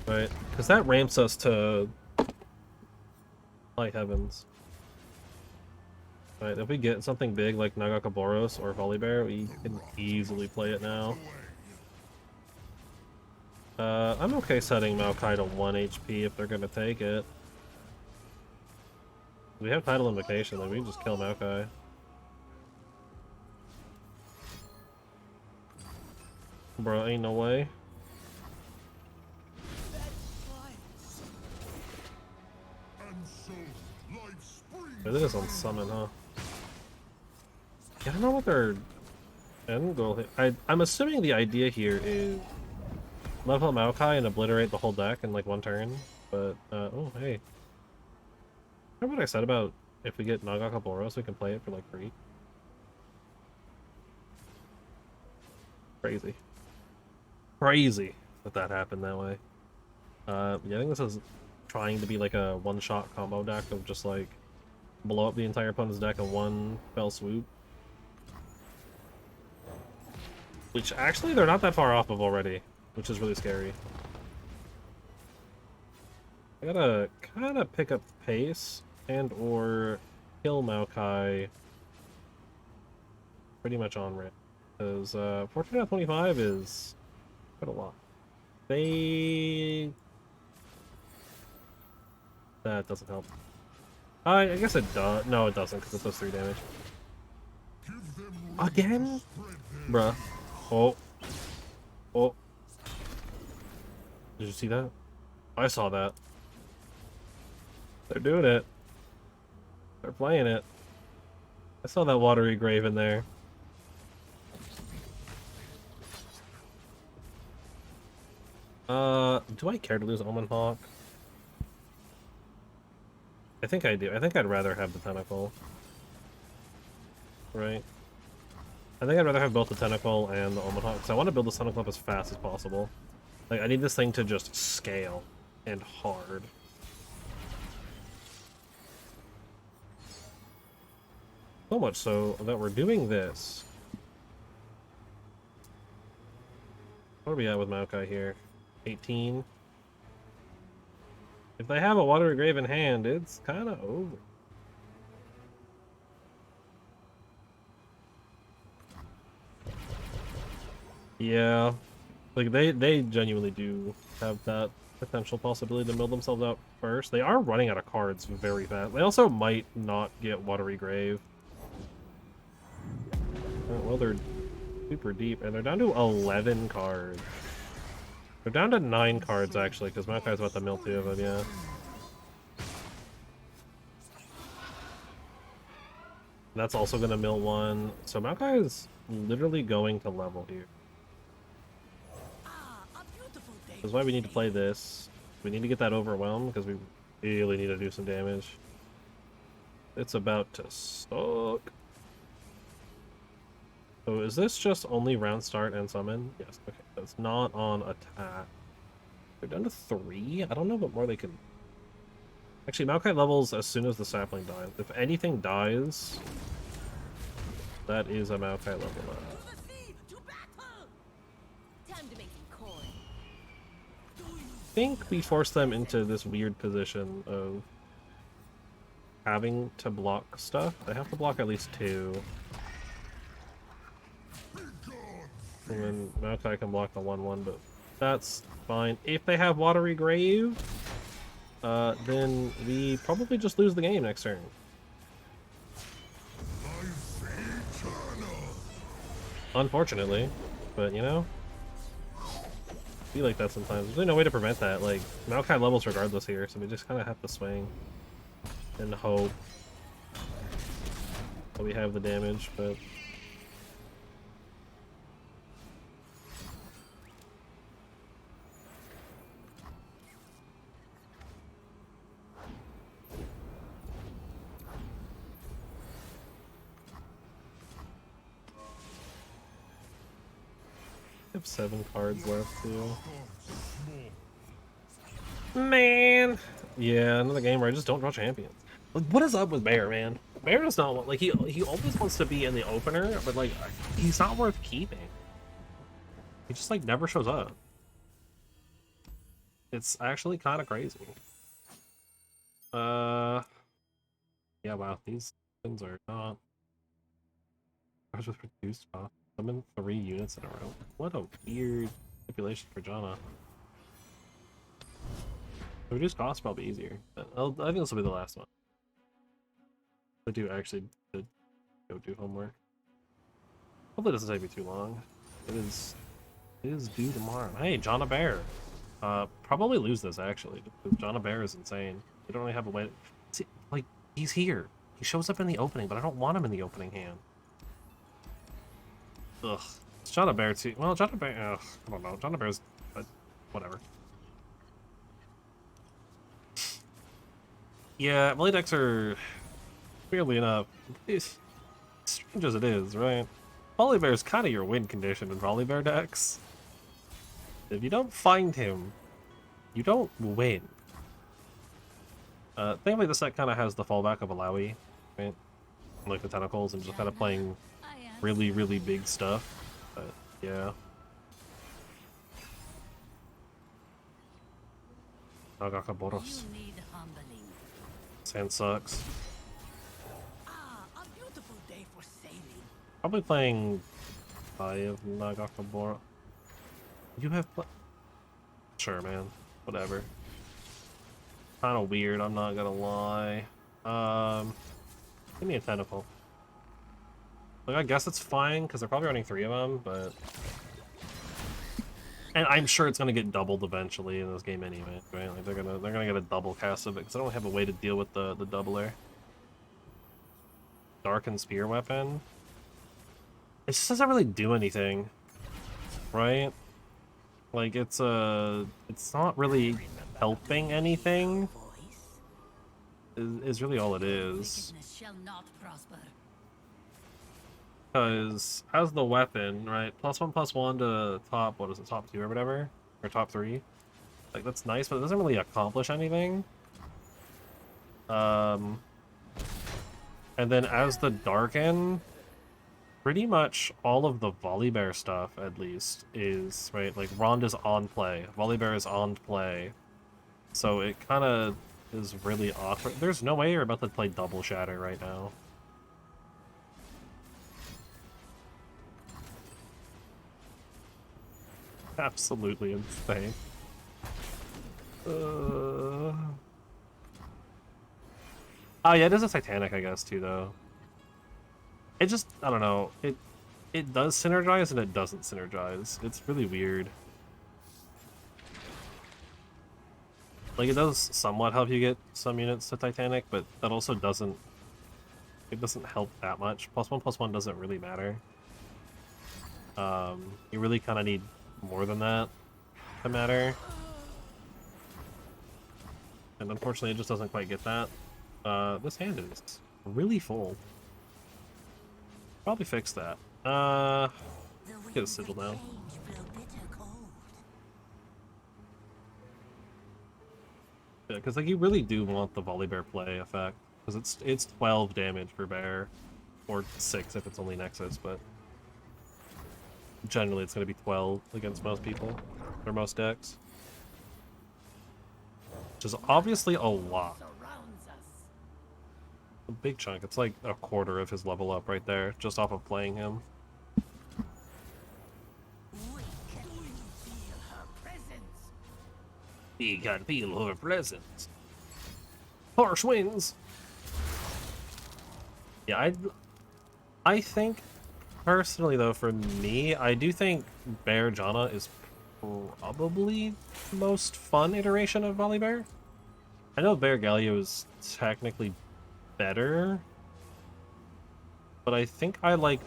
Right, because that ramps us to Light Heavens. Right, if we get something big like Nagakaboros or Volibear, we can easily play it now. I'm okay setting Maokai to 1 HP if they're gonna take it. We have Tidal Invocation, like we can just kill Maokai. Bro, ain't no way. It is on summon, huh? Yeah, I don't know what their end goal is. I'm assuming the idea here is level Maokai and obliterate the whole deck in like 1 turn. But, oh, hey. Remember what I said about if we get Nagakaboros, we can play it for like free? Crazy. Crazy that happened that way. Yeah, I think this is trying to be like a one-shot combo deck of just like blow up the entire opponent's deck in 1 fell swoop. Which actually they're not that far off of already, which is really scary. I gotta kind of pick up pace and or kill Maokai pretty much on ramp. Because 14 out of 25 is quite a lot. That doesn't help. I guess it does. No, it doesn't, because it does 3 damage. Again? Bruh. Oh. Oh. Did you see that? I saw that. They're doing it. They're playing it. I saw that watery grave in there. Do I care to lose Omen Hawk? I think I do. I think I'd rather have the Tentacle. Right? I think I'd rather have both the Tentacle and the Omen Hawk, because I want to build the Tentacle up as fast as possible. Like, I need this thing to just scale and hard. So much so that we're doing this. What are we at with Maokai here? 18? If they have a Watery Grave in hand, it's kind of over. Yeah, like they genuinely do have that potential possibility to mill themselves out first. They are running out of cards very fast. They also might not get Watery Grave. Well, they're super deep, and they're down to 11 cards. They're down to 9 cards, actually, because Maokai's about to mill 2 of them, yeah. That's also going to mill 1. So Maokai is literally going to level here. That's why we need to play this. We need to get that Overwhelm, because we really need to do some damage. It's about to suck. So is this just only round start and summon? Yes, okay. That's not on attack. They're down to 3? I don't know what more they can... Actually, Maokai levels as soon as the sapling dies. If anything dies, that is a Maokai level up. Time to make some coin. I think we force them into this weird position of having to block stuff. They have to block at least 2. And then Maokai can block the 1/1, but that's fine. If they have Watery Grave, then we probably just lose the game next turn. Unfortunately, but you know, be like that sometimes. There's really no way to prevent that. Like, Maokai levels regardless here, so we just kind of have to swing and hope that we have the damage, but... I have 7 cards left too. Man! Yeah, another game where I just don't draw champions. Like, what is up with Bear, man? Bear does not want, like, he always wants to be in the opener, but like, he's not worth keeping. He just like never shows up. It's actually kind of crazy. Yeah, wow, these things are not... Cards with reduced cost. Summon 3 units in a row. What a weird stipulation for Janna. The reduced cost is probably easier. But I think this will be the last one. I do actually go do homework. Hopefully it doesn't take me too long. It is due tomorrow. Hey, Janna Bear. Probably lose this actually, because Janna Bear is insane. You don't really have a way to... See, like, he's here. He shows up in the opening, but I don't want him in the opening hand. Ugh. It's Janna Bear too. Well, Janna Bear... Ugh, I don't know. Janna Bear's... But whatever. Yeah, volley decks are... Weirdly enough, as strange as it is, right? Volibear is kind of your win condition in Volibear decks. If you don't find him, you don't win. Thankfully this deck kind of has the fallback of Alawi, right? Like the tentacles and just kind of playing really, really big stuff. But yeah. Nagaka Boros. Sand sucks. A beautiful day for sailing. Probably playing Eye of Nagaka Boros. You have sure, man. Whatever. Kind of weird, I'm not gonna lie. Give me a tentacle. Like, I guess it's fine because they're probably running 3 of them, but and I'm sure it's gonna get doubled eventually in this game anyway. Right? Like they're gonna get a double cast of it because I don't have a way to deal with the doubler. Darkened Spear weapon. It just doesn't really do anything, right? Like it's not really helping anything. Is really all it is. Because as the weapon, right, +1/+1 to top, what is it, top 2 or whatever, or top 3. Like that's nice, but it doesn't really accomplish anything. And then as the Darken, pretty much all of the Volibear stuff, at least, is, right, like, Rond is on play, Volibear is on play, So it kind of is really awkward. There's no way you're about to play double shatter right now. Absolutely insane. Oh yeah, it is a Titanic, I guess, too, though. It just, I don't know. It does synergize and it doesn't synergize. It's really weird. Like, it does somewhat help you get some units to Titanic, but that also doesn't... It doesn't help that much. +1/+1 doesn't really matter. You really kind of need more than that to matter. And unfortunately, it just doesn't quite get that. This hand is really full. Probably fix that. Get a sigil now. Yeah, because like you really do want the Volibear play effect, because it's 12 damage per bear, or 6 if it's only Nexus, but generally it's going to be 12 against most people, or most decks. Which is obviously a lot. A big chunk. It's like a quarter of his level up right there, just off of playing him. You can feel her presence. Harsh winds. Yeah, I think personally though, for me, I do think Bear Janna is probably the most fun iteration of Volibear. I know Bear Galio is technically better, but I think I like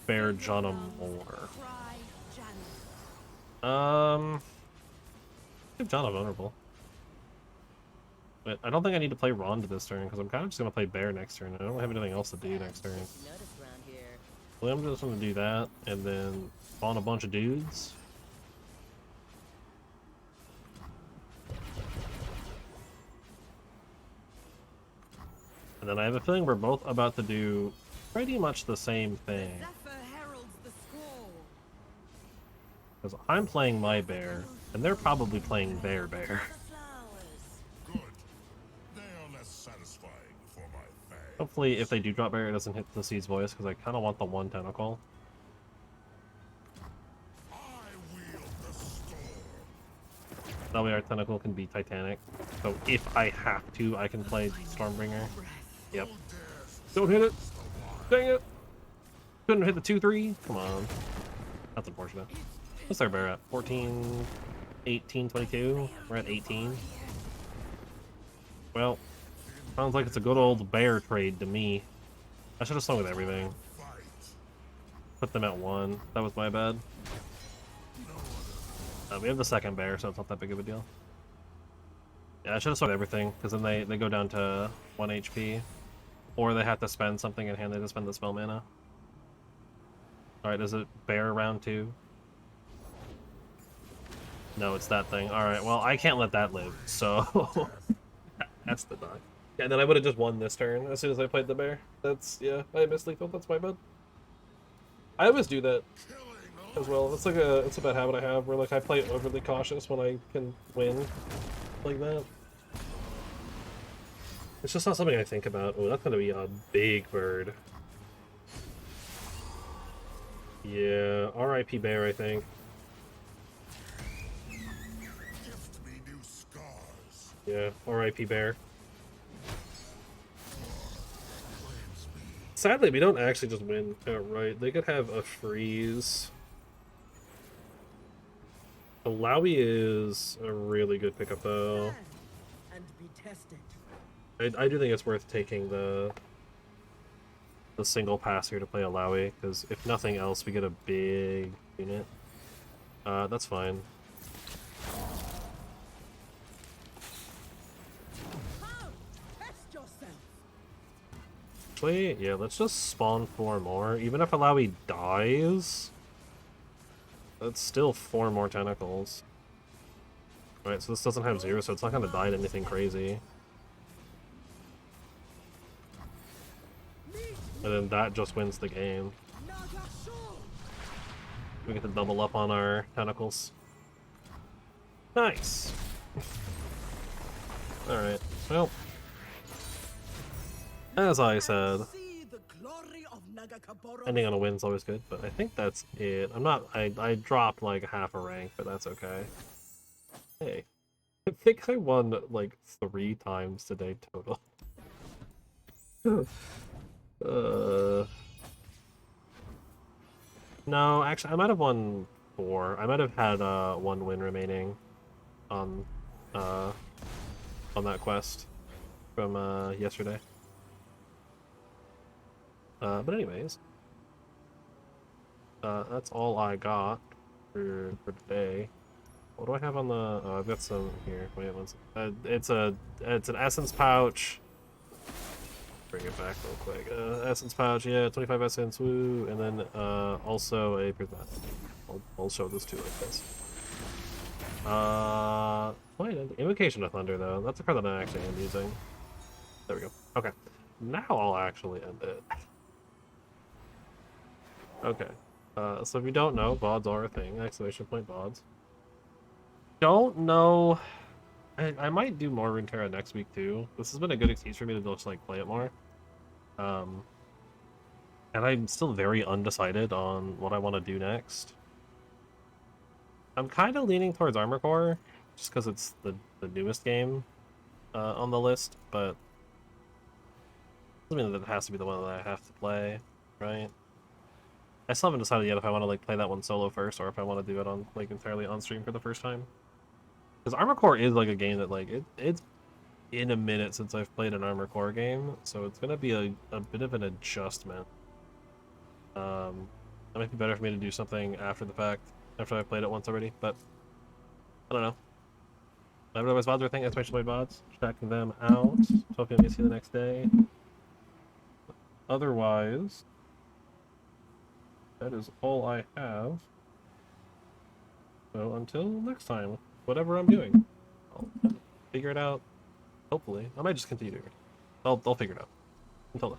Bear Janna more. Give Janna vulnerable. But I don't think I need to play Ronda this turn, because I'm kind of just going to play Bear next turn. I don't have anything else to do next turn. Well, I'm just going to do that, and then spawn a bunch of dudes. And then I have a feeling we're both about to do pretty much the same thing. Because I'm playing my bear, and they're probably playing their bear. Good. They are less satisfying for my fang. Hopefully, if they do drop bear, it doesn't hit the Seed's Voice, because I kind of want the one tentacle. I wield the storm. That way our tentacle can be Titanic. So if I have to, I can play Stormbringer. Yep. Don't hit it! Dang it! Couldn't hit the 2-3? Come on. That's unfortunate. What's our bear at? 14, 18, 22? We're at 18. Well, sounds like it's a good old bear trade to me. I should have swung with everything. Put them at 1. That was my bad. We have the second bear, so it's not that big of a deal. Yeah, I should have swung with everything, because then they go down to 1 HP. Or they have to spend something in hand, they just spend the spell mana. Alright, is it bear round 2? No, it's that thing. Alright, well, I can't let that live, so... That's the dog. Yeah, and then I would have just won this turn as soon as I played the bear. That's, yeah, I missed lethal, that's my bad. I always do that as well. It's like it's a bad habit I have, where like I play overly cautious when I can win like that. It's just not something I think about. Oh, that's gonna be a big bird. Yeah, R.I.P. Bear, I think. Gift me new scars. Yeah, R.I.P. Bear. Sadly, we don't actually just win outright. They could have a freeze. Alawi is a really good pickup, though. And be tested. I do think it's worth taking the single pass here to play Alawi, because if nothing else, we get a big unit. That's fine. Test yourself. Actually, yeah, let's just spawn 4 more. Even if Alawi dies, that's still 4 more tentacles. Alright, so this doesn't have 0, so it's not gonna die to anything crazy. And then that just wins the game. We get to double up on our tentacles. Nice! Alright, well. As I said, See the glory of Nagakaboro. ending on a win's always good, but I think that's it. I dropped like half a rank, but that's okay. Hey. I think I won like 3 times today total. No, actually I might have won 4. I might have had 1 win remaining on that quest from yesterday. But anyways, that's all I got for today. What do I have on the? Oh, I've got some here. Wait, one second. It's an essence pouch. Bring it back real quick. Essence pouch, yeah, 25 essence, woo, and then also a prismatic. I'll show this too like this. Wait, Invocation of Thunder though. That's a card that I actually am using. There we go. Okay, now I'll actually end it. Okay. So if you don't know, VODs are a thing. Exclamation point VODs. Don't know. I might do more Runeterra next week too. This has been a good excuse for me to just like play it more. And I'm still very undecided on what I want to do next. I'm kind of leaning towards Armor Core, just because it's the newest game on the list, but doesn't mean that it has to be the one that I have to play, right? I still haven't decided yet if I want to like play that one solo first, or if I want to do it on like entirely on stream for the first time. Because Armor Core is like a game that like it's in a minute since I've played an Armor Core game, so it's gonna be a bit of an adjustment. It might be better for me to do something after the fact, after I've played it once already, but I don't know. Otherwise, VODs are a thing, especially my VODs. Checking them out. Hoping to see you the next day. Otherwise, that is all I have. So until next time, whatever I'm doing, I'll figure it out. Hopefully, I might just continue doing it. I'll figure it out. Until then.